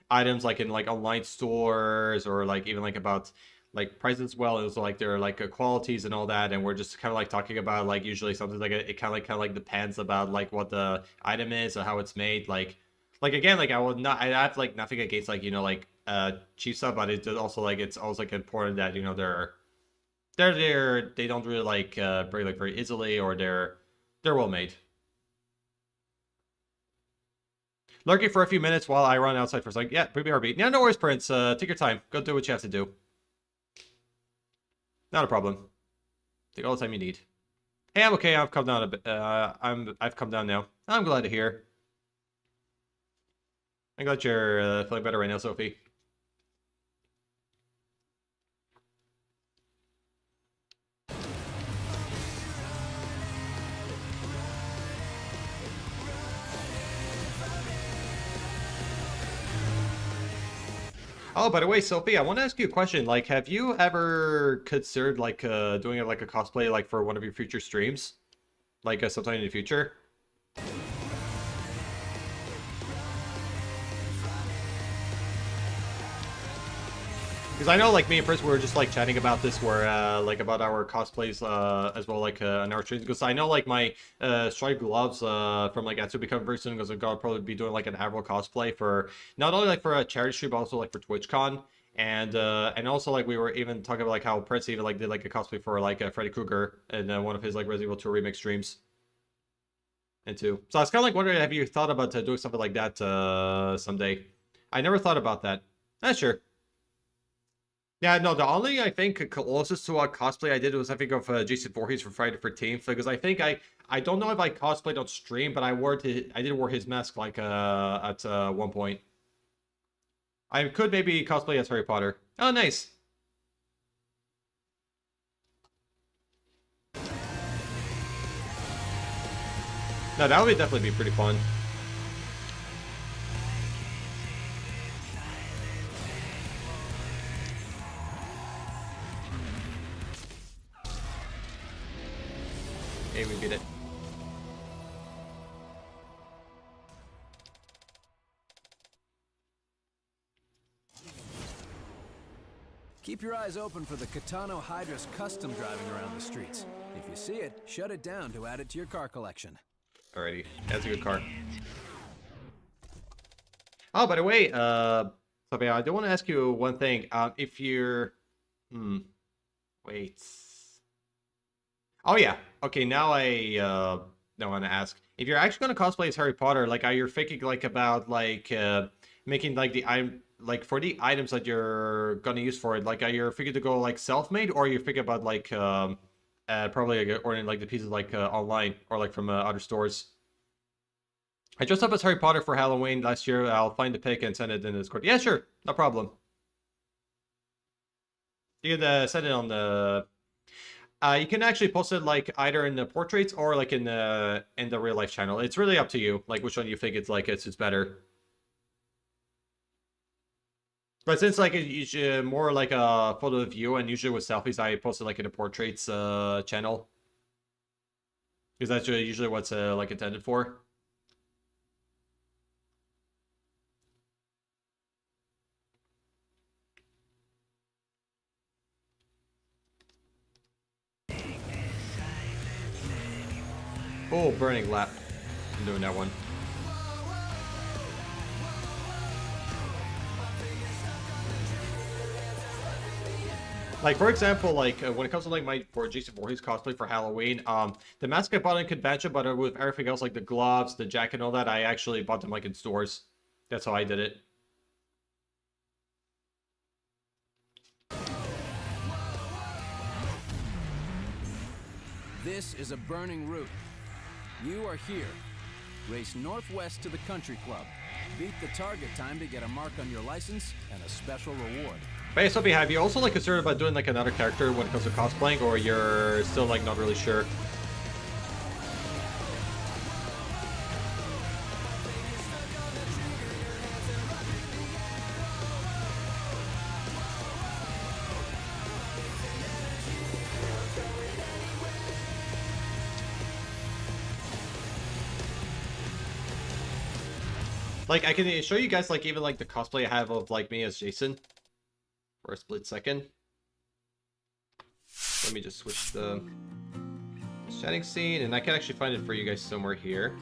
items like in like online stores or like even like about like prices as well as like their like qualities and all that, and we're just kind of like talking about like usually something like it kind of like depends about like what the item is or how it's made. Like again, like I have like nothing against like like cheap stuff, but it's also like it's also like important that they don't really like break like very easily or they're well made. Lurking for a few minutes while I run outside for a second. Yeah, BRB. Yeah, no worries, Prince. Take your time. Go do what you have to do. Not a problem. Take all the time you need. Hey, I'm okay. I've come down a bit. I've come down now. I'm glad to hear. I'm glad you're feeling better right now, Sophie. Oh, by the way, Sophie, I want to ask you a question. Like, have you ever considered like doing like a cosplay like for one of your future streams, like sometime in the future? Because I know, like, me and Prince were just, like, chatting about this, where, like, about our cosplays, as well, like, on our streams. Because I know, like, my, striped gloves, from, like, Atsu become very soon, because I'm gonna probably be doing, like, an Admiral cosplay for, not only, like, for a charity stream, but also, like, for TwitchCon. And also, like, we were even talking about, like, how Prince even, like, did, like, a cosplay for, like, Freddy Krueger in one of his, like, Resident Evil 2 remix streams. And two. So I was kind of, like, wondering, have you thought about doing something like that, someday? I never thought about that. Sure. Yeah, no, the only, I think, closest to a cosplay I did was, I think, of Jason Voorhees for Friday the 13th, because I think I don't know if I cosplayed on stream, but I did wear his mask, like, at one point. I could maybe cosplay as Harry Potter. Oh, nice. No, that would definitely be pretty fun. Hey, we beat it. Keep your eyes open for the Katano Hydra's custom driving around the streets. If you see it, shut it down to add it to your car collection. Alrighty, that's a good car. Oh, by the way, Sophia, I do want to ask you one thing. If you're, wait. Oh yeah. Okay, now I want to ask if you're actually going to cosplay as Harry Potter. Like, are you thinking like about like making like the item like for the items that you're gonna use for it? Like, are you thinking to go like self-made, or are you thinking about like probably like, ordering like the pieces like online or like from other stores? I dressed up as Harry Potter for Halloween last year. I'll find the pic and send it in the Discord. Yeah, sure, no problem. You can send it on the. You can actually post it like either in the portraits or like in the real life channel. It's really up to you, like which one you think it's like it's better. But since like it's usually more like a photo of you, and usually with selfies, I post it like in the portraits channel, because that's usually what's like intended for. Oh, burning lap. I'm doing that one. Like, for example, like, when it comes to, like, my for Jason Voorhees cosplay for Halloween, the mask I bought in convention, but with everything else, like the gloves, the jacket, and all that, I actually bought them, like, in stores. That's how I did it. This is a burning route. You are here. Race northwest to the country club. Beat the target time to get a mark on your license and a special reward. But yeah, so have you also, like, considered about doing, like, another character when it comes to cosplaying, or you're still, like, not really sure? Like, I can show you guys, like, even, like, the cosplay I have of, like, me as Jason. For a split second. Let me just switch the chatting scene, and I can actually find it for you guys somewhere here.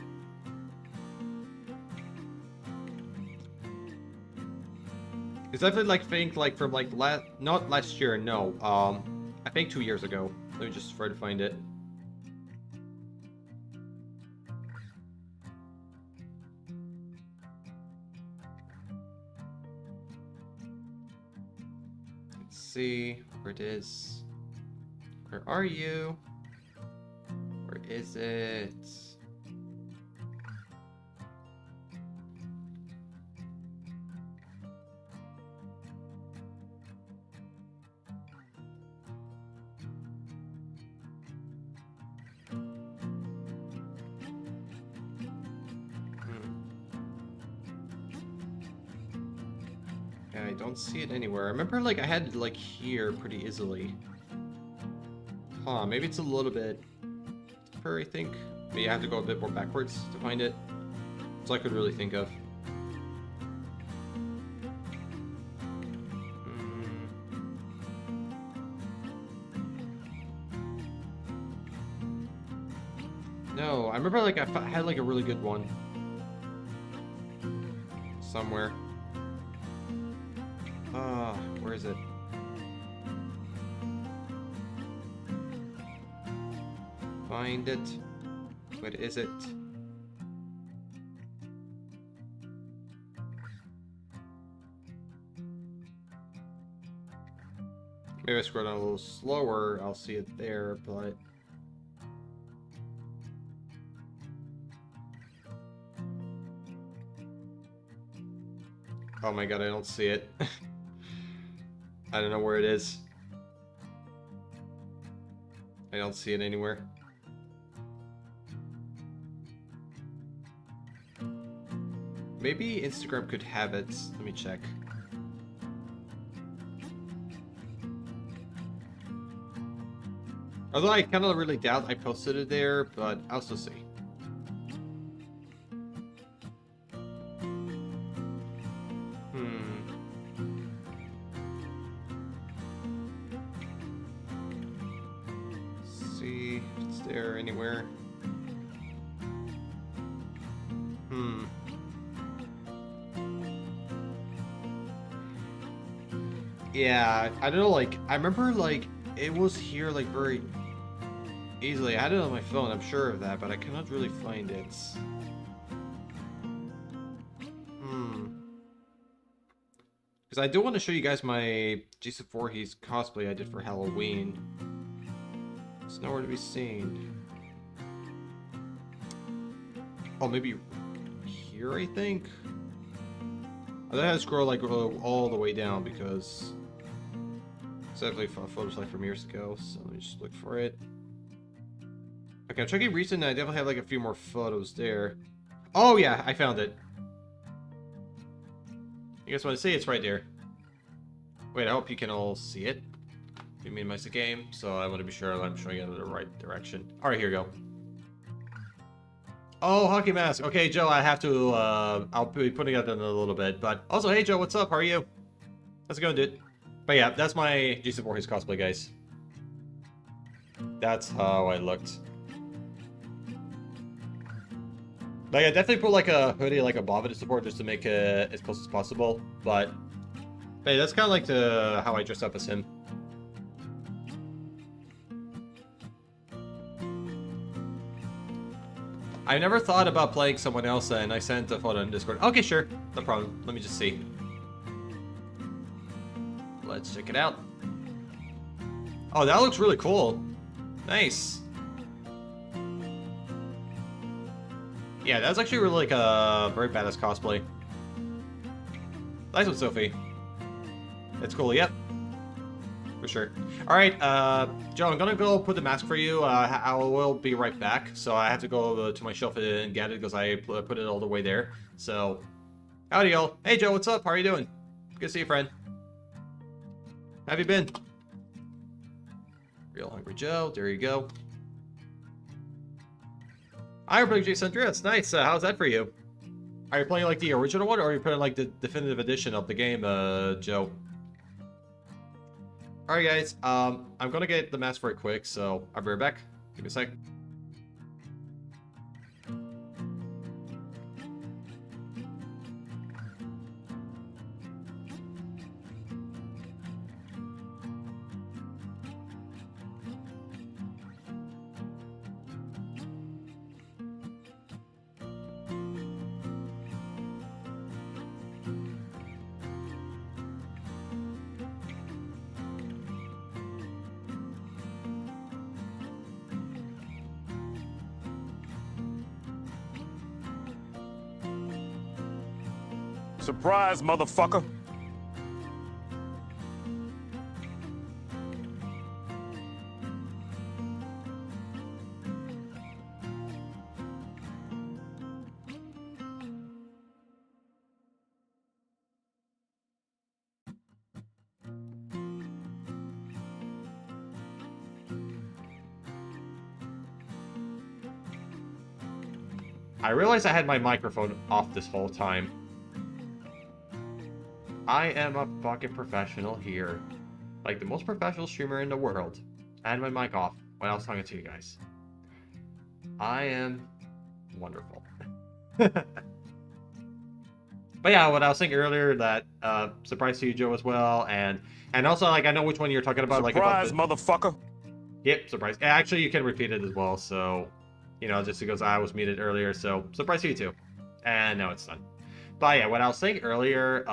It's definitely, like, think, like, from, like, not last year, no. I think 2 years ago. Let me just try to find it. See where it is. Where are you? Where is it? I don't see it anywhere. I remember, like, I had it, like, here pretty easily. Huh, maybe it's a little bit deeper, I think. Maybe I have to go a bit more backwards to find it. That's all I could really think of. No, I remember, like, I had, like, a really good one. Somewhere. Where is it? Find it. What is it? Maybe I scroll down a little slower, I'll see it there, but... Oh my god, I don't see it. I don't know where it is. I don't see it anywhere. Maybe Instagram could have it. Let me check. Although I kind of really doubt I posted it there, but I'll still see. See if it's there anywhere. Yeah, I don't know, like, I remember, like, it was here, like, very easily. I had it on my phone, I'm sure of that, but I cannot really find it. Because I do want to show you guys my Jason Voorhees cosplay I did for Halloween. It's nowhere to be seen. Oh, maybe here, I think? I had to scroll, like, all the way down because it's definitely photos like from years ago, so let me just look for it. Okay, I'm checking recent, and I definitely have, like, a few more photos there. Oh, yeah, I found it. You guys want to see? It's right there. Wait, I hope you can all see it. You minimize the game, so I want to be sure I'm showing it in the right direction. All right, here we go. Oh, hockey mask. Okay, Joe, I have to, I'll be putting it in a little bit. But also, hey, Joe, what's up? How are you? How's it going, dude? But yeah, that's my Jason Voorhees cosplay, guys. That's how I looked. Like, I definitely put like a hoodie, like above it to support, just to make it as close as possible. But hey, that's kind of like the how I dress up as him. I never thought about playing someone else, and I sent a photo in Discord. Okay, sure, no problem. Let me just see. Let's check it out. Oh, that looks really cool. Nice. Yeah, that's actually really like a very badass cosplay. Nice one, Sophie. That's cool, yep. For sure. Alright, Joe, I'm gonna go put the mask for you. I will be right back. So I have to go to my shelf and get it because I put it all the way there. So, howdy, y'all. Hey, Joe, what's up? How are you doing? Good to see you, friend. How have you been? Real Hungry Joe, there you go. Iron Plague Jason Andreas, nice. How's that for you? Are you playing like the original one, or are you playing like the definitive edition of the game, Joe? Alright guys, I'm gonna get the mask very quick, so I'll be right back. Give me a sec. Surprise, motherfucker. I realized I had my microphone off this whole time. I am a fucking professional here. Like the most professional streamer in the world. I had my mic off when I was talking to you guys. I am wonderful. But yeah, what I was saying earlier, that surprise to you, Joe, as well, and also like I know which one you're talking about. Surprise, like motherfucker. Yep, surprise. Actually, you can repeat it as well. So, you know, just because I was muted earlier, so surprise to you too. And now it's done. But yeah, what I was saying earlier,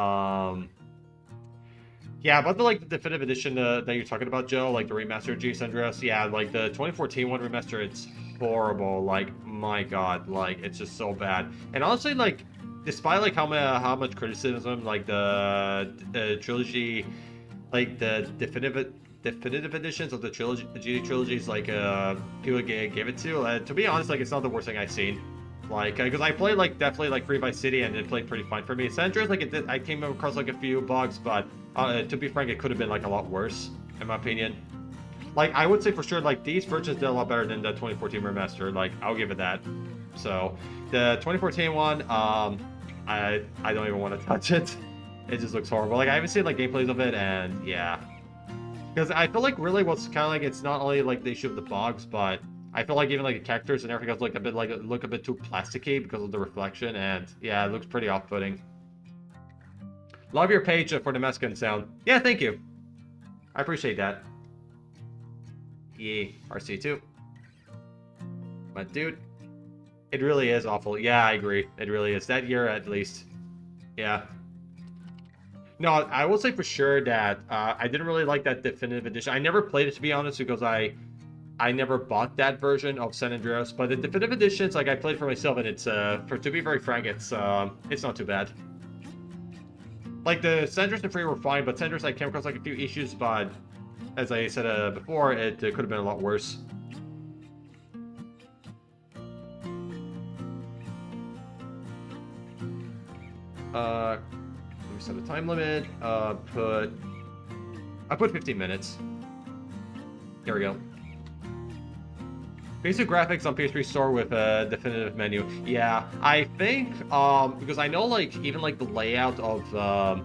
yeah, about the like the definitive edition that you're talking about, Joe, like the remastered Jason Andreas. Yeah, like the 2014 one remaster, it's horrible. Like, my God, like it's just so bad. And honestly, like, despite like how much criticism like the trilogy, like the definitive editions of the trilogy, the GD trilogies, like people gave it to be honest, like it's not the worst thing I've seen. Like, because I played like definitely like Free Vice City and it played pretty fine for me. San Andreas, like I came across like a few bugs, but to be frank, it could have been like a lot worse in my opinion. Like I would say for sure, like these versions did a lot better than the 2014 remaster. Like I'll give it that. So the 2014 one, I don't even want to touch it. It just looks horrible. Like I haven't seen like gameplays of it, and yeah, because I feel like really what's kind of like it's not only like the issue of the bugs, but I feel like even like the characters and everything else look a bit too plasticky because of the reflection, and yeah, it looks pretty off-putting. Love your page for the Mexican sound. Yeah, thank you. I appreciate that. Yeah, RC2. But dude, it really is awful. Yeah, I agree. It really is. That year at least. Yeah. No, I will say for sure that I didn't really like that definitive edition. I never played it, to be honest, because I never bought that version of San Andreas. But the definitive editions, like I played for myself, and it's to be very frank, it's not too bad. Like the San Andreas and Free were fine, but San Andreas I came across like a few issues, but as I said before, it could have been a lot worse. Let me set a time limit. Put I put 15 minutes. There we go. Basic graphics on PS3 store with a definitive menu. Yeah, I think, because I know, like, even, like, the layout of,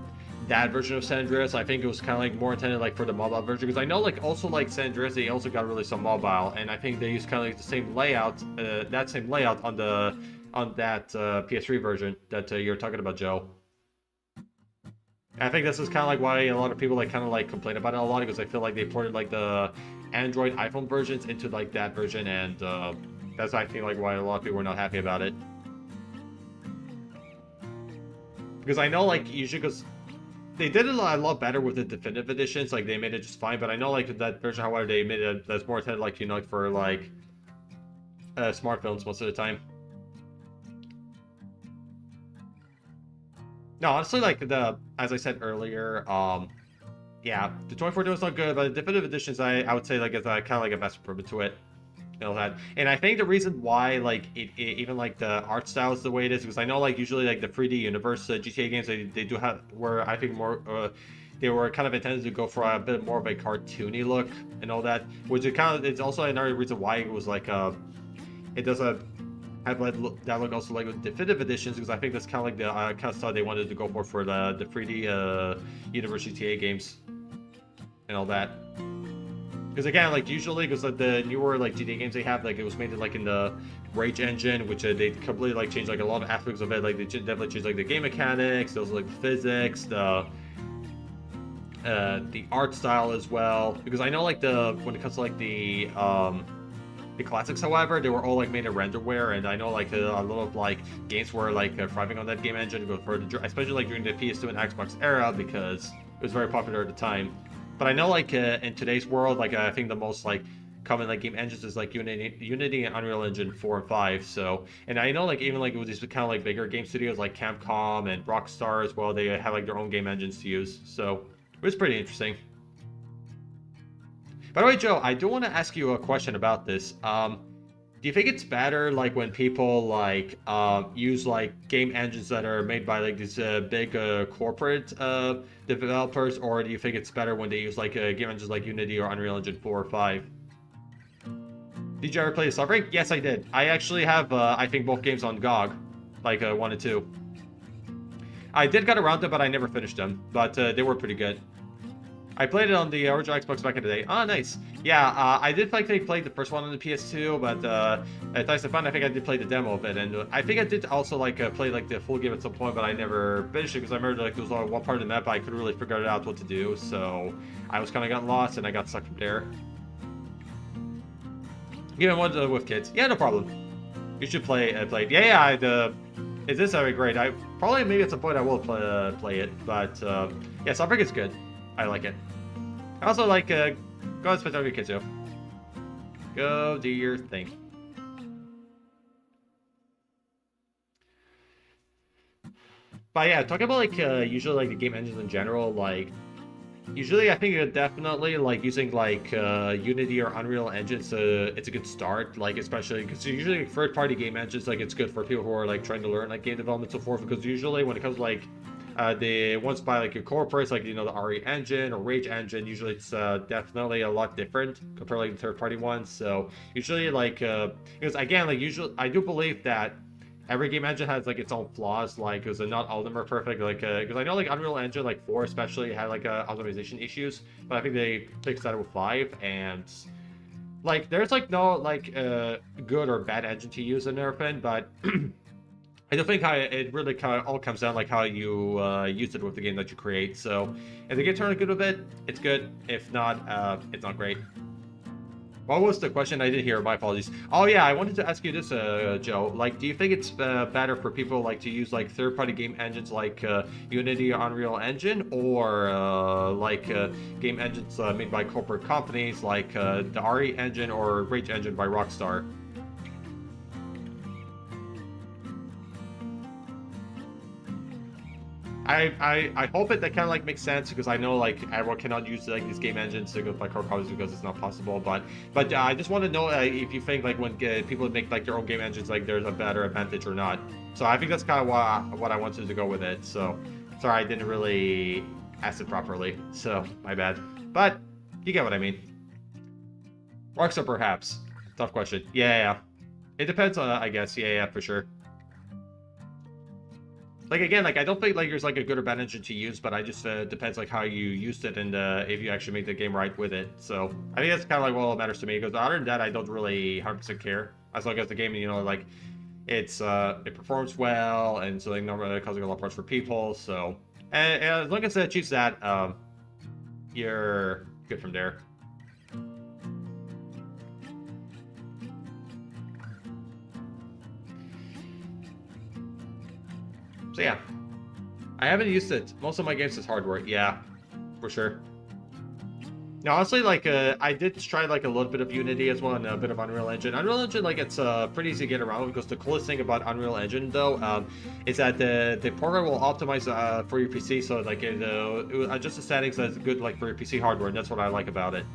that version of San Andreas, I think it was kind of, like, more intended, like, for the mobile version, because I know, like, also, like, San Andreas, they also got released on mobile, and I think they used kind of, like, the same layout, that same layout on that, PS3 version that you're talking about, Joe. And I think this is kind of like why a lot of people, like, kind of, like, complain about it a lot, because I feel like they ported, like, the Android iPhone versions into, like, that version, and that's, I think, like, why a lot of people were not happy about it. Because I know, like, usually, because they did it a lot better with the definitive editions, like, they made it just fine, but I know, like, that version, however, they made it that's more intended, like, you know, like, for, like, smartphones most of the time. No, honestly, like, as I said earlier, yeah, the 2014 was not good, but the definitive editions, I would say, like, it's kind of like a best improvement to it. You know that, and I think the reason why, like, it even, like, the art style is the way it is, because I know, like, usually, like, the 3D universe GTA games, they do have, were, I think, more, they were kind of intended to go for a bit more of a cartoony look and all that, which it kind of, it's also another reason why it was, like, it does have like that look also, like, with definitive editions, because I think that's kind of like the kind of style they wanted to go for the 3D universe GTA games and all that. Because again, like, usually, because, like, the newer, like, GTA games they have, like, it was made like in the Rage engine, which they completely, like, changed, like, a lot of aspects of it. Like, they definitely changed, like, the game mechanics, those, like, the physics, the art style as well. Because I know, like, when it comes to, like, the classics, however, they were all, like, made in renderware, and I know, like, a lot of, like, games were, like, thriving on that game engine, especially, like, during the PS2 and Xbox era, because it was very popular at the time. But I know, like, in today's world, like, I think the most, like, common, like, game engines is, like, Unity and Unreal Engine 4 and 5, so, and I know, like, even, like, with these kind of, like, bigger game studios, like Capcom and Rockstar as well, they have, like, their own game engines to use, so it was pretty interesting. By the way, Joe, I do want to ask you a question about this. Do you think it's better, like, when people, like, use, like, game engines that are made by, like, these big corporate developers, or do you think it's better when they use, like, game engines like Unity or Unreal Engine 4 or 5? Did you ever play Suffering? Yes, I did. I actually have, I think, both games on GOG, like 1 and 2. I did get around them, but I never finished them, but they were pretty good. I played it on the original Xbox back in the day. Oh, nice. Yeah, I did play the first one on the PS2, but at Dice of Fun, I think I did play the demo of it, and I think I did also, like, play, like, the full game at some point, but I never finished it, because I remember, like, there was only one part of the map I couldn't really figure out what to do, so I was kind of got lost, and I got stuck from there. Even with kids. Yeah, no problem. You should play it. Yeah, it is very great. I probably, maybe at some point I will play it, but yeah, Sunbreak is good. I like it. I also like, go and spend time with your kids, too. Go do your thing. But yeah, talking about, like, usually, like, the game engines in general, like, usually I think definitely, like, using, like, Unity or Unreal engines, it's a good start, like, especially, because usually third-party game engines, like, it's good for people who are, like, trying to learn, like, game development and so forth, because usually when it comes to, like, the ones by, like, your corporates, like, you know, the RE engine or Rage engine, usually it's definitely a lot different compared to, like, the third-party ones. So usually, like, because again, like, usually I do believe that every game engine has, like, its own flaws, like, because not all of them are perfect, like, because I know, like, Unreal Engine, like, 4 especially had, like, optimization issues, but I think they fixed that with 5, and, like, there's, like, no, like, good or bad engine to use in everything, but I do think it really kind of all comes down, like, how you use it with the game that you create. So if the game turns good with it, it's good. If not, it's not great. What was the question? I didn't hear. My apologies. Oh yeah, I wanted to ask you this, Joe. Like, do you think it's better for people, like, to use, like, third-party game engines like Unity or Unreal Engine, or like game engines made by corporate companies like the RE engine or Rage engine by Rockstar? I hope it that kind of, like, makes sense, because I know, like, everyone cannot use, like, these game engines to go by core copies because it's not possible, but I just want to know if you think, like, when people make, like, their own game engines, like, there's a better advantage or not. So I think that's kind of what I wanted to go with it. So sorry I didn't really asked it properly, so my bad. But you get what I mean. Rockstar perhaps. Tough question. Yeah. It depends on, I guess. Yeah, for sure. Like, again, like, I don't think, like, there's, like, a good or bad engine to use, but I just, depends, like, how you used it and, if you actually make the game right with it. So, I think that's kind of, like, what matters to me, because other than that, I don't really 100% care. As long as the game, you know, like, it's, it performs well, and so, like, not really causing a lot of parts for people, so... And as long as it achieves that, you're good from there. So yeah, I haven't used it. Most of my games is hardware. Yeah, for sure. Now, honestly, like, I did try, like, a little bit of Unity as well and a bit of Unreal Engine. Unreal Engine, like, it's pretty easy to get around because the coolest thing about Unreal Engine, though, is that the program will optimize for your PC, so, like, it adjusts the settings that's good, like, for your PC hardware, and that's what I like about it.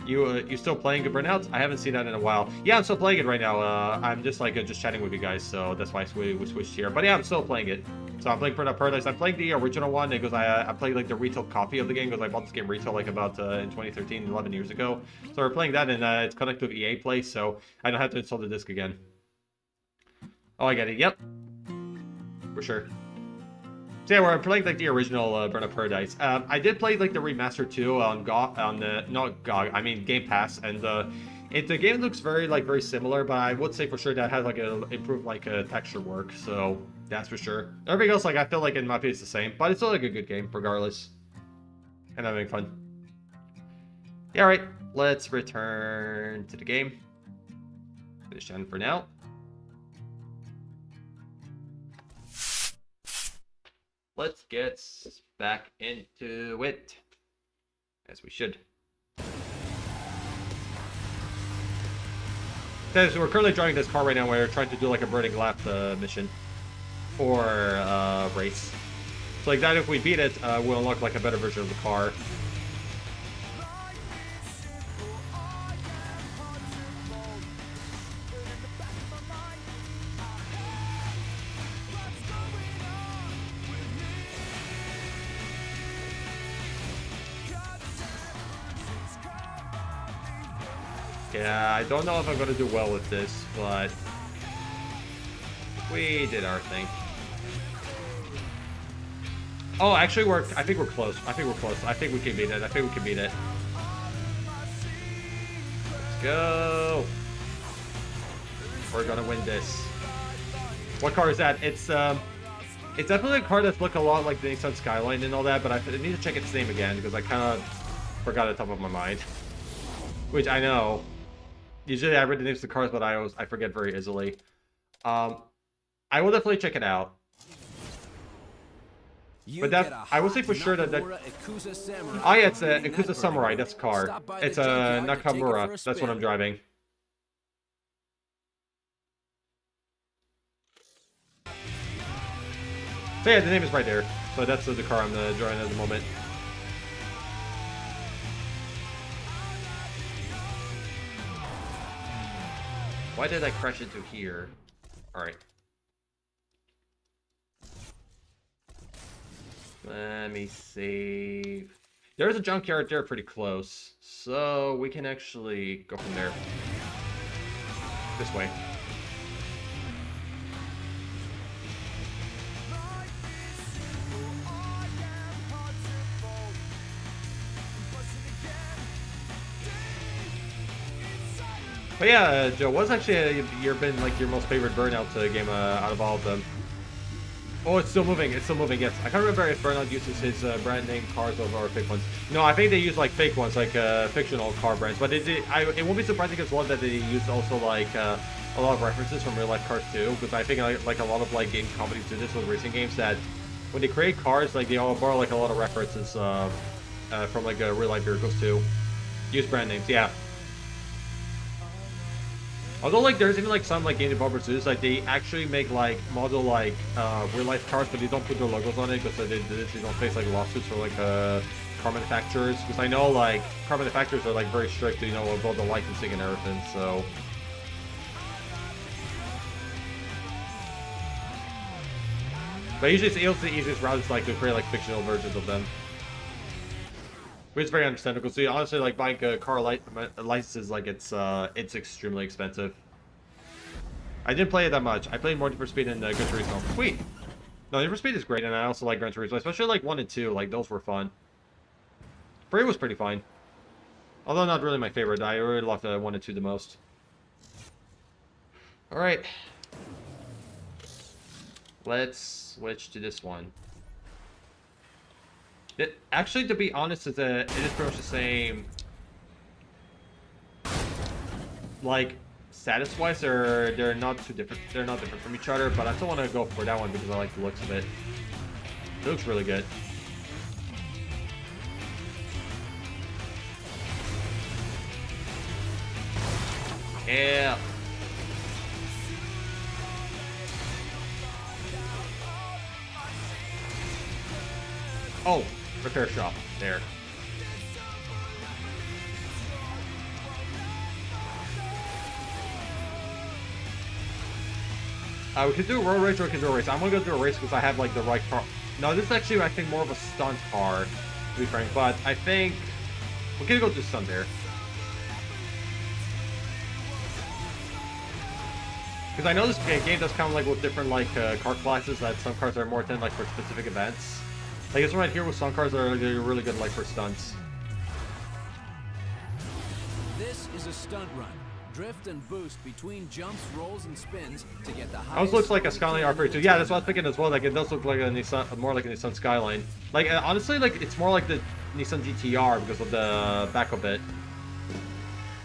You still playing Burnout? I haven't seen that in a while. Yeah, I'm still playing it right now. I'm just like just chatting with you guys, so that's why we switched here. But yeah, I'm still playing it. So I'm playing Burnout Paradise. I'm playing the original one because I played like the retail copy of the game because I bought this game retail like about in 2013, 11 years ago. So we're playing that and it's connected to EA Play, so I don't have to install the disc again. Oh, I get it. Yep, for sure. So yeah, we're playing like the original Burnout Paradise. I did play like the remaster too on Game Pass, and the game looks very similar, but I would say for sure that has like a improved like texture work, so that's for sure. Everything else, like I feel like in my opinion, it's the same, but it's still like a good game regardless, and I'm having fun. Yeah, all right, let's return to the game. Finish done for now. Let's get back into it, as we should. So we're currently driving this car right now. We're trying to do like a burning lap mission or race. So like that, if we beat it, we'll unlock like a better version of the car. Yeah, I don't know if I'm going to do well with this, but we did our thing. Oh, actually, I think we're close. I think we can beat it. Let's go. We're going to win this. What car is that? It's definitely a car that's look a lot like the Nissan Skyline and all that, but I need to check its name again because I kind of forgot it top of my mind. Which I know. Usually I read the names of the cars, but I forget very easily. I will definitely check it out. But that I will say for sure that oh yeah, it's a Yakuza Samurai. That's a car. It's a Nakamura. That's what I'm driving. So yeah, the name is right there. So that's the car I'm driving at the moment. Why did I crash into here? Alright. Let me save. There's a junkyard there pretty close. So we can actually go from there. This way. But yeah, Joe, what's actually been like your most favorite Burnout game out of all of them? Oh, it's still moving. Yes, I can't remember if Burnout uses his brand name cars or fake ones. No, I think they use like fake ones, like fictional car brands. But it won't be surprising as well that they use also like a lot of references from real life cars too. Because I think like a lot of like game companies do this with racing games, that when they create cars, like they all borrow like a lot of references from like real life vehicles too. Use brand names, yeah. Although, like, there's even, like, some, like, game developers do this, like, they actually make, like, model, like, real-life cars, but they don't put their logos on it, because they don't face, like, lawsuits for, like, car manufacturers. Because I know, like, car manufacturers are, like, very strict, you know, about the licensing and everything, so... But usually it's the easiest route is like to create like fictional versions of them. Which is very understandable. See, honestly, like buying a car licenses, like it's extremely expensive. I didn't play it that much. I played more Need for Speed and Gran Turismo. Sweet. No, Need for Speed is great, and I also like Gran Turismo, especially like 1 and 2. Like those were fun. 3 was pretty fine, although not really my favorite. I really loved 1 and 2 the most. All right, let's switch to this one. Actually, to be honest, it is pretty much the same. Like, status-wise, they're not too different. They're not different from each other, but I still want to go for that one because I like the looks of it. It looks really good. Yeah. Oh, repair shop. There. We could do a road race or we can do a race. I'm gonna go do a race because I have like the right car. No, this is actually I think more of a stunt car, to be frank. But I think we're gonna go do stunt there. Because I know this game does kind of like with different like car classes. That some cars are more intended like for specific events. Like this one right here with some cars are really good like for stunts. This is a stunt run. Drift and boost between jumps, rolls, and spins to get the highest. It also looks like a Skyline R32. Yeah, that's what I was thinking as well. Like it does look like a Nissan, more like a Nissan Skyline. Like honestly, like it's more like the Nissan GTR because of the back of it.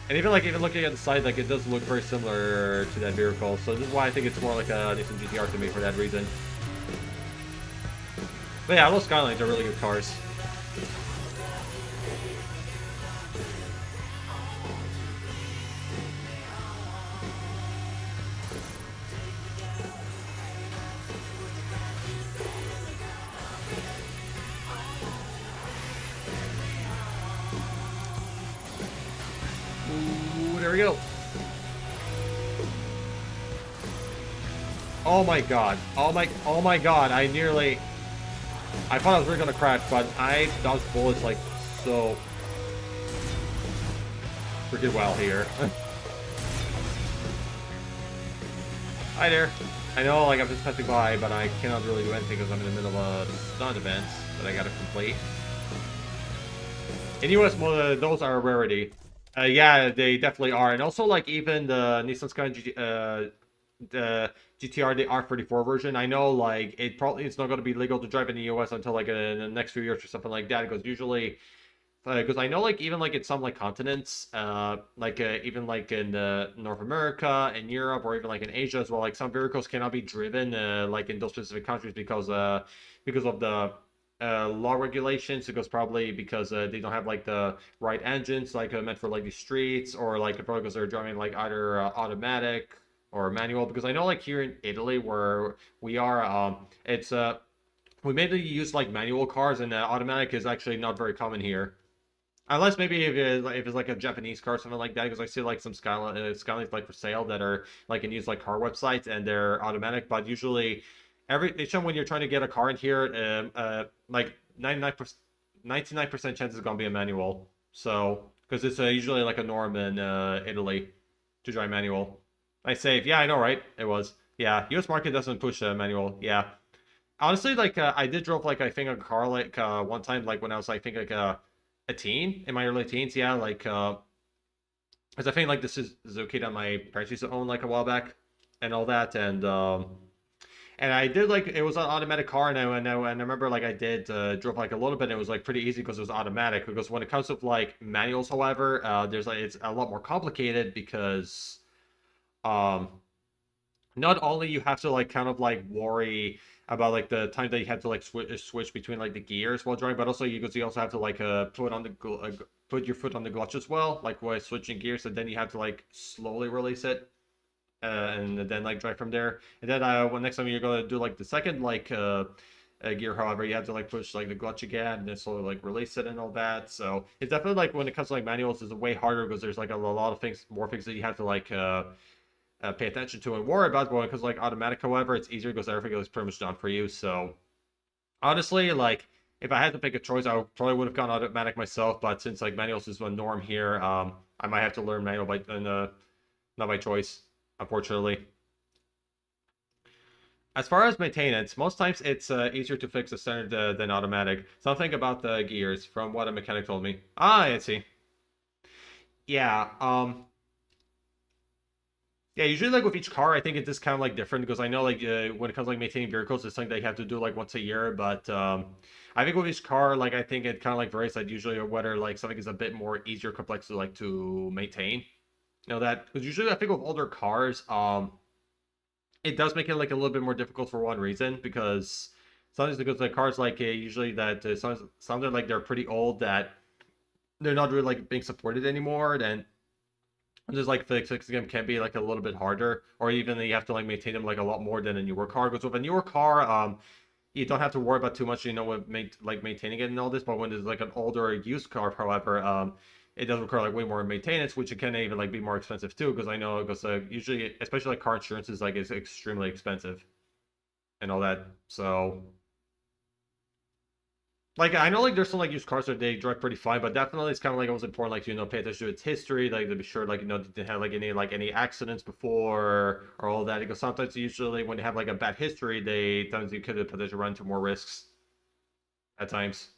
And even looking at the side, like it does look very similar to that vehicle. So this is why I think it's more like a Nissan GTR to me for that reason. But yeah, those Skylines are really good cars. Ooh, there we go. Oh my god. Oh my god. I thought I was really gonna crash, but I dodged bullets like so freaking well here. Hi there. I know like I'm just passing by, but I cannot really do anything because I'm in the middle of a stunt event that I gotta complete. In US, those are a rarity. Yeah, they definitely are, and also like even the Nissan Skyline the GTR, the R34 version. I know like it's not going to be legal to drive in the US until like in the next few years or something like that. Because usually, because I know like even like in some like continents, even like in North America and Europe or even like in Asia as well, like some vehicles cannot be driven like in those specific countries because of the law regulations, because probably because they don't have like the right engines like meant for like the streets, or like probably because they're driving like either automatic or manual. Because I know like here in Italy where we are, it's we mainly use like manual cars, and automatic is actually not very common here. Unless maybe if it's like a Japanese car or something like that, because I see like some Skylines like for sale that are like in use like car websites and they're automatic. But usually, each time when you're trying to get a car in here, like 99% chance is gonna be a manual. So because it's usually like a norm in Italy to drive manual. I save. Yeah, I know, right? It was. Yeah, US market doesn't push manual. Yeah. Honestly, like I did drove like I think a car like one time like when I was I think like a teen in my early teens. Yeah, like because I think like this is Suzuki that my parents used to own like a while back and all that, and I did like it was an automatic car, and I remember like I did drove like a little bit, and it was like pretty easy because it was automatic. Because when it comes to like manuals, however, there's like it's a lot more complicated because um not only you have to like kind of like worry about like the time that you have to like switch between like the gears while driving, but also you also have to like put your foot on the clutch as well, like while switching gears, and then you have to like slowly release it, and then like drive from there. And then when next time you're gonna do like the second like gear, however, you have to like push like the clutch again and then slowly like release it and all that. So it's definitely like when it comes to like manuals, it's way harder because there's like a lot of things, more things that you have to like pay attention to and worry about. But when it comes to, like, automatic, however, it's easier because everything is pretty much done for you. So honestly, like, if I had to pick a choice, I probably would have gone automatic myself. But since like manuals is a norm here, I might have to learn manual by not by choice, unfortunately. As far as maintenance, most times it's easier to fix a standard than automatic. Something about the gears, from what a mechanic told me. Ah, I see. Yeah, yeah, usually like with each car, I think it is kind of like different because I know like when it comes to like maintaining vehicles, it's something that you have to do like once a year. But I think with each car, like I think it kind of like varies. Like usually whether like something is a bit more easier, complex to like to maintain. You know that because usually I think with older cars, it does make it like a little bit more difficult for one reason because sometimes because the cars like usually that sometimes like they're pretty old that they're not really like being supported anymore. Then just like fixing them can be like a little bit harder, or even you have to like maintain them like a lot more than a newer car. Because with a newer car, you don't have to worry about too much, you know, with like maintaining it and all this. But when it's like an older used car, however, it does require like way more maintenance, which it can even like be more expensive too. Because I know because usually, especially like car insurance is like is extremely expensive and all that. So like I know like there's some like used cars that they drive pretty fine, but definitely it's kind of like always important like to, you know, pay attention to its history, like to be sure like you know didn't have like any accidents before or all that. Because sometimes usually when they have like a bad history, they sometimes you could potentially run into more risks at times.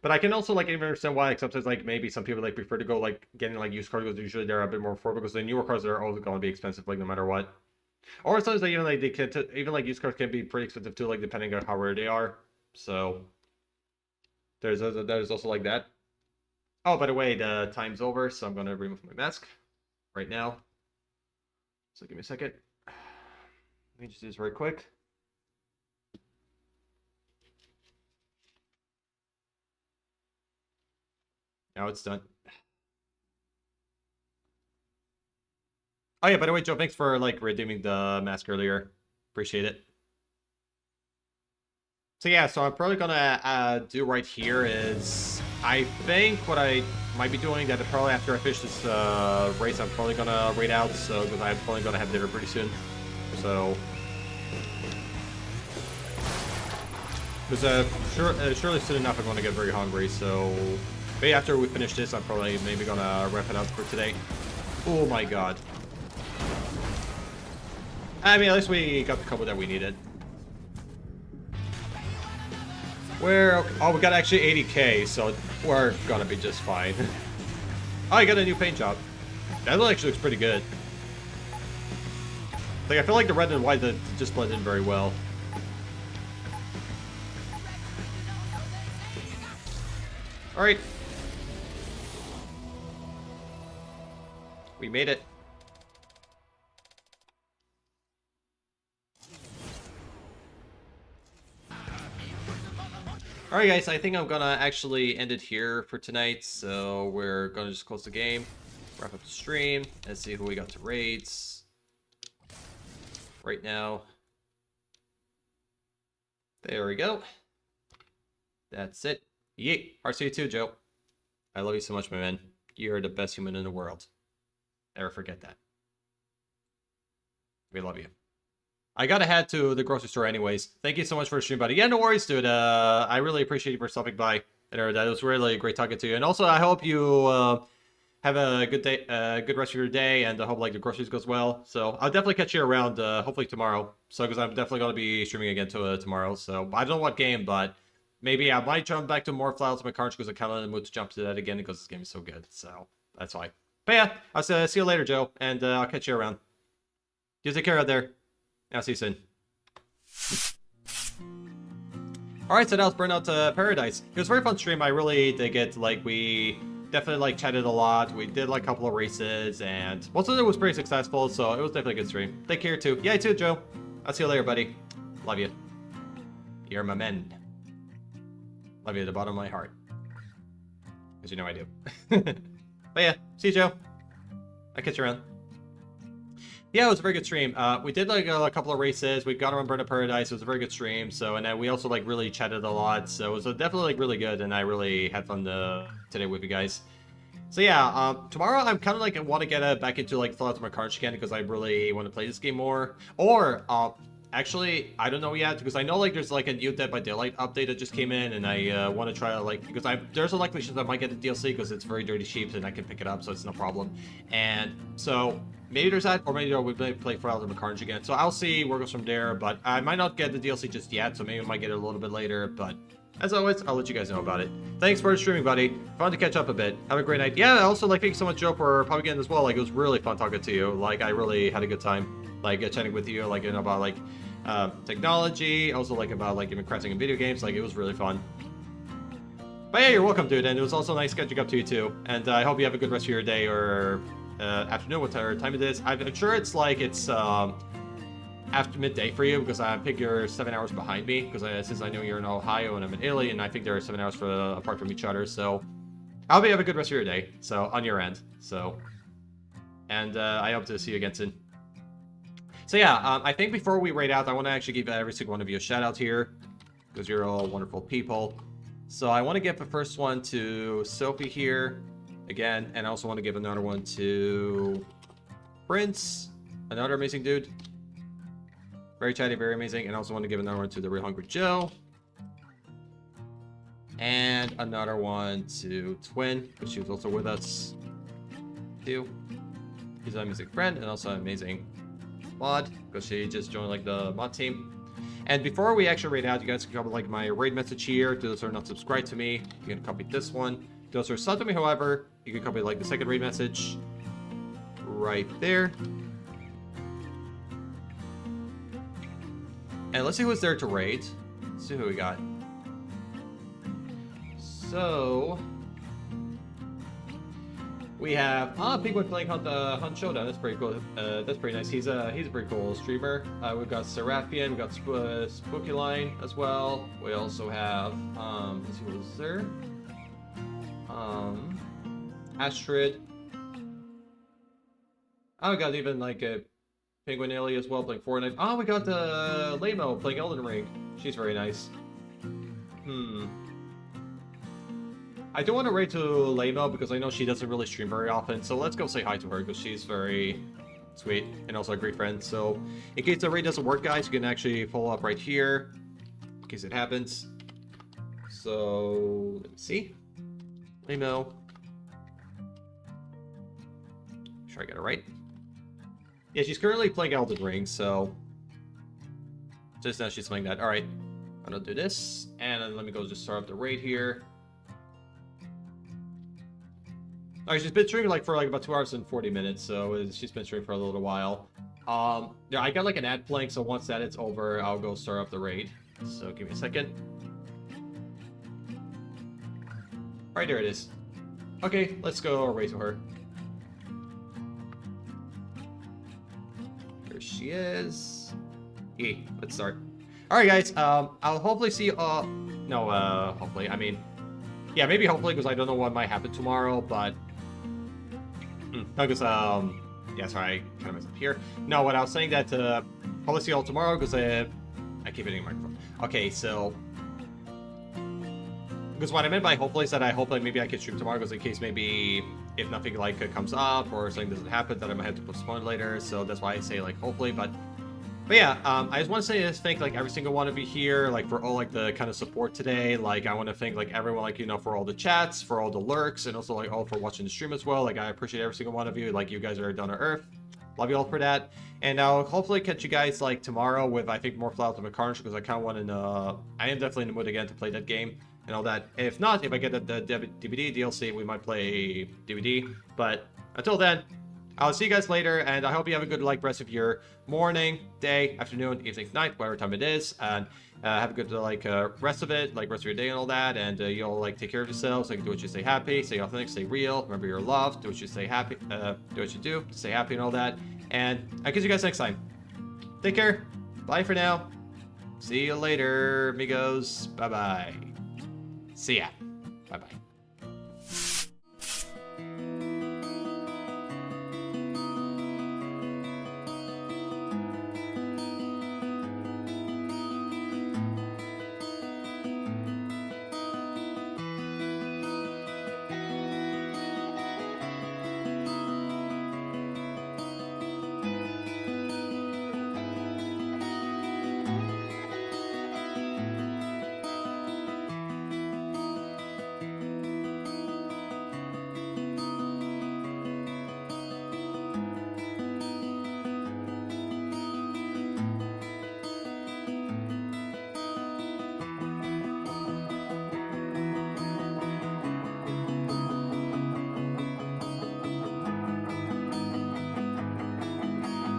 But I can also like even understand why like sometimes like maybe some people like prefer to go like getting like used cars because usually they're a bit more affordable because the newer cars are always going to be expensive like no matter what. Or sometimes like even like they can even like used cars can be pretty expensive too like depending on how rare they are. So there's also like that. Oh, by the way, the time's over, so I'm gonna remove my mask right now. So give me a second. Let me just do this very quick. Now it's done. Oh yeah, by the way, Joe, thanks for like redeeming the mask earlier. Appreciate it. So yeah, so I'm probably gonna do right here is I think what I might be doing that probably after I finish this race, I'm probably gonna raid out. So because I'm probably gonna have dinner pretty soon. So because surely soon enough I'm gonna get very hungry. So maybe after we finish this, I'm probably maybe gonna wrap it up for today. Oh my god. I mean, at least we got the couple that we needed. Where? Oh, we got actually 80k, so we're gonna be just fine. Oh, I got a new paint job. That actually looks pretty good. Like, I feel like the red and white just blend in very well. Alright. We made it. Alright guys, I think I'm gonna actually end it here for tonight, so we're gonna just close the game, wrap up the stream, and see who we got to raids right now. There we go. That's it. Yeet. Hearts to you too, Joe. I love you so much, my man. You're the best human in the world. Never forget that. We love you. I gotta head to the grocery store anyways. Thank you so much for the stream, buddy. Yeah, no worries, dude. I really appreciate you for stopping by. And that was really great talking to you. And also, I hope you have a good day, good rest of your day, and I hope like the groceries goes well. So I'll definitely catch you around, hopefully tomorrow. So because I'm definitely gonna be streaming again tomorrow. So I don't know what game, but maybe I might jump back to more Flat Ultimate Carnage because I'm kind of in the mood to jump to that again because this game is so good. So that's why. But yeah, I'll see you later, Joe, and I'll catch you around. You take care out there. I'll see you soon. Alright, so that was Burnout Paradise. It was a very fun stream. I really dig it. Like, we definitely, like, chatted a lot. We did, like, a couple of races, and most of it was pretty successful, so it was definitely a good stream. Take care, too. Yeah, you too, Joe. I'll see you later, buddy. Love you. You're my man. Love you at the bottom of my heart. Because you know I do. But yeah, see you, Joe. I'll catch you around. Yeah, it was a very good stream. We did like a couple of races. We got around Bird of Paradise. It was a very good stream. So, and then we also like really chatted a lot. So it was definitely like really good, and I really had fun today with you guys. So yeah, tomorrow I'm kind of like want to get back into like Fallout my Carnage again because I really want to play this game more. Or actually, I don't know yet because I know like there's like a new Dead by Daylight update that just came in, and I want to try to like because there's a likely chance I might get the DLC because it's very dirty cheap and I can pick it up, so it's no problem. And so maybe there's that, or maybe we may play Fallout my Carnage again. So I'll see where it goes from there. But I might not get the DLC just yet, so maybe I might get it a little bit later. But as always, I'll let you guys know about it. Thanks for streaming, buddy. Fun to catch up a bit. Have a great night. Yeah, also, like, thank you so much, Joe, for popping in as well. Like, it was really fun talking to you. Like, I really had a good time, like, chatting with you, like, you know, about, like, technology, also, like, about, like, even crafting in video games. Like, it was really fun. But yeah, you're welcome, dude. And it was also nice catching up to you, too. And I hope you have a good rest of your day or afternoon, whatever time it is. I'm sure it's, like, it's after midday for you because I think you're 7 hours behind me because since I know you're in Ohio and I'm in Italy, and I think they're 7 hours apart from each other. So I hope you have a good rest of your day. So on your end. So and I hope to see you again soon. So yeah, I think before we raid out, I want to actually give every single one of you a shout out here because you're all wonderful people. So I want to give the first one to Sophie here again, and I also want to give another one to Prince, another amazing dude. Very chatty, very amazing. And I also want to give another one to the Real Hungry Joe. And another one to Twin, because she was also with us too. She's an amazing friend and also an amazing mod, because she just joined like the mod team. And before we actually raid out, you guys can copy like my raid message here. To those who are not subscribed to me, you can copy this one. To those who are subbed to me, however, you can copy like the second raid message right there. And let's see who's there to raid. Let's see who we got. So we have Penguin playing Hunt Showdown. That's pretty cool. That's pretty nice. He's a pretty cool streamer. We've got Seraphian. We've got Spooky Line as well. We also have let's see who's there. Astrid. We got even like a Penguin Ellie as well playing Fortnite. Oh, we got Lamo playing Elden Ring. She's very nice. I do want to raid to Lamo because I know she doesn't really stream very often. So let's go say hi to her because she's very sweet and also a great friend. So in case the raid doesn't work, guys, you can actually follow up right here in case it happens. So let me see. Lamo. Make sure I get it right. Yeah, she's currently playing Elden Ring, so just now she's playing that. Alright, I'm gonna do this, and then let me go just start up the raid here. Alright, she's been streaming like for like about 2 hours and 40 minutes, so she's been streaming for a little while. Yeah, I got like an ad playing, so once that is over, I'll go start up the raid. So give me a second. Alright, there it is. Okay, let's go raid to her. She is. Yeah, let's start. Alright guys, I'll hopefully see you hopefully, I mean, yeah, maybe hopefully, because I don't know what might happen tomorrow, but because yeah, sorry, I kind of messed up here. No, what I was saying that hopefully see you all tomorrow, because I keep hitting the microphone. Okay, so because what I meant by hopefully is that I hope like maybe I can stream tomorrow, because in case maybe if nothing like comes up or something doesn't happen, that I might have to postpone later. So that's why I say like hopefully. But yeah, I just want to say thank like every single one of you here, like for all like the kind of support today. Like I want to thank like everyone, like, you know, for all the chats, for all the lurks, and also like all for watching the stream as well. Like I appreciate every single one of you. Like you guys are down to earth. Love you all for that. And I'll hopefully catch you guys like tomorrow with I think more Fallout my Carnage, because I kind of want to. I am definitely in the mood again to play that game and all that. If not, if I get the DVD DLC, we might play DVD. But until then, I'll see you guys later, and I hope you have a good like rest of your morning, day, afternoon, evening, night, whatever time it is, and have a good like rest of it, like rest of your day and all that. And you'll like take care of yourselves, like do what you stay happy, stay authentic, stay real, remember you're loved, do what you stay happy, do what you do, stay happy and all that. And I'll catch you guys next time. Take care. Bye for now. See you later, amigos. Bye bye. See ya. Bye bye.